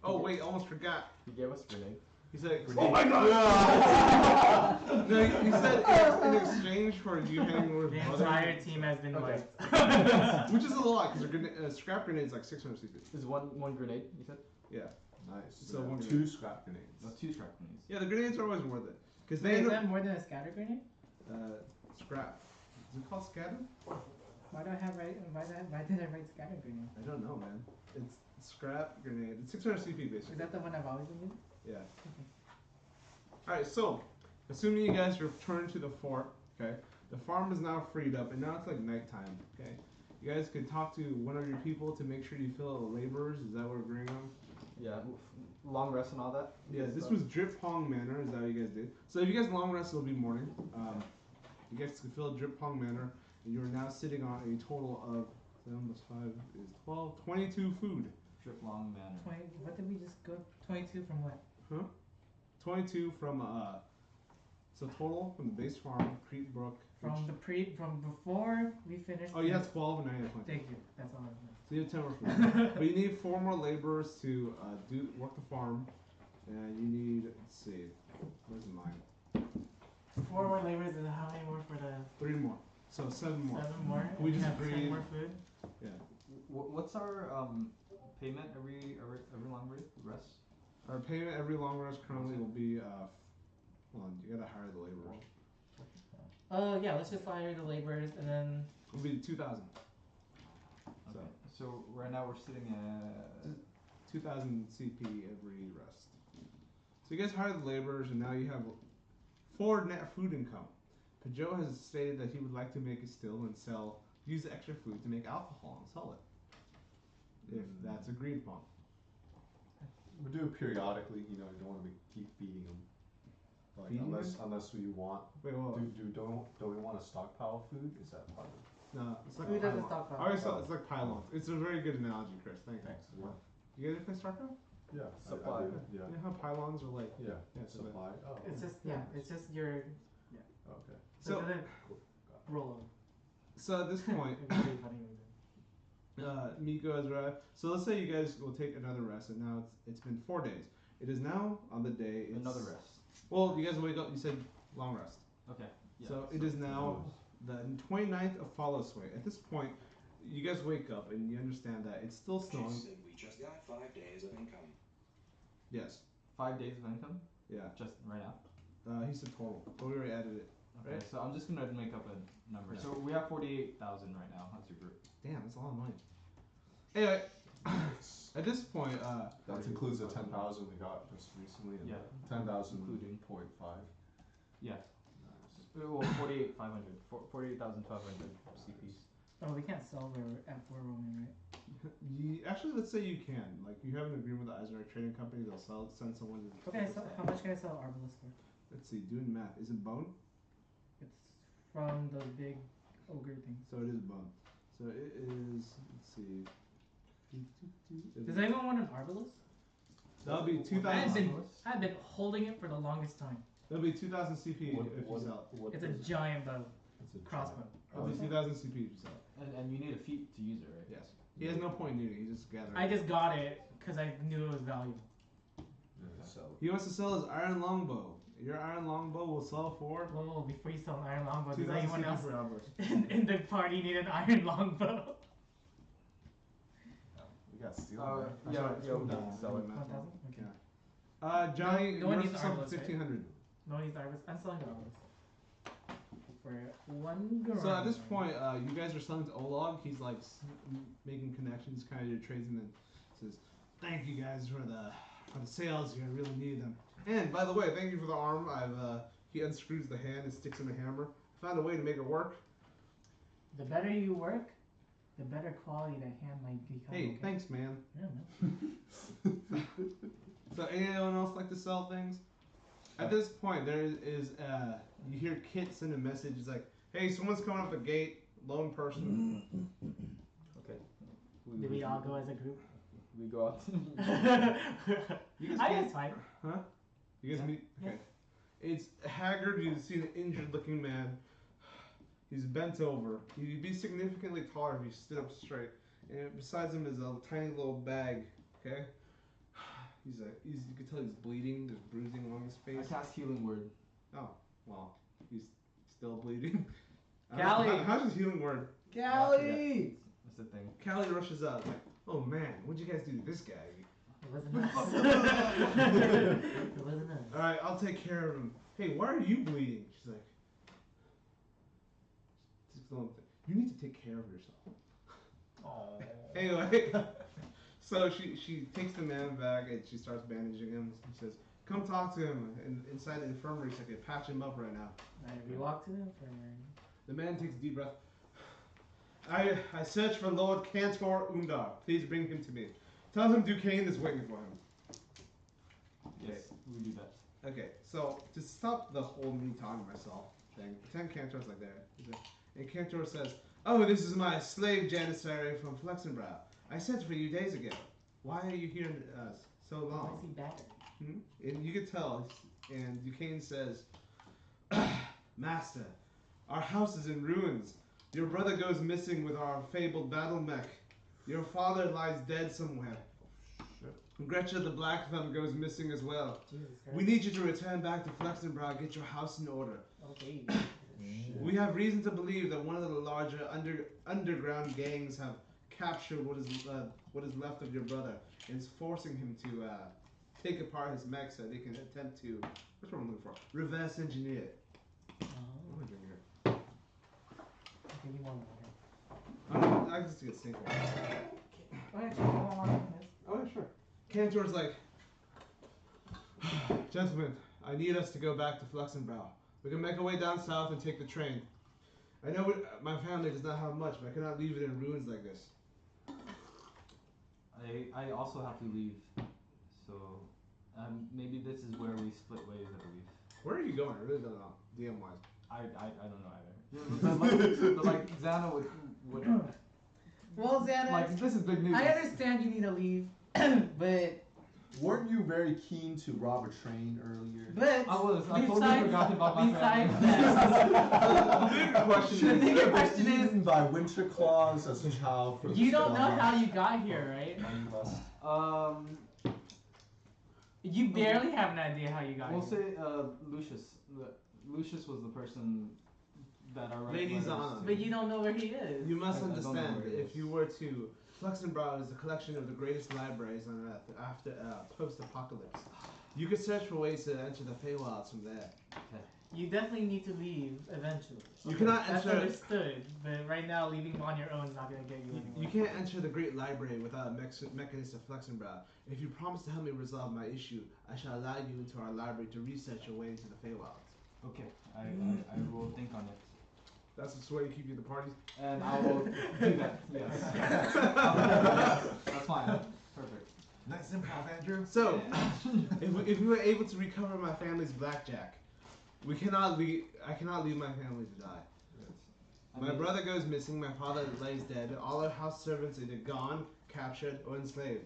Oh, wait, almost forgot. He gave us a grenade. He said, Oh my god! No, he said in exchange for you hanging with The brothers. entire team has been Okay. wiped. Which is a lot, because scrap grenade's like 600 CP. Is one grenade, you said? Yeah. Nice. So one two scrap grenades. No, 2 scrap grenades. Yeah, the grenades are always worth it. Because they Wait, end is up, that more than a scatter grenade? scrap. Is it called scatter? Why do I have right? Why did I write scatter grenade? I don't know, man. It's scrap grenade. It's 600 CP basically. Is that the one I've always been using? Yeah. Alright, so, assuming you guys return to the fort, okay, the farm is now freed up, and now it's like nighttime, okay? You guys could talk to one of your people to make sure you fill out the laborers, is that what we're agreeing on? Yeah, long rest and all that. Yeah, this was Drip Hong Manor. Is that what you guys did? So if you guys long rest, it'll be morning. You guys can fill Drip Hong Manor, and you are now sitting on a total of 7 plus 5 is 12, 22 food. Drip long manner. 20. What did we just go? 22 from what? Huh? 22 from so total from the base farm, Creek Brook. From from before we finished. Oh, you have 12 and now you have 20. Thank you. That's all I know. So you have 10 more food. But you need 4 more laborers to work the farm, and you need, let's see, where's mine? 4 more laborers and how many more for the? 3 more. So 7 more. 7 more. We just have agreed. 10 more food. Yeah. What's our payment every long rest? Our payment every long rest currently will be hold on, you gotta hire the laborers. Yeah, let's just hire the laborers and then. It'll be 2,000. Okay. So right now we're sitting at 2,000 CP every rest. So you guys hire the laborers, and now you have 4 net food income. Pajot has stated that he would like to make a still and use the extra food to make alcohol and sell it. If that's agreed upon. We do it periodically, you know, you don't want to keep feeding them. Like, Feeding unless we want. Wait, what? Don't we want to stockpile food? Is that part of it? No, it's like Who doesn't pylon. stockpile? I always thought it's like pylons. It's a very good analogy, Chris. Thank you. Thanks. Yeah. You guys ever play StarCraft? Yeah. Supply. I do. You Yeah. know how pylons are like? Yeah. Yeah, so that- Supply. Oh. It's just it's just your Okay. So- then roll over. So at this point, It'd be really funny when we did. Miko has arrived. So let's say you guys will take another rest, and now it's been 4 days. It is now on the day. It's, another rest. Well, you guys wake up. You said long rest. Okay. Yeah. So it is now the 29th of Follow Sway. At this point, you guys wake up and you understand that it's still snowing. She said we just got 5 days of income. Yes. 5 days of income. Yeah. Just right now. He said total, but we already added it. Okay. Right. So I'm just gonna make up a number. Yeah. So we have 48,000 right now. That's your group. Damn, that's a lot of money. Anyway, at this point, That includes the 10,000 we got just recently. And Yeah. 10,000 Including. 0.5. Yeah. Nice. Well, 48,500. 48,500 CPs. Oh, we can't sell we're at 4 roaming, right? actually, let's say you can. Like, you have an agreement with the Eisenhower Trading Company. They'll send someone to. Okay, so how much can I sell Arbalest for? Let's see. Doing math. Is it bone? It's from those big ogre things. So it is bone. So it is. Let's see. Does anyone want an Arbalest? That'll be I've 2,000. been holding it for the longest time. That'll be 2,000 CP if you sell it. It's a giant bow, It's a crossbow. That'll be 2,000 CP if you sell it. And you need a feat to use it, right? Yes. He has no point in needing it. He just gathered. I just got it because I knew it was valuable. So He wants to sell his iron longbow. Your iron longbow will sell for Whoa, before you sell an iron longbow, does 2,000 anyone CP else for Arbalest. in the party need an iron longbow? we got steel. Oh, man. yeah, Sorry, yeah, we no, can sell it. 1,000? Okay. Johnny, No one yours needs will sell for Arbalest, right? 1,500. No one needs Arbalest. I'm selling the Arbalest. For 1 grand. So at this point, you guys are selling to Olog. He's like making connections, kind of your tradesman. Says, "Thank you guys for the sales here. I really need them. And by the way, thank you for the arm. He unscrews the hand and sticks in the hammer. I found a way to make it work. The better you work, the better quality the hand might become. Hey, okay? thanks, man. Yeah, man. So anyone else like to sell things? At this point, there is you hear Kit send a message. It's like, hey, someone's coming up the gate. Lone person. Okay. Do we all go as a group? We go out. You guys I meet- guess fine. Huh? You guys Yeah. meet? Okay. It's haggard. You see an injured-looking man. He's bent over. He'd be significantly taller if he stood up straight. And besides him is a tiny little bag. Okay. You can tell he's bleeding. There's bruising along his I face. cast healing word. Oh, well, he's still bleeding. Callie! How's his healing word? Callie! That's the thing. Callie rushes out like, oh man, what'd you guys do to this guy? It wasn't us. It wasn't us. All right, I'll take care of him. Hey, why are you bleeding? She's like, you need to take care of yourself. Oh. Anyway, so she takes the man back and she starts bandaging him. She says, come talk to him inside the infirmary so I can patch him up right now. Alright, we walk to the infirmary. The man takes a deep breath. I search for Lord Cantor Undar. Please bring him to me. Tell him Duquesne is waiting for him. Yes, we do that. Okay, so to stop the whole me talking to myself thing, pretend Cantor's like there. And Cantor says, "Oh, this is my slave janissary from Flexenbrow. I sent for you days ago. Why are you here so Why long?" is he battered? And you could tell. And Duquesne says, "Master, our house is in ruins. Your brother goes missing with our fabled battle mech. Your father lies dead somewhere. Gretchen the Black Thumb goes missing as well. Jesus Christ. We need you to return back to Flexenbrow and get your house in order. Okay. We have reason to believe that one of the larger underground gangs have captured what is left of your brother and is forcing him to take apart his mech so they can attempt to, what's what I'm looking for? Reverse engineer it." Oh. I'm Give me one more. I just get sync. Oh, actually, one more on this. Oh, yeah, sure. Cantor's like, "Gentlemen, I need us to go back to Flexenbrow. We can make our way down south and take the train. I know my family does not have much, but I cannot leave it in ruins like this." I also have to leave, so maybe this is where we split ways. I believe. Where are you going? I really don't know. DM wise. I don't know either. But like Zana would Well, Zana, like this is big news. I understand you need to leave, but Weren't you very keen to rob a train earlier? but I totally besides- forgot about my besides family. that, The bigger question the is, bigger question is, Eaten by winter claws as a child for the you don't know spell. how you got here, right? You barely have an idea how you got We'll here. say Lucius. Lucius was the person that I wrote Lady letters Zana. to. But you don't know where he is. you must I don't know understand where it that if is. you were to, Flexenbrow is a collection of the greatest libraries on Earth after post-apocalypse. You could search for ways to enter the Feywilds from there. You definitely need to leave eventually. You cannot That's enter. understood, but right now leaving on your own is not gonna get you anywhere. You can't enter the Great Library without a mechanist of Flexenbrow. If you promise to help me resolve my issue, I shall allow you into our library to research your way into the Feywilds. Okay, I will think on it. That's the way you keep you the parties. And I will do that. Yes. That's fine. Perfect. Nice improv, Andrew. So, if we were able to recover my family's blackjack, we cannot leave. I cannot leave my family to die. I My mean, brother goes missing. My father lays dead. All our house servants either gone, captured, or enslaved.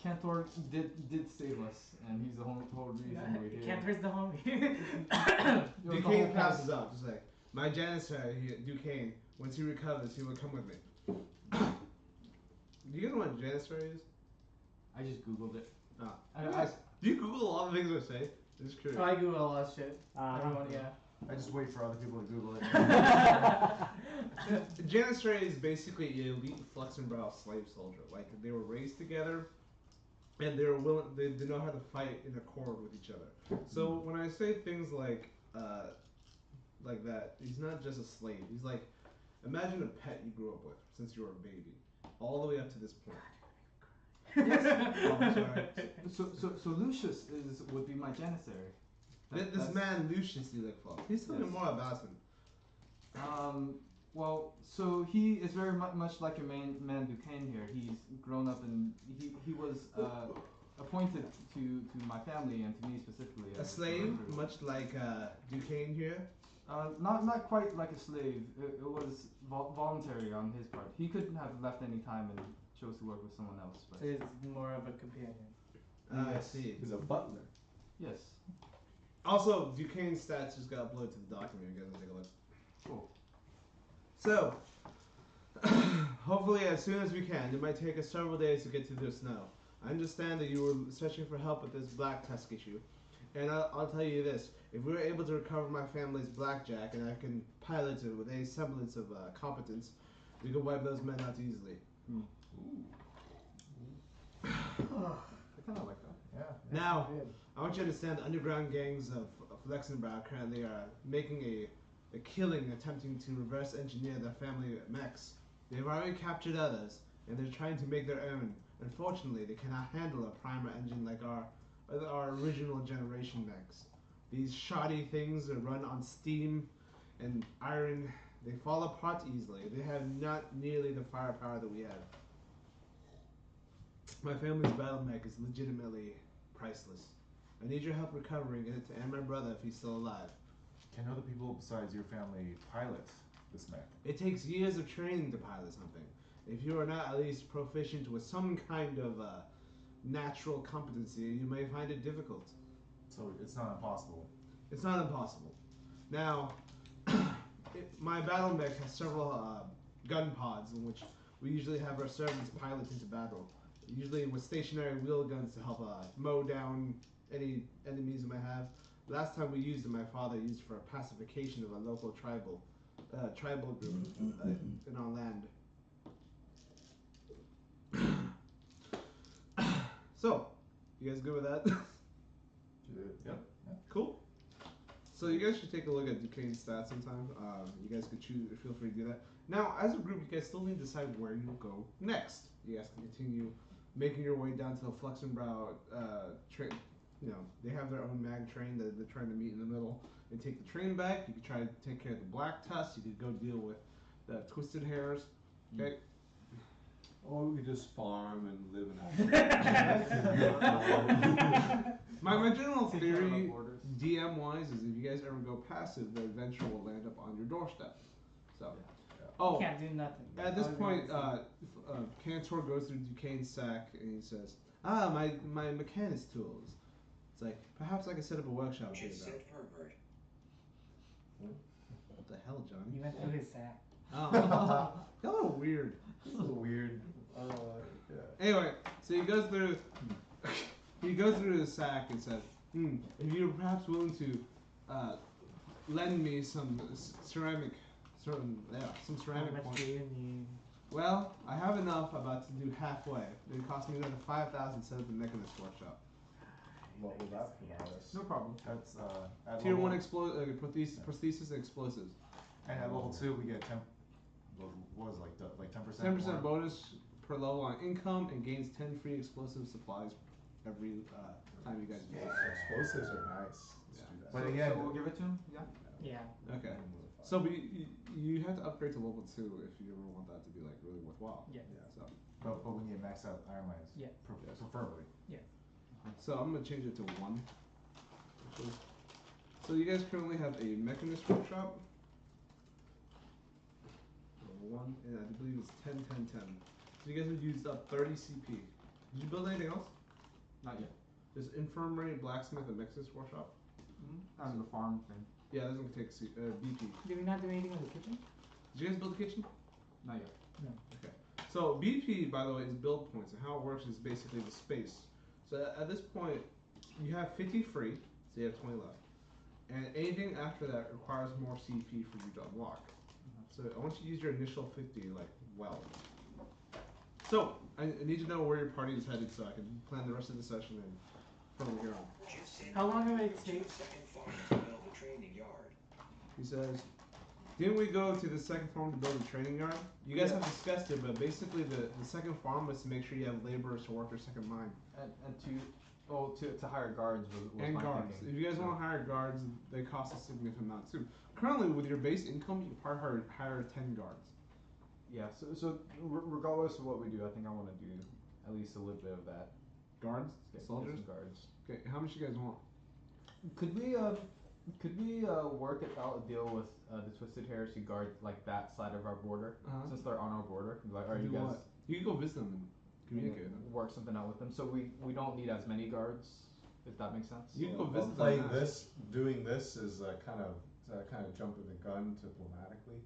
Cantor did save us, and he's the whole reason we're here. Cantor's the homie. It was the whole Duquesne point. passes out. Just like my janissary, Duquesne. Once he recovers, he will come with me. Do you guys know what janissary is? I just googled it. Oh. I Do you Google all the things I say? I'm just curious. Oh, I Google a lot of shit. Everyone, yeah. I just wait for other people to Google it. Janissary is basically an elite Flexenbrow slave soldier. Like they were raised together, and they were willing. They know how to fight in accord with each other. So when I say things like that, he's not just a slave. He's like, imagine a pet you grew up with since you were a baby, all the way up to this point. Oh, I'm sorry. so Lucius would be my janissary. This man Lucius you look for. He's talking more about him. Well, so he is very much like your main man Duquesne here. He's grown up and he was appointed to my family and to me specifically. A as slave, director. much like Duquesne here. Not quite like a slave. It was voluntary on his part. He couldn't have left any time and chose to work with someone else. But So it's more of a companion. I Yes. see. He's a butler. yes, Also, Duquesne's stats just got uploaded to the document. You guys can take a look. cool. So, hopefully, as soon as we can. It might take us several days to get through the snow. I understand that you were searching for help with this Black Tusk issue, and I'll tell you this: if we were able to recover my family's blackjack, and I can pilot it with a semblance of competence, we could wipe those men out easily. I kind of like that. Yeah. Now, I want you to understand the underground gangs of Flexenbrow currently are making a killing attempting to reverse engineer their family mechs. They've already captured others, and they're trying to make their own. Unfortunately, they cannot handle a primer engine like our original generation mechs. These shoddy things that run on steam and iron, they fall apart easily. They have not nearly the firepower that we have. My family's battle mech is legitimately priceless. I need your help recovering it and my brother if he's still alive. Can other people besides your family pilot this mech? It takes years of training to pilot something. If you are not at least proficient with some kind of natural competency, you may find it difficult. So it's not impossible. It's not impossible. Now, my battle mech has several gun pods in which we usually have our servants pilot into battle. Usually with stationary wheel guns to help mow down any enemies we might have. Last time we used it, my father used it for a pacification of a local tribal group in our land. So, you guys good with that? Yep. Cool. So you guys should take a look at Duquesne's stats sometime. You guys could choose. Feel free to do that. Now, as a group, you guys still need to decide where you will go next. You guys can continue making your way down to the Flexenbrow train. You know, they have their own mag train that they're trying to meet in the middle and take the train back. You could try to take care of the Black Tusk. You could go deal with the Twisted Hairs. Okay. Or we could just farm and live in My general Take care of our theory, borders. DM wise, is if you guys ever go passive, the adventure will land up on your doorstep. So, oh, Can't do nothing. at this All point, right. Cantor goes through Duquesne's sack and he says, my mechanics tools. It's like, perhaps I could set up a workshop here. Just said Herbert. What the hell, Johnny? You went through his sack. Oh, y'all are weird. This is a weird. Yeah. Anyway, so he goes through the sack and says, if you're perhaps willing to lend me some ceramic How ceramic much points. do you need? Well, I have enough about to do halfway. It cost me another 5,000 to set up the mechanist workshop. What will that provide us? No problem. That's at Tier level 1 prosthesis and explosives. And at level 2 we get 10. What was it, like 10%? 10% bonus per level on income and gains 10 free explosive supplies every time you guys do it. Explosives are nice. Let's do that. But again, So we'll give it to him. Yeah. Yeah. Okay. So you have to upgrade to level 2 if you ever want that to be like really worthwhile. Yeah. So but we need to max out Iron Mines. Yeah. Preferably. so I'm gonna change it to 1. Actually. So you guys currently have a mechanist workshop. Level 1, and I believe it's 10, 10, 10. So you guys have used up 30 CP. Did you build anything else? Not yet. There's infirmary, blacksmith, and mechanist workshop. And the farm thing. Yeah, that's gonna take BP. Did we not do anything in the kitchen? Did you guys build the kitchen? Not yet. Okay. So BP, by the way, is build points, and how it works is basically the space. So at this point, you have 50 free, so you have 20 left, and anything after that requires more CP for you to unlock. So I want you to use your initial 50 like well. So I need to know where your party is headed, so I can plan the rest of the session and from here on. Just send How long will it to take? the second farm to build a training yard. He says, didn't we go to the second farm to build a training yard? You guys have discussed it, but basically the second farm was to make sure you have laborers to work your second mine. To hire guards was And my guards. thinking. If you guys want to hire guards, they cost a significant amount too. Currently, with your base income, you can probably hire 10 guards. Yeah. So regardless of what we do, I think I want to do at least a little bit of that. Guards? Get Soldiers? some guards. Okay, how much you guys want? Could we work it out a deal with the Twisted Hairs to guard like that side of our border, since they're on our border? Like, are Do you guys what? You can go visit them and communicate with them. work something out with them? So we don't need as many guards, if that makes sense. You can go Well, visit them. playing and ask. this, doing this is kind of jumping the gun diplomatically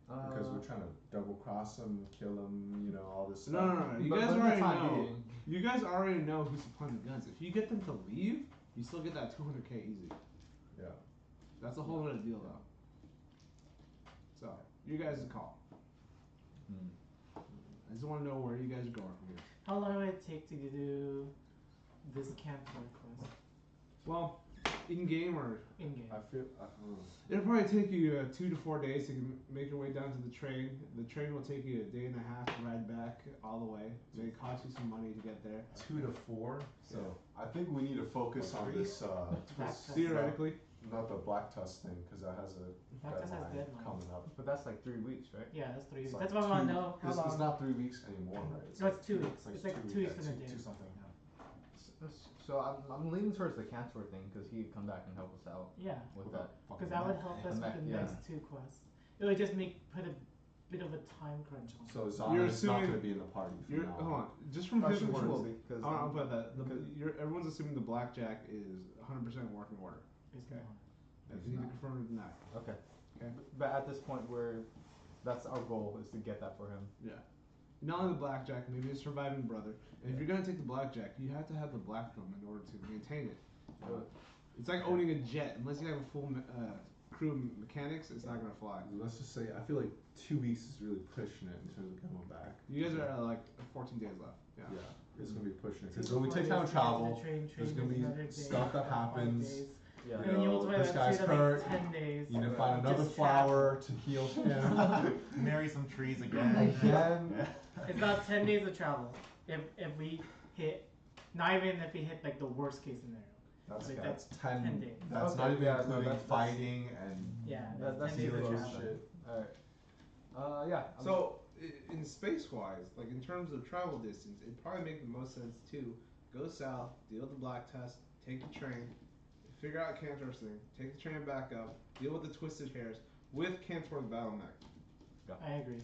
because we're trying to double cross them, kill them, you know, all this stuff. No. You But guys for the already time know. being- You guys already know who's supplying the guns. If you get them to leave, you still get that 200k easy. Yeah. That's a whole other deal though. So, you guys' call. I just want to know where you guys are going from here. How long will it take to do this camp quest Well, in game or in game? I feel. it'll probably take you 2 to 4 days to make your way down to the train. The train will take you a day and a half to ride back all the way. It may cost you some money to get there. 2 to 4. So I think we need to focus on this. Black Tusk. Theoretically, Not the Black Tusk thing because that has a Black Tusk has deadline deadline. coming up. But that's like 3 weeks, right? Yeah, that's 3 weeks. It's like That's why I want to 2 know how It's long. not 3 weeks anymore, right? No, it's 2 weeks. It's like 2 weeks Yeah, from the day. two something. So I'm leaning towards the Cantor thing because he'd come back and help us out Yeah, with With that. because that would help us with mech, the yeah. next 2 quests. It would just put a bit of a time crunch on. So You're Zana is not assuming- going to be in the party. From You're, now hold on. on, just from his She will words. be because I'll put that. because- Everyone's assuming the blackjack is 100% working order. It's Okay. not. If you need to confirm or deny. Okay. Okay. But at this point, that's our goal is to get that for him. Yeah. Not only the blackjack, maybe a surviving brother. And if you're gonna take the blackjack, you have to have the black drum in order to maintain it. It's like owning a jet. Unless you have a full crew of mechanics, it's not gonna fly. Let's just say I feel like 2 weeks is really pushing it in terms of coming back. You guys are like 14 days left. Yeah. Yeah, it's gonna be pushing it 2 because to when we 4 take days time to to get to the travel, train, there's train gonna is be another day, stuff that about 5 happens. days. Yeah. And then you multiply this that guy's to hurt. like 10 days. You need to find another Just flower to heal him. Marry some trees again. Again. It's about 10 days of travel. If we hit, not even if we hit like the worst case scenario. That's, Like, that's that's 10. 10 days. That's Okay, not even yeah, no, including that's- fighting and Yeah, That's 10 days of zero travel. shit. All right. Yeah. So, in space wise, like in terms of travel distance, it'd probably make the most sense to go south, deal with the Black Tusk, take the train, figure out Cantor's thing, take the train back up, deal with the Twisted Hairs with Cantor's battle mech. I agree.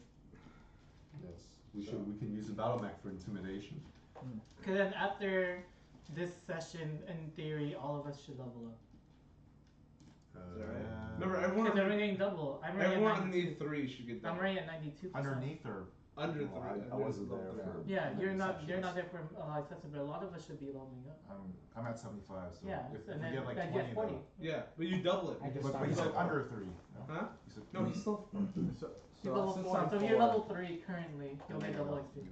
Yes, we can use the battle mech for intimidation. Because then after this session, in theory, all of us should level up. Is that right? Uh, Remember, Because everyone, everyone getting double. I'm already everyone at 92. underneath 3 should get I'm double. already at 92%. Underneath or Under 3. No, I wasn't there for. Yeah, you're not sections. there for accessible, but a lot of us should be leveling up. I'm at 75, so Yeah, if and we then get like that 20 gets 40. though. Yeah, but you double it. I just But you started. said under 3. No? Huh? You said No, he's still. You're level since 4. I'm So if you're 4, level 3 currently, you'll get double XP.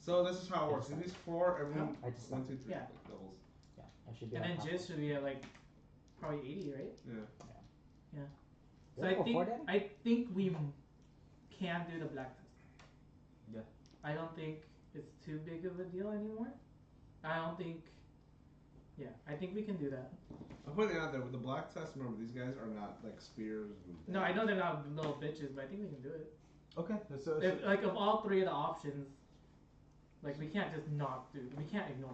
So this is how it works. In these 4, everyone I just 1, 2, 3 Yeah. doubles. Yeah, I should be. And on then top. Jizz should be at like probably 80, right? Yeah. So You're I level think 4, Daddy? I think we can do the Black Tusk. Yeah. I don't think it's too big of a deal anymore. I don't think. Yeah, I think we can do that. I'm putting it out there with the Black Tusk. Remember, these guys are not like spears. And No, I know they're not little bitches, but I think we can do it. Okay. So, If, like of all 3 of the options, like we can't just not do. We can't ignore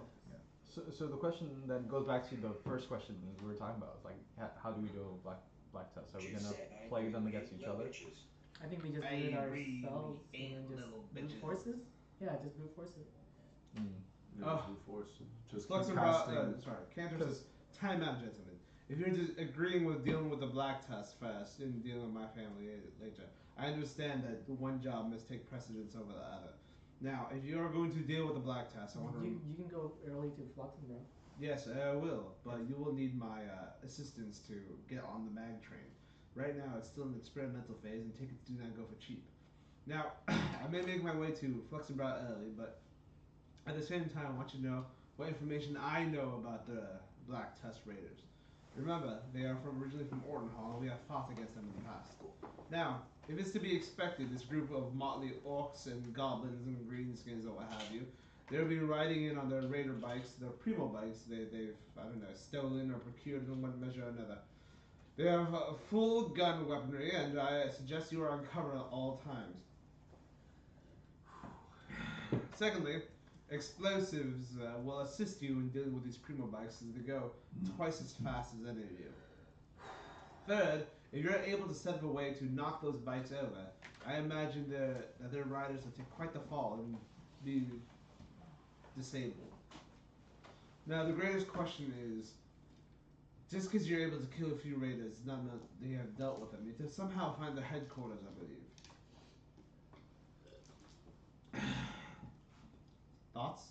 this. so the question then goes back to the first question we were talking about. Like, how do we do Black Tusk? Are we gonna play them against each other? I think we just do it ourselves and then just brute forces. Yeah, just brute force it. Yeah, Oh. brute force. Just Flux keep and casting. sorry, Cantor says, time out, gentlemen. If you're just agreeing with dealing with the Black Tusk first and dealing with my family later, I understand that one job must take precedence over the other. Now, if you are going to deal with the Black Tusk, I want to. You can go early to Fluxen, bro. Yes, I will, but you will need my assistance to get on the mag train. Right now, it's still in the experimental phase, and tickets do not go for cheap. Now, I may make my way to Fluxenbrough early, but at the same time, I want you to know what information I know about the Black Tusk Raiders. Remember, they are originally from Orton Hall, and we have fought against them in the past. Now, if it's to be expected, this group of motley orcs and goblins and greenskins or what have you, they'll be riding in on their raider bikes, their primo bikes. They've I don't know, stolen or procured in one measure or another. They have full gun weaponry, and I suggest you are on cover at all times. Secondly, explosives will assist you in dealing with these primo bikes as they go twice as fast as any of you. Third, if you're able to set up a way to knock those bikes over, I imagine that their riders will take quite the fall and be disabled. Now, the greatest question is, just because you're able to kill a few raiders does not mean that you have dealt with them. You have to somehow find their headquarters, I believe. Thoughts?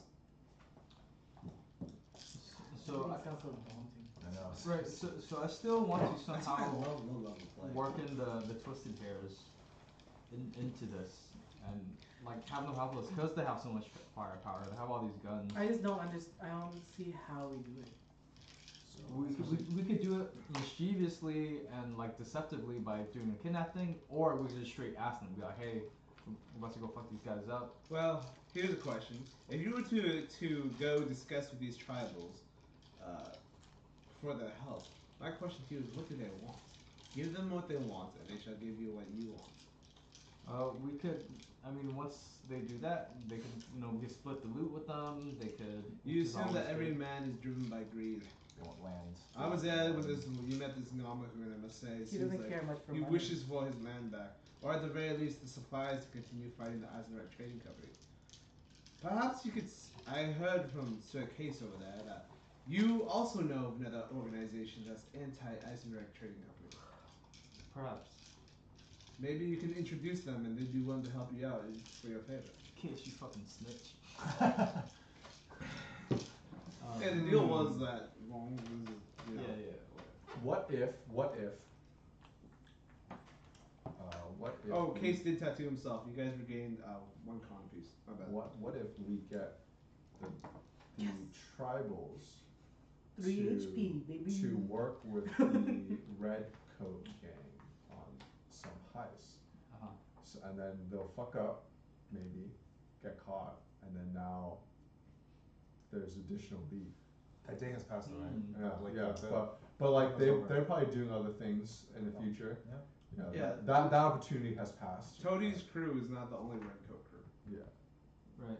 So Everything sounds so daunting. I know. right. So I still want to That's why I somehow love low-level play. work in the Twisted Hairs into this and like have them help us because they have so much firepower. They have all these guns. I just don't understand. I don't see how we do it. We could do it mischievously and like deceptively by doing a kidnap thing, or we could just straight ask them, be like, hey, we're about to go fuck these guys up. Well, here's a question. If you were to go discuss with these tribals for their help, my question to you is, what do they want? Give them what they want, and they shall give you what you want. We could. I mean, once they do that, they could. We could split the loot with them. They could. You which is assume that always every good. man is driven by greed. They want land. I was there when you met this Namaku, and I must say, it He seems doesn't like care much for he money. wishes for his land back, or at the very least, the supplies to continue fighting the Eisenreich Trading Company. Perhaps you could. I heard from Sir Case over there that you also know of another organization that's anti-Eisenreich Trading Company. Perhaps. Maybe you can introduce them, and they'd be willing to help you out for your favor. In case you fucking snitch. Yeah, the deal was that. Well, this is, you know, Yeah. What if? What if? Oh, we- Case did tattoo himself. You guys regained one con piece. My bad. What if we get the tribals 3 to, HP, baby. to work with the red coat gang on some heist? Uh-huh. So, and then they'll fuck up, maybe get caught, and then now there's additional beef. That day has passed, right? Yeah, Like yeah, the- but like that's they over. they're probably doing other things in the future. Yeah. You know, Yeah. that opportunity has passed. Toadie's crew is not the only red coat crew. Yeah. Right.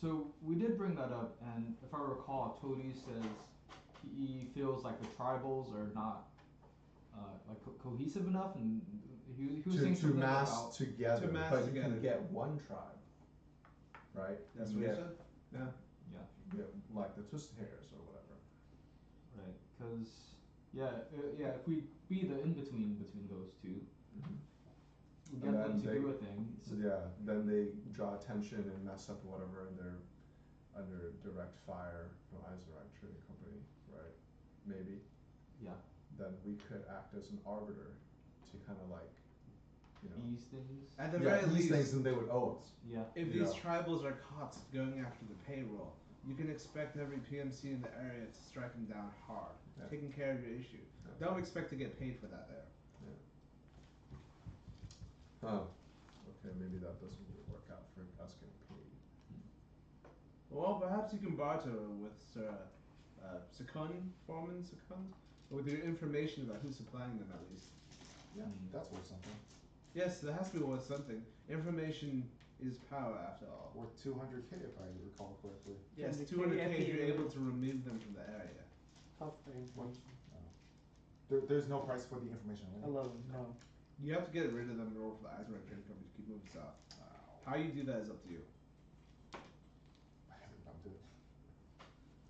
So we did bring that up, and if I recall, Toady says he feels like the tribals are not like cohesive enough, and he was saying To something mass about together, To mass but you together. can get one tribe, right? That's you what he get, said. Yeah. yeah, you get like the twist hairs or whatever. right, because if we be the in between those two, we And get them then to they- do a thing. So yeah, then they draw attention and mess up whatever, and they're under direct fire from Eisenreich Trading Company, right? Maybe. Yeah. Then we could act as an arbiter to kind of like, you know, Ease things. At the yeah, very these least, things, and they would owe us. Yeah. if Yeah. these tribals are caught going after the payroll, you can expect every PMC in the area to strike them down hard, Yeah. taking care of your issue. Yeah. Don't expect to get paid for that there. Oh, okay, maybe that doesn't really work out for us getting paid. Well, perhaps you can barter with Sir Sakun, Foreman Sakun, with your information about who's supplying them at least. Yeah, that's worth something. Yes, there has to be worth something. Information is power after all. Worth 200K if I recall correctly. Yes, 200K 200K if you're FP. able to remove them from the area. Tough for information. There's no price for the information, right? Alone, no. You have to get rid of them in order for the Eisenreich Trading Company to keep moving south. How you do that is up to you. I haven't done it.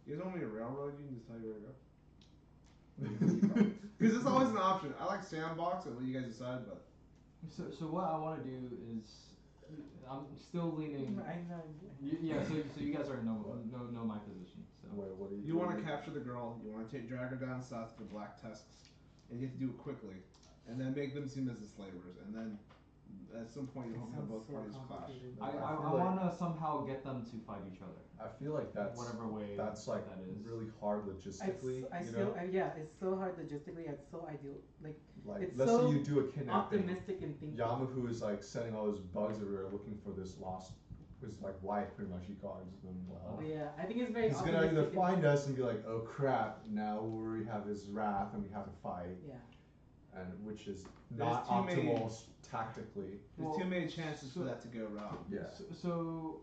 You guys want me to railroad you and just tell you where to go? Because it's always an option. I like sandbox and let you guys decide, but So what I want to do is, I'm still leaning. I know. So you guys already know my position. So Wait, what do you want to capture the girl. You want to drag her down south to the Black Tusks, and you have to do it quickly, and then make them seem as the slavers, and then at some point you hope that both parties clash. I feel like- want to somehow get them to fight each other. I feel like that's whatever way that's like that is. really hard logistically. It's so hard logistically. It's so ideal. Like Like, it's let's so say you do a kidnapping. optimistic in thinking. Yamahu is like sending all those bugs everywhere looking for this lost, his like wife pretty much. He guards them well. Yeah, I think it's very. He's gonna optimistic either in- find us and be like, oh crap, now we have his wrath and we have to fight, Yeah. and which is There's not too many- optimal tactically. There's too many chances for that to go wrong. Yeah. So,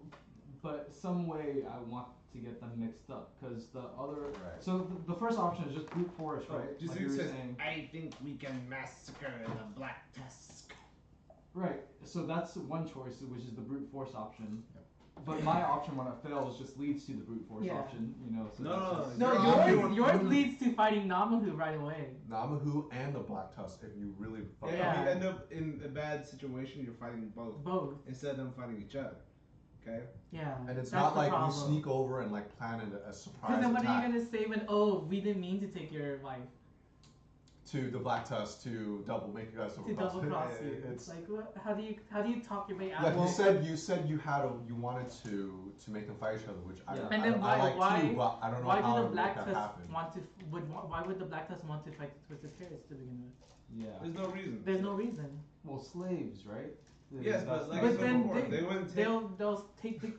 but some way I want to get them mixed up because the other. Right. So the first option is just brute force, right? Just Like you were says, saying. I think we can massacre the Black Tusk. Right. So that's one choice, which is the brute force option. But my option when it fails just leads to the brute force Yeah. option, you know. So No, that's no, just- no. No, yours leads to fighting Namahu right away. Namahu and the Black Tusk, if you really fuck If Yeah. you end up in a bad situation, you're fighting both Both. instead of them fighting each other. Okay? Yeah. And it's that's not the like problem. we sneak over and like plan a surprise Because then what are attack you gonna say when we didn't mean to take your wife to the Black Tusk to make you guys to double cross you? It's Like what? How do you talk your way out? yeah. of You it? said you wanted to make them fight each other, which Yeah. And then I like why too, but I don't know Why how do to the make Black that Tusk happen. why would the Black Tusk want to fight the Twisted Paris to begin with? Yeah. There's no reason. There's no reason. Well, slaves, right? Yes, That's but like But I said then before, they wouldn't take. They'll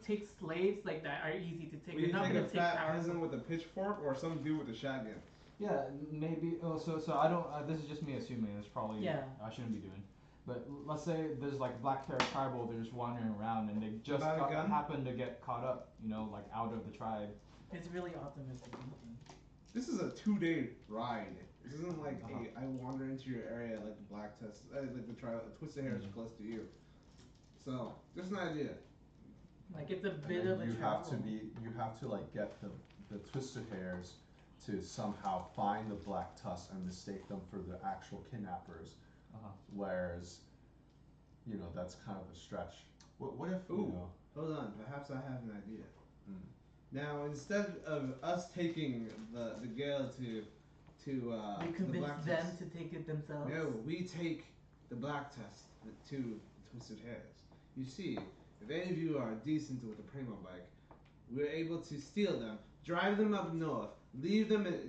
take slaves like that are easy to take. Will you They're not take gonna a take fat powerful. peasant with a pitchfork or some dude with a shotgun? Yeah, maybe. Oh, so I don't. This is just me assuming. It's probably. Yeah. I shouldn't be doing. But let's say there's like black hair tribal, they're just wandering around and they just Without a gun? happen to get caught up, you know, like out of the tribe. It's really optimistic thinking. This is a 2-day ride. This isn't like Uh-huh. I wander into your area like the Black Tusk, like the trial. Twisted Hair is close to you. So just an idea. Like it's a And bit then of a you travel. you have to like get the twisted hairs to somehow find the Black Tusk and mistake them for the actual kidnappers. Uh-huh. Whereas, you know, that's kind of a stretch. What if? Ooh, You know, hold on. Perhaps I have an idea. Mm. Now, instead of us taking the girl to You the convince Black them Tusk, to take it themselves. no, we take the Black Tusk to the Twisted Hairs. You see, if any of you are decent with a Primo bike, we're able to steal them, drive them up north, leave them, and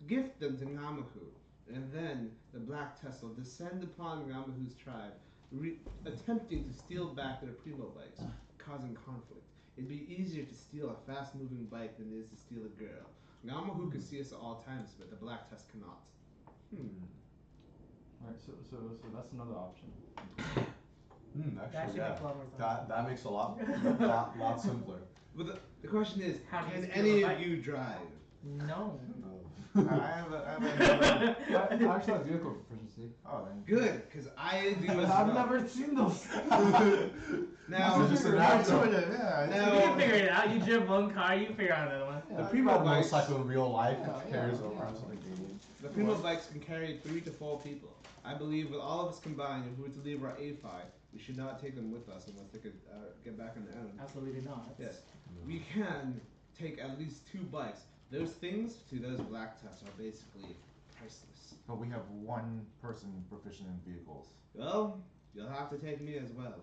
gift them to Ngamahu, and then the Black Tusk will descend upon Ngamahu's tribe, attempting to steal back their Primo bikes, causing conflict. It'd be easier to steal a fast-moving bike than it is to steal a girl. Ngamahu can see us at all times, but the Black Tusk cannot. Alright, so that's another option. That Actually, should yeah. make a lot more sense. That makes a lot simpler. But the question is, How do you can steal any a of bike? you drive? No. I have another. I actually have vehicle proficiency. Oh, then. Good, because I do as well. I've never seen those. Now, Just I'm natural. doing it, yeah. Now- You can figure it out. You drive one car, you figure out another one. The Primo Primo bikes- motorcycle in real life Yeah, carries yeah, over yeah. into the game. the Primo bikes can carry 3 to 4 people. I believe with all of us combined, if we were to leave our A5, we should not take them with us unless they could get back on their own. Absolutely not. Yes. We can take at least 2 bikes. Those things to those Black Tusks are basically priceless. But we have one person proficient in vehicles. Well, you'll have to take me as well.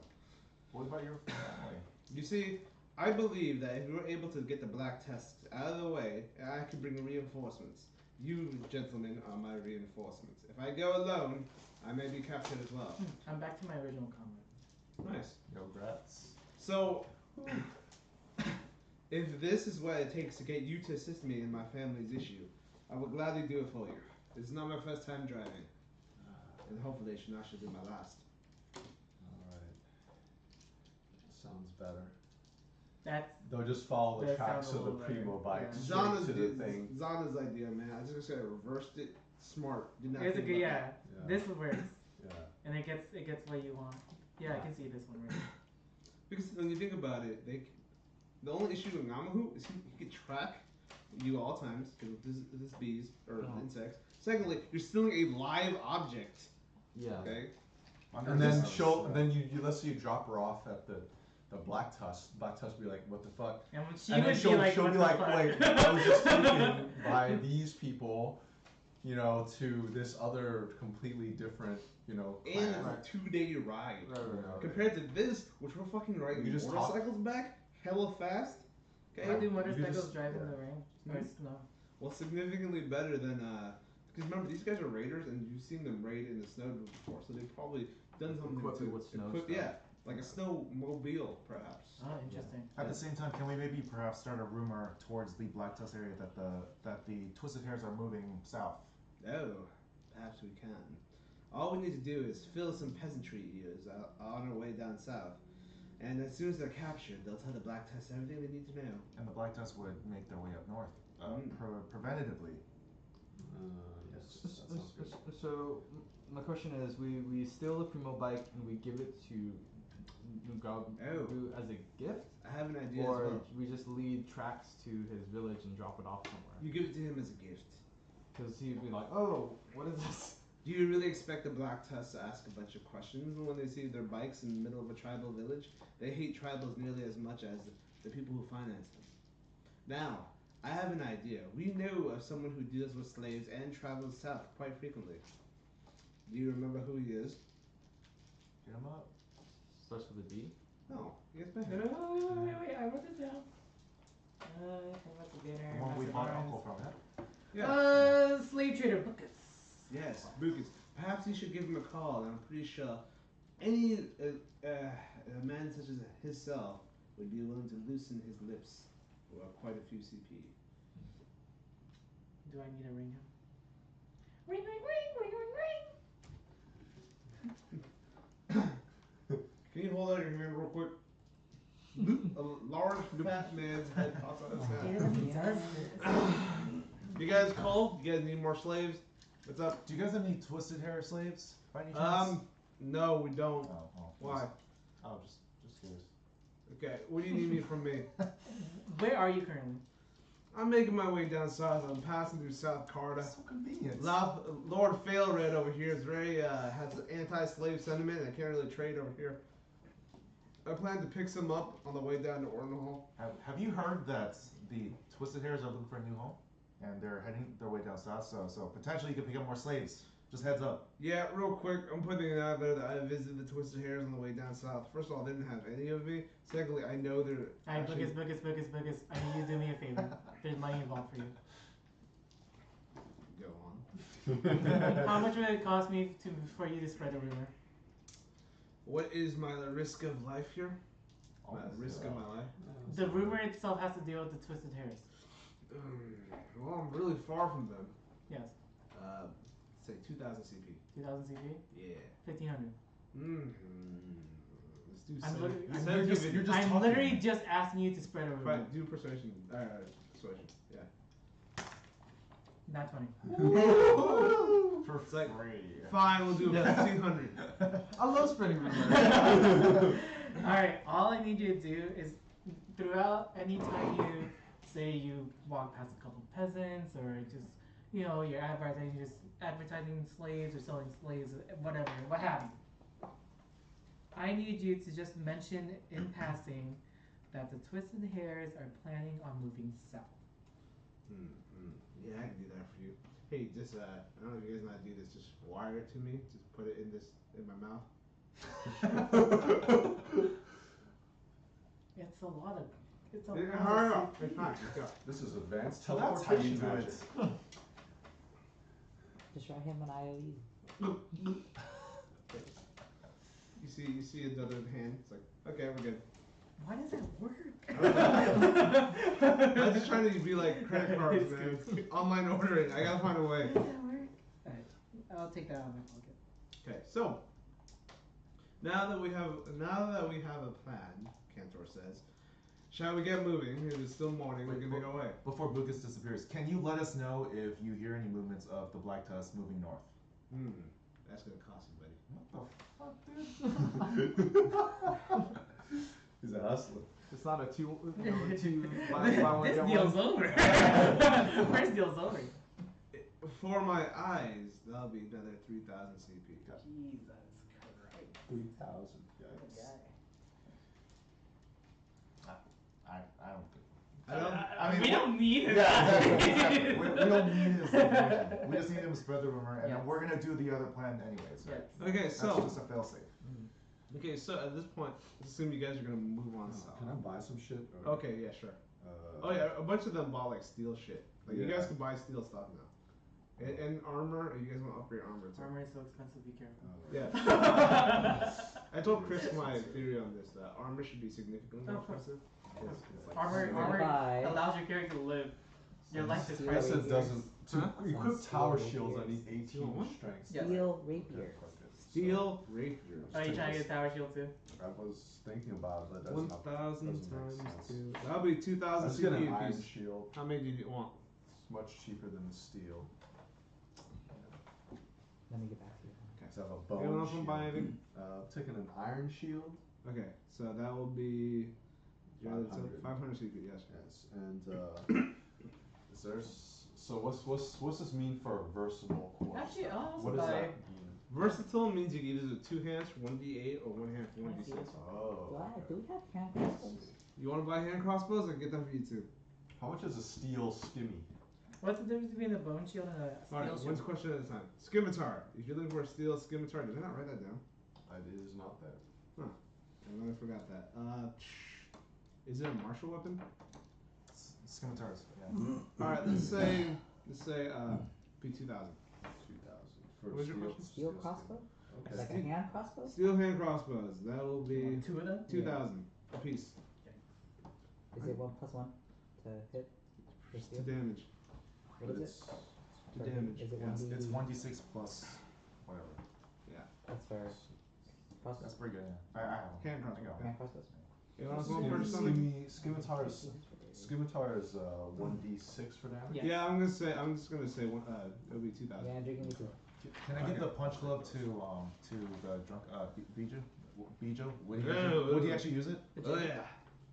What about your family? You see, I believe that if we were able to get the Black Tusks out of the way, I could bring reinforcements. You, gentlemen, are my reinforcements. If I go alone, I may be captured as well. I'm back to my original comment. Nice. Yo, grats. So, if this is what it takes to get you to assist me in my family's issue, I would gladly do it for you. This is not my first time driving, and hopefully it should not be my last. Alright. Sounds better. That's They'll just follow the That tracks sounds a of the little better. Primo bike Yeah. straight Zana's, to the thing. Zana's idea, man. I just said reversed it. Smart. Did not it's a think good, about yeah. that. Yeah. This works, Yeah. and it gets what you want. Yeah, I can see this one right. Because when you think about it, the only issue with Ngamahu is he can track you all times because this bees or insects. Secondly, you're stealing a live object. Yeah. Okay. And then then you let's say you drop her off at the Black Tusk. Black Tusk will be like, what the fuck? And when she And then would she'll be like, be what the like, fuck? wait, I was just taken by these people, you know, to this other completely different, you know, And clan. it's a 2-day ride. Right. Compared to this, which we're fucking riding You just motorcycles back hella fast. Okay. How do You motorcycles just- drive in yeah. the rain or snow? Well, significantly better than because remember these guys are raiders and you've seen them raid in the snow before, so they've probably done something Equipped to with snow equip, stuff. yeah, like a snowmobile perhaps. Oh, interesting. At the same time, can we maybe perhaps start a rumor towards the Black Tusk area that the Twisted Hairs are moving south? Oh, perhaps we can. All we need to do is fill some peasantry ears on our way down south, and as soon as they're captured, they'll tell the Black Tusk everything they need to know. And the Black Tusk would make their way up north, Mm. preventatively. Yes, that sounds good. So my question is, we steal the Primo bike and we give it to Nugabu as a gift, I have an idea or as well. we just lead tracks to his village and drop it off somewhere? You give it to him as a gift. Because he'd be like, oh, what is this? Do you really expect the Black Tusk to ask a bunch of questions when they see their bikes in the middle of a tribal village? They hate tribals nearly as much as the people who finance them. Now, I have an idea. We know of someone who deals with slaves and travels south quite frequently. Do you remember who he is? Hit him up. Starts with a D. No, he is Wait, bad. wait, I wrote this down. I went to dinner. The one we Master bought Barnes. Uncle from. Yeah. Slave trader Buckus. Yes, Bukas. Perhaps you should give him a call. I'm pretty sure any a man such as himself would be willing to loosen his lips for quite a few CP. Do I need to ring him? Ring, ring, ring, ring, ring, ring. quick. A large fat man's head pops out of his head. You guys cold? You guys need more slaves? What's up? Do you guys have any twisted hair slaves by any chance? No, we don't. Oh, well, Why? just curious. Okay, what do you need from me? Where are you currently? I'm making my way down south. I'm passing through South Carter. That's so convenient. Lord Failred over here is very has an anti-slave sentiment, and I can't really trade over here. I plan to pick some up on the way down to Ornhall. Have you heard that the Twisted Hairs are looking for a new home, and they're heading their way down south? So potentially you could pick up more slaves. Just heads up. Yeah, real quick, I'm putting it out there that I visited the Twisted Hairs on the way down south. First of all, they didn't have any of me. Secondly, I know they're. Alright, Bookus. I need you to do me a favor. There's money involved for you. Go on. How much would it cost me for you to spread the rumor? What is my risk of life here? My risk of my life? The rumor itself has to deal with the Twisted Hairs. Well, I'm really far from them. Yes. Say 2,000 CP. 2,000 CP? Yeah. 1,500. Let's do I'm seven. literally just asking you to spread a rumor. Fine, do persuasion. Persuasion. Yeah. Not 20. For like, free. Fine, we'll do 1,500. I love spreading rumors. Alright, all I need you to do is throughout any time you say you walk past a couple peasants or just, you're advertising slaves or selling slaves, whatever, what have you. I need you to just mention in passing that the Twisted Hairs are planning on moving south. Yeah, I can do that for you. Hey, just I don't know if you guys know how to do this. Just wire it to me. Just put it in my mouth. It's a lot of. Hurry up! It's fine. Let's go. This is advanced That's how teleportation you do magic. it. Just try him an IOE. You see another hand. It's like, okay, we're good. Why does that work? I'm just trying to be like credit cards, man. Online ordering. I gotta find a way. Does that work? Alright, I'll take that out of my pocket. Okay, so now that we have a plan, Cantor says, shall we get moving? It is still morning. We're gonna go away. Before Bucas disappears, can you let us know if you hear any movements of the Black Tusk moving north? That's gonna cost you, What the fuck, dude? He's a hustler. It's not a two. This Buy deal's over. First deal's over. buddy. For my eyes, that'll be another 3,000 CP. Jesus Christ. 3,000. Yikes. I don't think. We don't need it. Yeah, exactly. We don't need his information. We just need him to spread the rumor, and Yes. then we're gonna do the other plan anyways. Right? Yes. Okay, That's so just a failsafe. so at this point, let's assume you guys are gonna move on south. Can I buy some shit? Or, Okay, yeah, sure. Oh yeah, a bunch of them bought like steel shit. Like you Yeah. guys can buy steel stuff now. And armor, you guys want to upgrade armor too. Armor is so expensive, be careful. Yeah. I told Chris my theory on this, that armor should be significantly more Oh, of course. expensive. It's like Armor Bye. allows your character to live. Your life is Steel Yes, precious. it doesn't. To Huh? equip Steel tower rapiers. shields, I need 18 What? strength. Yeah. Steel rapier. Steel rapier. Are you trying to get a tower shield too? I was thinking about it, but that's not. 1,000 doesn't make times sense. 2. That'll be 2,000 Let's get an CP a iron piece. shield. How many do you want? It's much cheaper than steel. Let me get back to you. So I have a You bone don't know if I'm shield. buying anything? Taking an iron shield. Okay, so that will be 500. 500 CP, yes. Yes, and is there? So what's this mean for a versatile course? Actually, I'll also What does buy- that mean? Versatile means you can either do 2 hands for 1d8 or 1 hand for 1d6. Oh. Do we have hand crossbows? You want to buy hand crossbows? I can get them for you too. How much is a steel skimmy? What's the difference between a bone shield and a steel Alright, one shield? question at a time. Scimitar. If you're looking for a steel scimitar, did I not write that down? It is not there. I forgot that. Is it a martial weapon? Scimitars. Yeah. Alright, let's say be 2,000. 2,000 for What was your steel. question? Steel crossbow? Okay. Like a hand crossbow? Steel hand crossbows. That'll be 2 of them? 2,000 a piece. Is it 1+1 to hit? For To steel? damage. What is it? It's- To For hit? damage. Is it Yeah. 1d? It's 1d6 plus whatever. That's fair. cross. That's pretty good. Yeah. I have them. Hand crossbow. I got 'em. Hand crossbows. You want to go first, son? Scimitar is 1d6 for damage. Yeah. Yeah, I'm just gonna say one. It'll be 2,000. Yeah, Andrew, give me 2. Can I give the punch glove to the drunk Bijo? Bijo? Yeah, Would he actually use it? Oh yeah.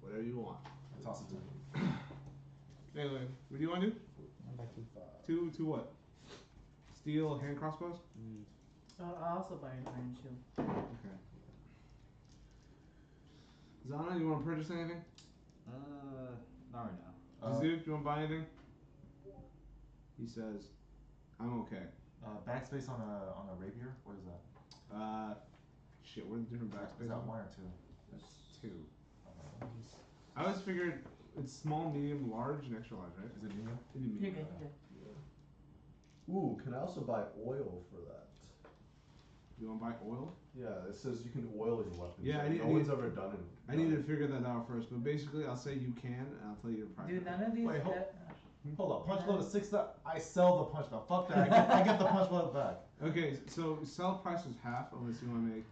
Whatever you want. Toss it to him. Anyway, what do you want to do? 1 by 2. Two what? Steel hand crossbows? I'll also buy an iron shield. Okay. Zana, you want to purchase anything? Not right now. Zoo, do you want to buy anything? He says, I'm okay. Backspace on a rapier? What is that? Shit, what are the different backspaces? Is that 1 or 2? That's 2. I always figured it's small, medium, large, and extra large, right? Is it medium? It'd be You're medium. good. Ooh, can I also buy oil for that? You want to buy oil? Yeah, it says you can oil your weapons. Yeah, right? no one's ever done it. I need to figure that out first, but basically I'll say you can, and I'll tell you your price. Dude, none of these. Wait, hold up. Punch glove is 6. I sell the punch glove. Fuck that. I get the punch glove back. Okay, so sell price is half, unless you want to make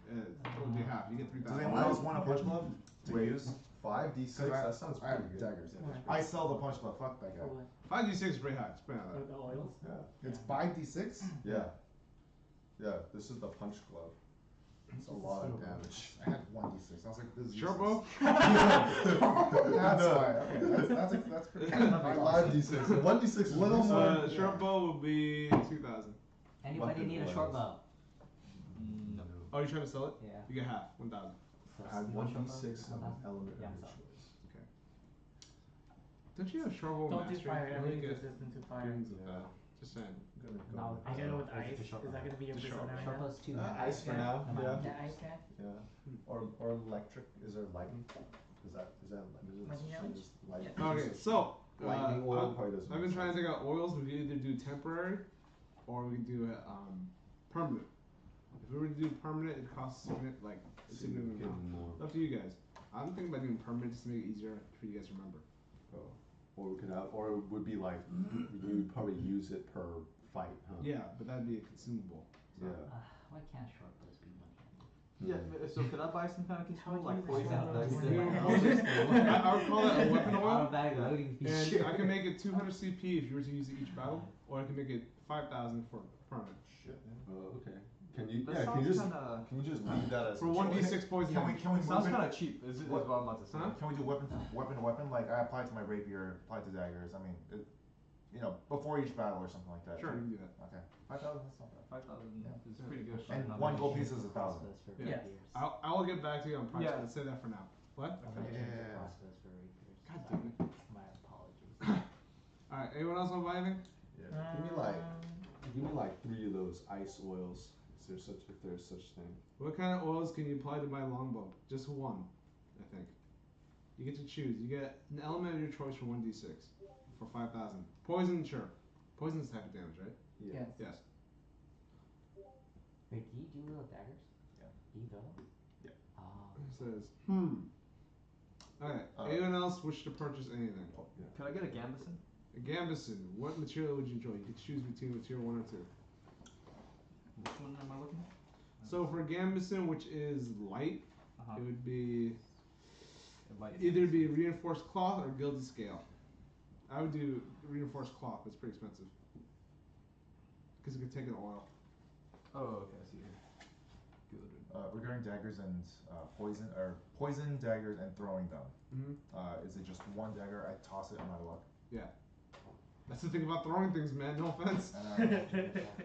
it'll be half. You get Does 3,000. anyone else want a punch glove to Wait. use? 5d6. I- That sounds I have pretty good. daggers. Why? I sell the punch glove. Fuck that guy. 5d6 is pretty high. It's pretty high. The oils. Yeah. It's 5d6? Yeah. Yeah. This is the punch glove. It's a lot of damage. I had 1d6. I was like, this is Short useless. bow? That's why. Okay, that's pretty good. 5d6. 1d6 Little is more. Short bow will be 2,000. Anybody Weapon need a short oils. bow? No. Oh, you trying to sell it? Yeah. You get half, 1,000. I had You want short 1d6 bow? of an element Yeah, of I'm your sorry. choice. Don't you have short bow Don't do mastery? fire. You Everything's get resistant to fire. things of Yeah. that. Just saying. I'm gonna No, with I that. go with Or is it ice. the Is short that bow? going to be your The short persona right Short now? bow's 2. Ice for Yeah. now. Come on. Yeah. The ice guy? Yeah. Or electric. Is there lightning? Is that Lightning damage? just lightning? Okay, so Lightning oil probably doesn't I've been make trying to sense. take out oils. We can either do temporary, or we can do permanent. If we were to do permanent, it costs a significant amount. more. Up to you guys. I'm thinking about doing permanent just to make it easier for you guys to remember. Oh. Or we could have, or it would be like you would probably use it per fight, huh? Yeah, but that'd be a consumable. So. Yeah. Why can't short bows be one-handed? Yeah, so could I buy some kind of consumable, How like do you use poison short that bows you when did? you I would call that a weapon oil. Automatic loading And feature. I can make it 200 CP if you were to use it each battle, or I can make it 5,000 for permanent. Shit. Okay. Can you? That Yeah. Can sounds you just? kinda. Can you just leave that as For a 1d6 choice? poison Can we damage. can we It sounds move kind it? of cheap. Is What- what I'm about to say. Huh? Can we do weapon to weapon? Like I apply it to my rapier, apply it to daggers. I mean, before each battle or something like that. Sure, you can do that. Okay. 5,000. That's not bad. 5,000 Yeah. is pretty good. And Not one bad. gold piece is 1,000. Crossbows for Yeah. rapiers. I will get back to you on price. Yeah. Let's say that for now. What? Yeah. Crossbows for rapiers. God damn it. My apologies. Alright, anyone else want to buy anything? Yeah. Give me like 3 of those ice oils. Is there such if there's such thing? What kind of oils can you apply to my longbow? Just one, I think. You get to choose. You get an element of your choice for 1d6 for 5,000. Poison, sure. Poison's type of damage, right? Yes. Yes. Wait, do you do little daggers? Yeah. Evo? Yeah. It says, Alright, Uh, anyone else wish to purchase anything? Oh, yeah. Could I get a Gambison? A Gambison, what material would you enjoy? You could choose between material 1 or 2. Which one am I looking at? So for Gambison, which is light, Uh-huh. it would be It might either be reinforced cloth or gilded scale. I would do reinforced cloth. It's pretty expensive. Because it could take an oil. Oh, okay, I see here. Good. Regarding daggers and poison daggers and throwing them. Mm-hmm. Is it just one dagger? I toss it. I'm out of luck. Yeah. That's the thing about throwing things, man. No offense.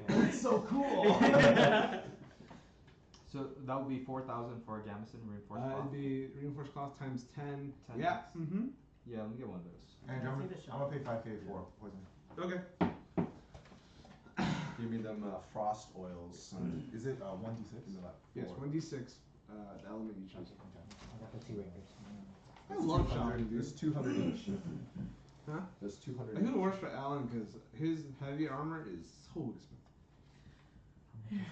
It's so cool. So that would be 4,000 for a Gamison reinforced cloth. It'd be reinforced cloth times 10. 10 Yeah. times. Mm-hmm. Yeah, let me get one of those. Andrew, Let's I'm see the gonna pay 5K for poison. Okay. Give me them frost oils. Is it 1d6? Give me that Yes, 4. 1d6. The element you choose. I got the 2 rapiers. I love shopping, dude. There's 200 each. Huh? There's 200 I think it each. works for Alan because his heavy armor is so expensive.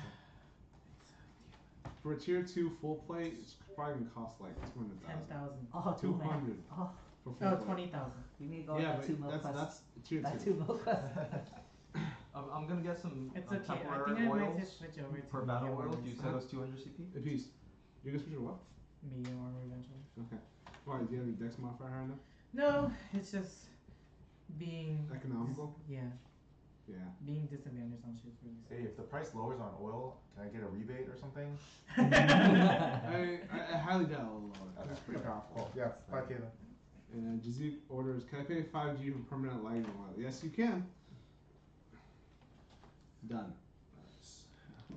For a tier 2 full plate, it's probably gonna cost like 200,000. 10,000. Oh, 200 Oh, for full Oh, plate. 20,000. we need to go Yeah, on that 2 but milk quest. that's tier That 2. 2 milk quest. I'm gonna get some It's okay. I temporary think I might oils just switch over to for battle medium oils. oils. You said it was 200 CP? A piece. You can switch to what? Medium armor eventually. Okay. Why? Do you have your dex modifier higher enough? No, it's just being Economical? Yeah, Yeah. being disadvantaged on shit's really Hey, if the price lowers on oil, can I get a rebate or something? I highly doubt it'll lower. Okay. It's pretty powerful. Cool. Yeah, 5K then. And Jazik orders, can I pay 5G for permanent lighting oil? Yes, you can. Done.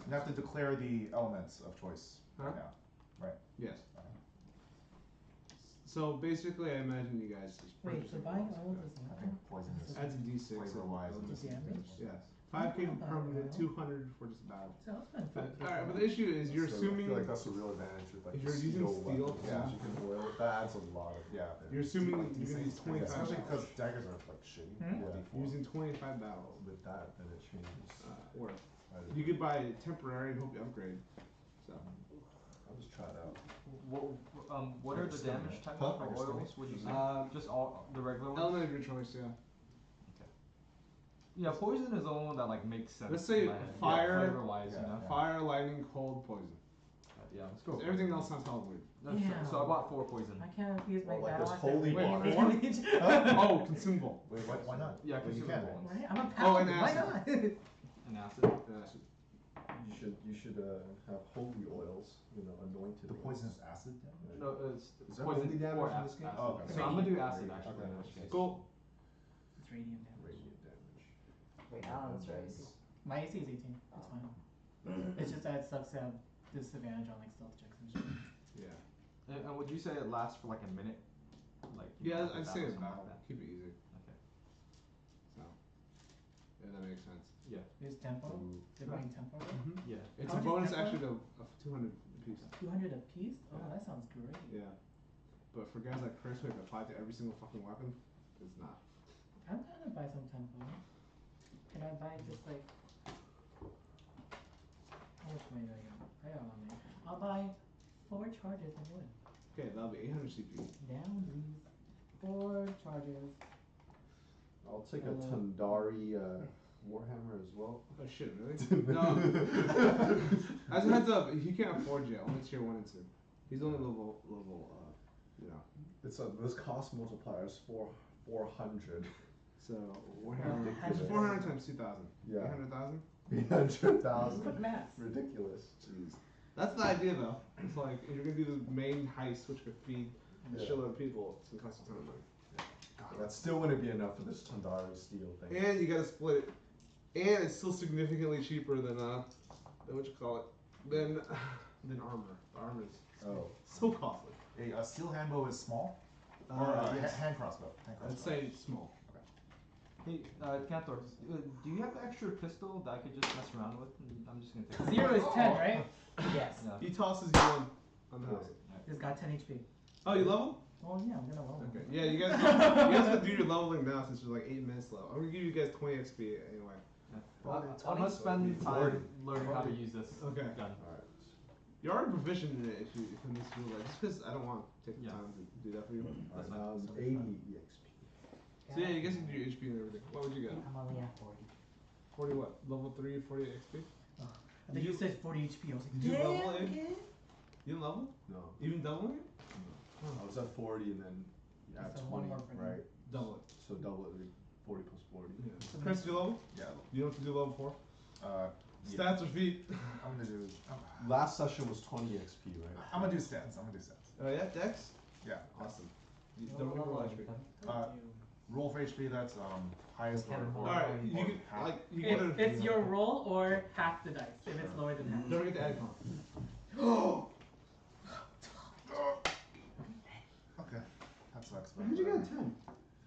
You have to declare the elements of choice right Huh? now. Yes. Okay. So basically, I imagine you guys just Wait, purchase so it. buying oil does I what? think poison is Adds a D6. flavor-wise. and- The damage? Yes. 5K Oh, permanent, wow. 200 for just battle. So I'll spend But, 5K. alright, but the issue is you're So assuming I feel like that's a real advantage with like if the you're using steel steel, weapons, yeah. you can oil with that. It's a lot of you're assuming Like you're gonna use D6, 25 especially because battles. daggers are like shitty. Hmm? Yeah. You're using 25 battles. with that, then it changes. Worth. quite a You bit. could buy temporary and hope you upgrade. So I'll just try it out. What are the damage types Huh? for oils? Would you say? Just all the regular ones? element of your choice, yeah. Yeah, poison is the one that like makes sense. Let's say in my head. fire- Yeah, flavor wise, Yeah. you know. Fire, lightning, cold, poison. Yeah. Let's go. Everything else sounds hella weird. No, sure. So I Yeah. bought 4 poison. I can't use my Well, like battle this axe holy at water. radiant damage. Oh, consumable. Wait, why not? Yeah, Well, you consumable can. ones. Right? I'm a Oh, paladin. and Why acid. not? And acid. You should have holy oils, anointed. The oils. poisonous acid? No, it's Is that poison holy damage or in this game? acid. Oh, okay. So I'm gonna do acid Radiant. actually. Okay. in this case. Cool. It's radiant damage. Radiant damage. Wait, Alan's right. My AC is 18. It's fine. It's just that it sucks to have disadvantage on like stealth checks and shit. Yeah. And would you say it lasts for like a minute? Like you Yeah, have I'd to say battle it's something battle. like that? Keep it easy. Okay. So. Yeah, that makes sense. There's tempo. Ooh. They're going tempo. Yeah. It's How a much is bonus tempo? actually of 200 apiece. 200 a piece? Oh, Yeah. that sounds great. Yeah. But for guys like Chris who have applied to every single fucking weapon, it's not. I'm gonna buy some tempo. Can I buy just like how much money do I got? I got one there. I'll buy 4 charges of wood. Okay, that'll be 800 CP. Down these 4 charges. I'll take a Tundari Warhammer as well. Oh shit, really? No. As a heads up, he can't afford you. Only tier 1 and 2. He's only level, It's this cost multiplier is 400. So, Warhammer. How It's much? 400 times 2,000. Yeah. 800,000? 800,000. Quick math. Ridiculous. Jeez. That's the idea though. It's like, if you're gonna do the main heist, which could feed a Yeah. shitload of people, it's gonna cost a ton of money. That's still wouldn't be enough for this Tundari steel thing. And you gotta split it. And it's still significantly cheaper than what you call it, than armor. The armor is Oh. so costly. A steel handbow is small? Or Yes. hand crossbow? Hand I'd crossbow. say small. Hey, Cantor, do you have an extra pistol that I could just mess around with? I'm just gonna take it. 0 is 10, right? Yes. Yeah. He tosses you one on the house. It's got 10 HP. Oh, you level? Oh yeah, I'm gonna level. Okay. Yeah, you guys can do your leveling now since you're like 8 minutes low. I'm gonna give you guys 20 XP anyway. I'm gonna spend time learning how to use this Okay. gun. Alright. You're already proficient in it if you miss your life. Just because I don't want to take the Yeah. time to do that for you. Alright, fine. now I'm 80 EXP. So yeah, you guys can do your HP and everything. What would you get? I'm only at 40. 40 what? Level 3, 40 XP? I think you said 40 HP. I was like, Did you level damn, it? kid. You didn't level? No. Even doubling it? I was at 40 and then you add That's a little 20, more for me. right? Double it. So double it, like 40 plus 40. Yeah. Chris, do you level? Yeah. You know what to do level 4? Yeah. Stats or feet? I'm gonna do. Last session was 20 XP, right? I'm gonna do stats. I'm gonna do stats. Oh yeah, Dex? Yeah. Awesome. You What don't level roll are HP. you, Kevin? Uh, Roll for HP. That's highest or. Kevin, Alright, you or can half. like you get a It's your roll or half the dice if it's lower than half. don't forget to add con. Okay. That sucks. How'd you get a 10?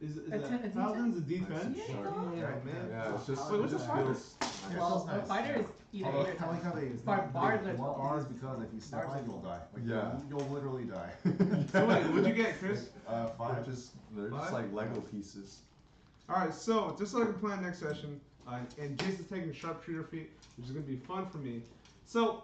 Is A that 10, a D10? Paladin's a D10? Nice. Yeah. Oh man. Yeah, it's just. Wait, what's it a just fighter? feels- Yeah, Well, it feels a nice. fighter is either Although, either I like how time. they Barbars are want 12. R's because if you step Barbs on, are you'll die. Like, Yeah. You'll literally die. So wait, what'd you get, Chris? 5. They're just Five? like Lego pieces. Alright, so just so I can plan next session, and Jason's taking sharpshooter feat, which is gonna be fun for me. So,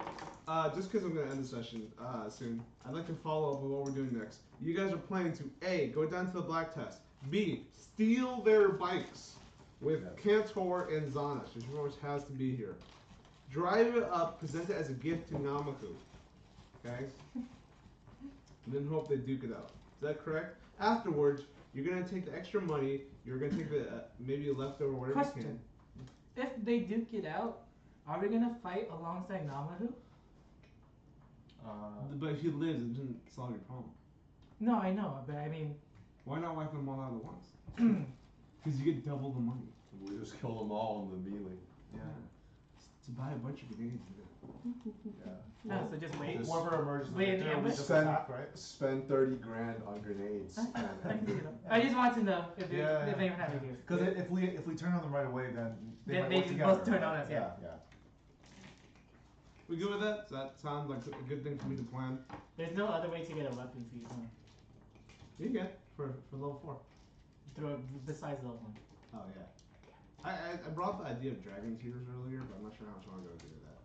just because I'm gonna end the session soon, I'd like to follow up with what we're doing next. You guys are planning to A, go down to the Black Tusk, B, steal their bikes with Cantor and Zana, so she always has to be here. Drive it up, present it as a gift to Namaku. guys, and then hope they duke it out. Is that correct? Afterwards, you're gonna take the extra money. You're gonna take the maybe leftover whatever you Question. can. If they duke it out, are we gonna fight alongside Namahu? But if he lives, it doesn't solve your problem. No, I know, but I mean, Why not wipe them all out at once? Because you get double the money. We just kill them all on the melee. Yeah. To buy a bunch of grenades. Yeah. no, so just wait. Just- Whoever emerges Wait, in the yeah, we but- just Spend- attack, right? Spend 30 grand on grenades. I just want to know if they, Yeah, if they even have ideas. Because if we turn on them right away, then they Then might they work just together. both turn on us, yeah. Yeah. We good with that? Does that sound like a good thing for me to plan? There's no other way to get a weapon for you, huh? You get for level 4. Besides level 1. Oh yeah. I brought the idea of dragon tears earlier, but I'm not sure how much I want to go into that.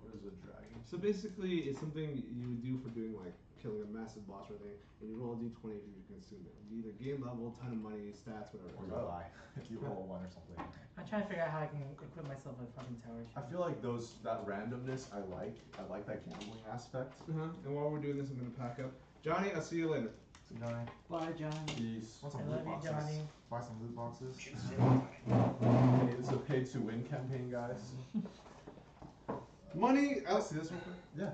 What is a dragon? So basically, it's something you would do for doing like killing a massive boss or thing, and you roll a d20 if you consume it. You either gain level, ton of money, stats, whatever. Or you die if you roll a 1 or something. I'm trying to figure out how I can equip myself with fucking tower. I feel like that randomness I like. I like that gambling aspect. And while we're doing this, I'm gonna pack up. Johnny, I'll see you later. See, Johnny? Bye, John. Peace. Want I some love loot you, boxes? Johnny. Buy some loot boxes. Hey, this is a pay to win campaign, guys. Money. I'll see this real quick. Yeah.